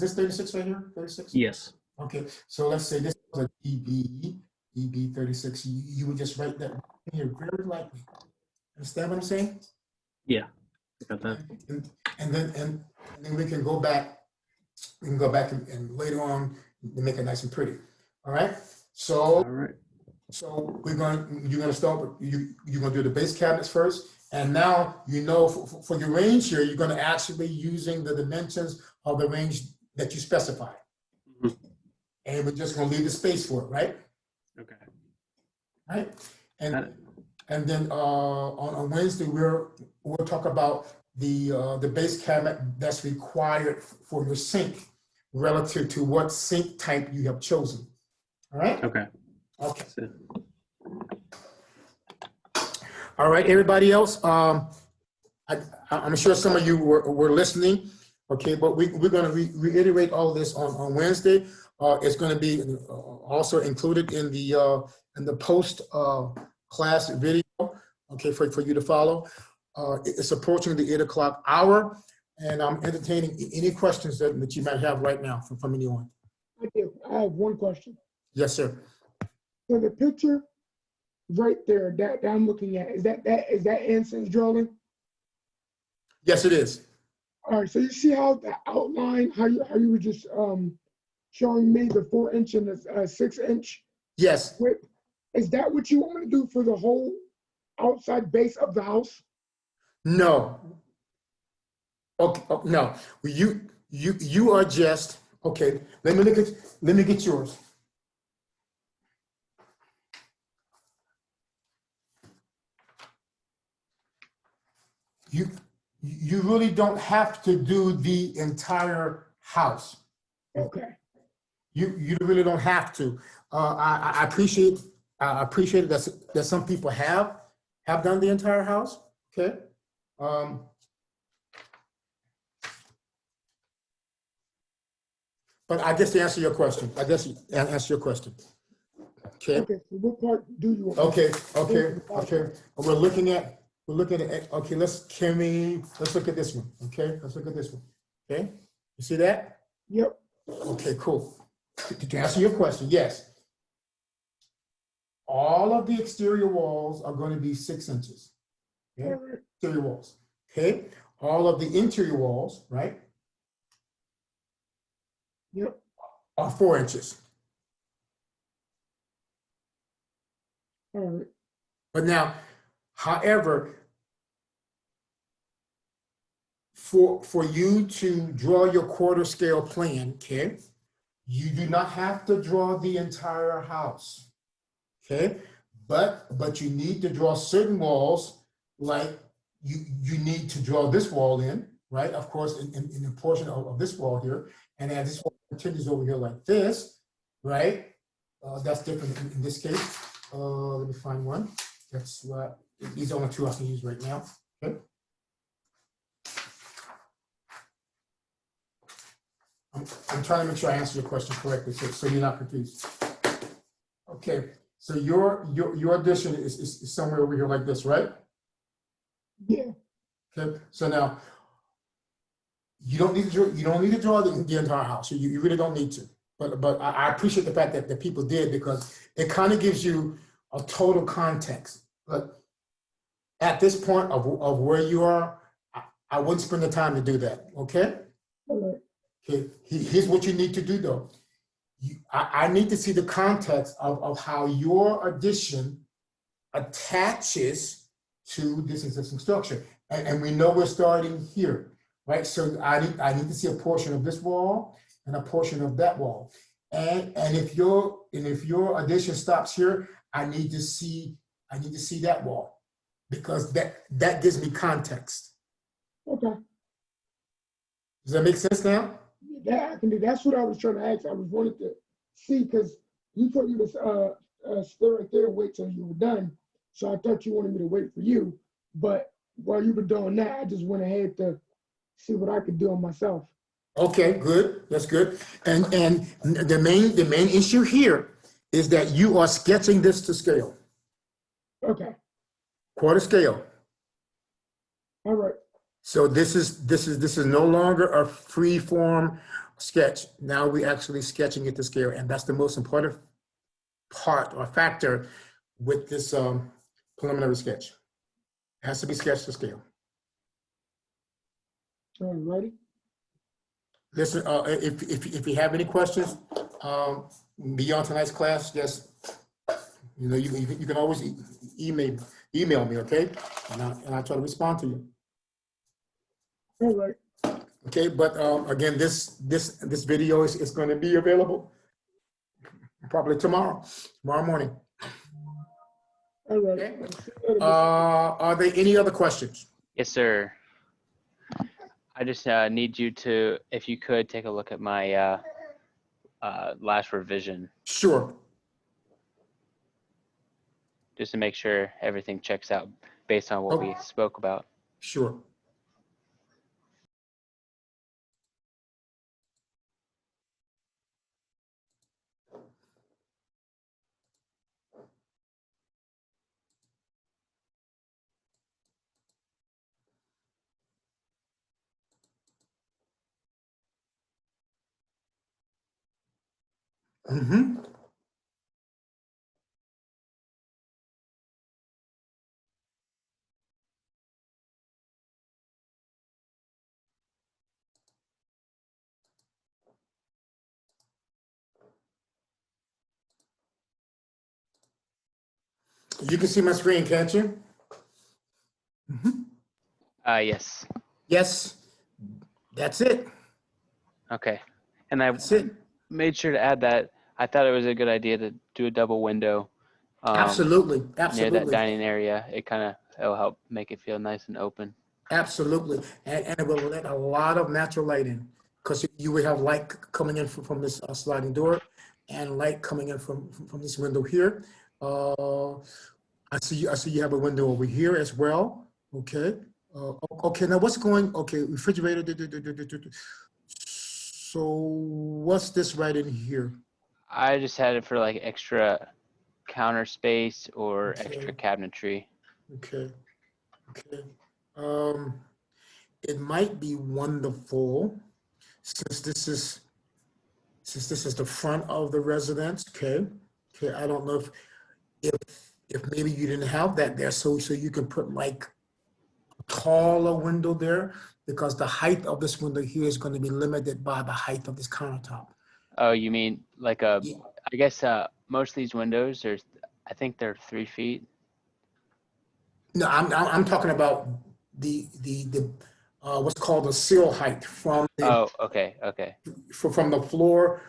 this 36 right here? 36? Yes. Okay, so let's say this was a DB36. You would just write that here, very likely. Understand what I'm saying? Yeah. Got that. And then we can go back. We can go back and later on make it nice and pretty. All right. So. All right. So you're gonna start with, you're gonna do the base cabinets first, and now for your range here, you're gonna actually be using the dimensions of the range that you specified. Mhm. And we're just gonna leave the space for it, right? Okay. Right? Got it. And then on Wednesday we'll talk about the base cabinet that's required for your sink relative to what sink type you have chosen. All right? Okay. Okay. So, All right, everybody else. I'm sure some of you were listening. Okay, but we're going to reiterate all this on Wednesday. It's going to be also included in the post class video. Okay, for you to follow. It's approaching the 8 o'clock hour, and I'm entertaining any questions that you might have right now from anyone. I have one question. Yes, sir. So the picture right there that I'm looking at, is that Anson's drawing? Yes, it is. All right, so you see how the outline, how you were just showing me the 4-inch and the 6-inch Yes. width. Is that what you want me to do for the whole outside base of the house? No. Okay. Oh, no. You are just okay. Let me get yours. You really don't have to do the entire house. Okay. You really don't have to. I appreciate it that some people have done the entire house. Okay. But I guess to answer your question, Okay. Okay. So what part do you want? Okay. We're looking at okay. Let's look at this one. Okay. Let's look at this one. Okay. You see that? Yep. Okay. Cool. To answer your question, yes. All of the exterior walls are going to be 6 inches. Okay. All right. Exterior walls. Okay. All of the interior walls, right, Yep. or 4 inches. All right. But now, however, for you to draw your quarter scale plan, okay, you do not have to draw the entire house, okay? But you need to draw certain walls, like you need to draw this wall in, right? Of course, in the portion of this wall here, and as this wall continues over here like this, right? That's different in this case. Let me find one. That's what, these are only 2 I can use right now, okay? I'm trying to make sure I answer your question correctly, so you're not confused. Okay, so your addition is somewhere over here like this, right? Yeah. Okay, so now you don't need to draw the entire house. You really don't need to. But I appreciate the fact that people did, because it kind of gives you a total context. But at this point of where you are, I wouldn't spend the time to do that. Okay. All right. Okay, here's what you need to do though. I need to see the context of how your addition attaches to this existing structure. And we know we're starting here, right? So I need to see a portion of this wall and a portion of that wall. And if your addition stops here, I need to see that wall, because that gives me context. Okay. Does that make sense now? That I can do. That's what I was trying to ask. I was wanted to see, because you told me to stay right there and wait till you were done. So I thought you wanted me to wait for you. But while you were doing that, I just went ahead to see what I could do on myself. Okay, good. That's good. And the main issue here is that you are sketching this to scale, Okay. quarter scale. All right. So this is no longer a free form sketch. Now we're actually sketching it to scale, and that's the most important part or factor with this preliminary sketch. It has to be sketched to scale. All righty. Listen, if you have any questions beyond tonight's class, just you can always email me, okay? And I'll try to respond to you. All right. Okay, but again, this video is going to be available probably tomorrow morning. All right. Okay. Are there any other questions? Yes, sir. I just need you to, if you could, take a look at my last revision, Sure. just to make sure everything checks out based on what we spoke about. Sure. Mm-hmm. You can see my screen, can't you? Yes. Yes. That's it. Okay. And I That's it. made sure to add that I thought it was a good idea to do a double window Absolutely. near that Absolutely. dining area. It'll help make it feel nice and open. Absolutely. And it will let a lot of natural light in, because you will have light coming in from this sliding door, and light coming in from this window here. I see you have a window over here as well. Okay. Okay. Now what's going? Okay, refrigerator. So what's this right in here? I just had it for like extra counter space or extra cabinetry. Okay. Okay. It might be wonderful, since this is the front of the residence. Okay. Okay. I don't know if maybe you didn't have that there, so you can put like a taller window there, because the height of this window here is going to be limited by the height of this countertop. Oh, you mean like I guess most of these windows are, I think they're 3 feet. No, I'm talking about the what's called the sill height Oh, okay, okay. from the floor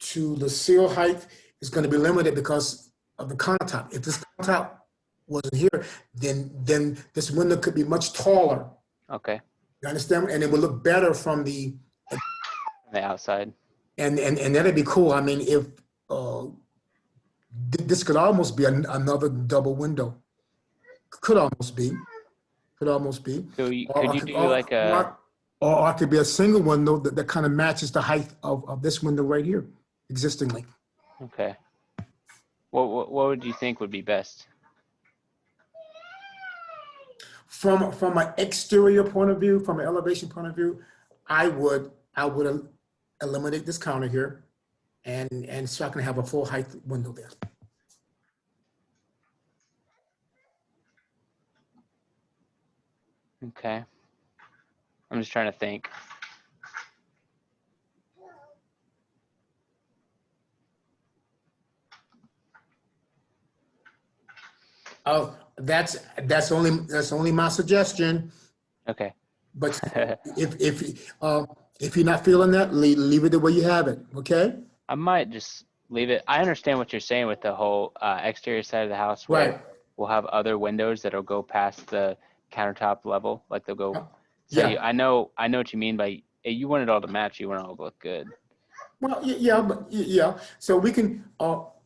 to the sill height is going to be limited because of the countertop. If this countertop wasn't here, then this window could be much taller. Okay, You understand? And it would look better from the on the outside. and that'd be cool. I mean, if this could almost be another double window. Could almost be. Could almost be. So could you do or- like a, or it could be a single window that kind of matches the height of this window right here, existingly. okay. What would you think would be best? From an exterior point of view, from an elevation point of view, I would eliminate this counter here, and so I can have a full height window there. Okay. I'm just trying to think. Oh, that's only my suggestion. Okay. But if you're not feeling that, leave it the way you have it. Okay. I might just leave it. I understand what you're saying with the whole exterior side of the house where Right. we'll have other windows that'll go past the countertop level, like they'll go. So Yeah. I know what you mean by you want it all to match. You want it all to look good. Well, yeah, but yeah. So we can. Well,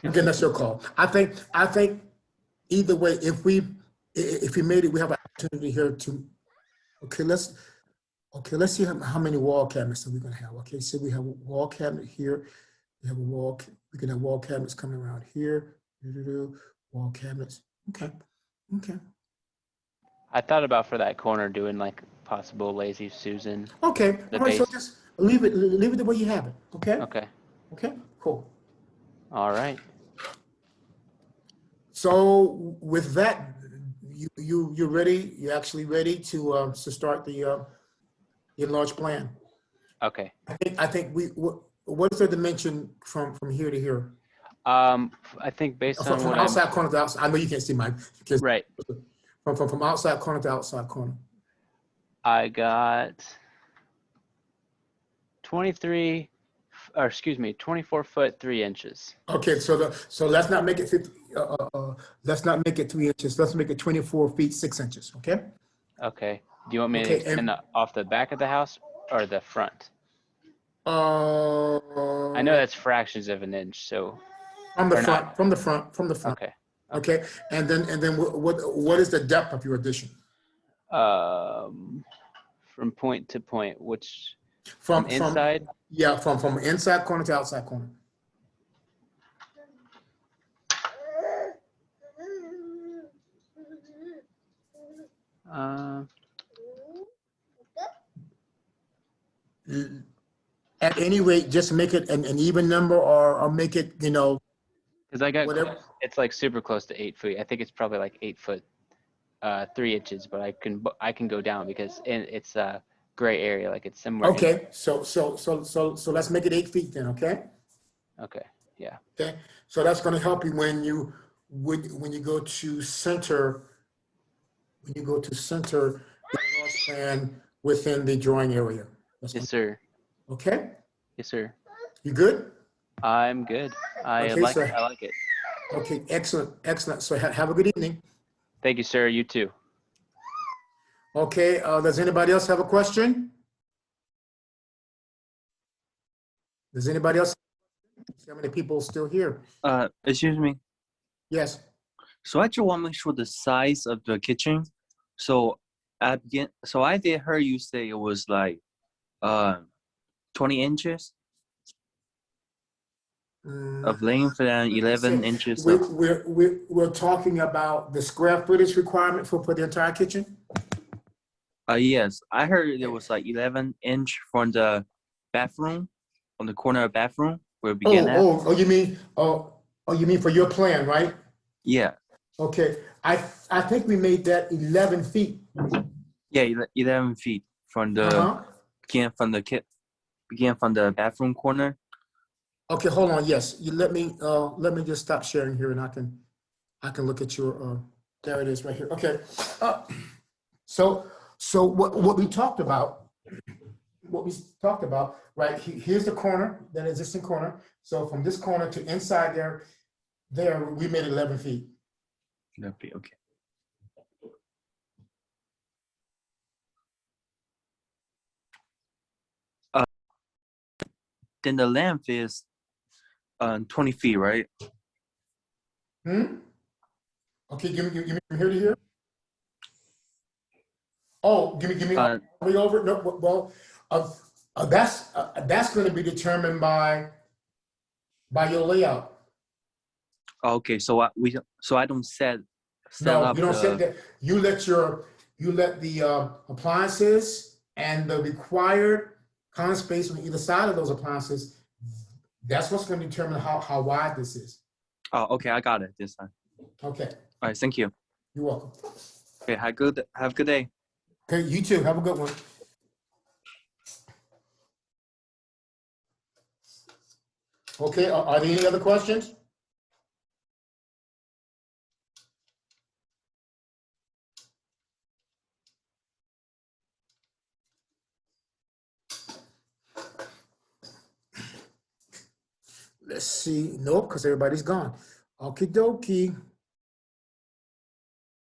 again, that's your call. I think either way, if we made it, we have an opportunity here to. Okay, let's see how many wall cabinets are we gonna have. Okay, so we have a wall cabinet here. We have a wall. We can have wall cabinets coming around here. Wall cabinets. Okay. I thought about for that corner doing like possible lazy Susan. Okay. The All right. So base. just leave it the way you have it. Okay. Okay. Okay. Cool. All right. So with that, you're ready. You're actually ready to start the enlarged plan. Okay. I think what is the dimension from here to here? I think based on From what I'm outside corner to outside. I know you can't see mine. right. From outside corner to outside corner. I got 24 foot 3 inches. Okay, so let's not make it 50. Let's not make it 3 inches. Let's make it 24 feet 6 inches. Okay. Okay. Do you want me Okay, to extend off the back of the house or the front? I know that's fractions of an inch, so from the or front. not. From the front. okay. Okay, and then what is the depth of your addition? From point to point, which From inside? Yeah, from inside corner to outside corner. At any rate, just make it an even number, or make it, Because I got whatever. it's like super close to 8 feet. I think it's probably like 8 foot 3 inches, but I can go down because it's a gray area, like it's somewhere. Okay, so let's make it 8 feet then. Okay. Okay. Yeah. Okay, so that's going to help you when you go to center. When you go to center the enlarged plan within the drawing area. Yes, sir. Okay, Yes, sir. you good? I'm good. I Okay, like sir. it. I like it. Okay, excellent. So have a good evening. Thank you, sir. You too. Okay, does anybody else have a question? Does anybody else? How many people still here? Excuse me. Yes. So I just want to make sure the size of the kitchen. So I did hear you say it was like 20 inches of length and 11 inches of. We're talking about the square footage requirement for the entire kitchen? Yes, I heard there was like 11-inch from the bathroom, on the corner of bathroom where we begin at. You mean for your plan, right? Yeah, Okay, I think we made that 11 feet. yeah, 11 feet from the Uh-huh. begin from the bathroom corner. Okay, hold on. Yes, you let me just stop sharing here and I can look at your, there it is right here. Okay. So what we talked about, right, here's the corner, that existing corner. So from this corner to inside there, we made 11 feet. Okay. Then the length is 20 feet, right? Okay, give me from here to here. Oh, give me all the way over. No, well, that's going to be determined by your layout. Okay, so I don't set No, up you don't set the. that. You let the appliances and the required common space on either side of those appliances. That's what's going to determine how wide this is. Oh, okay, I got it this time. Okay, All right, thank you. you're welcome. Okay, have a good day. Okay, you too. Have a good one. Okay, are there any other questions? Let's see. Nope, because everybody's gone. Okie dokie.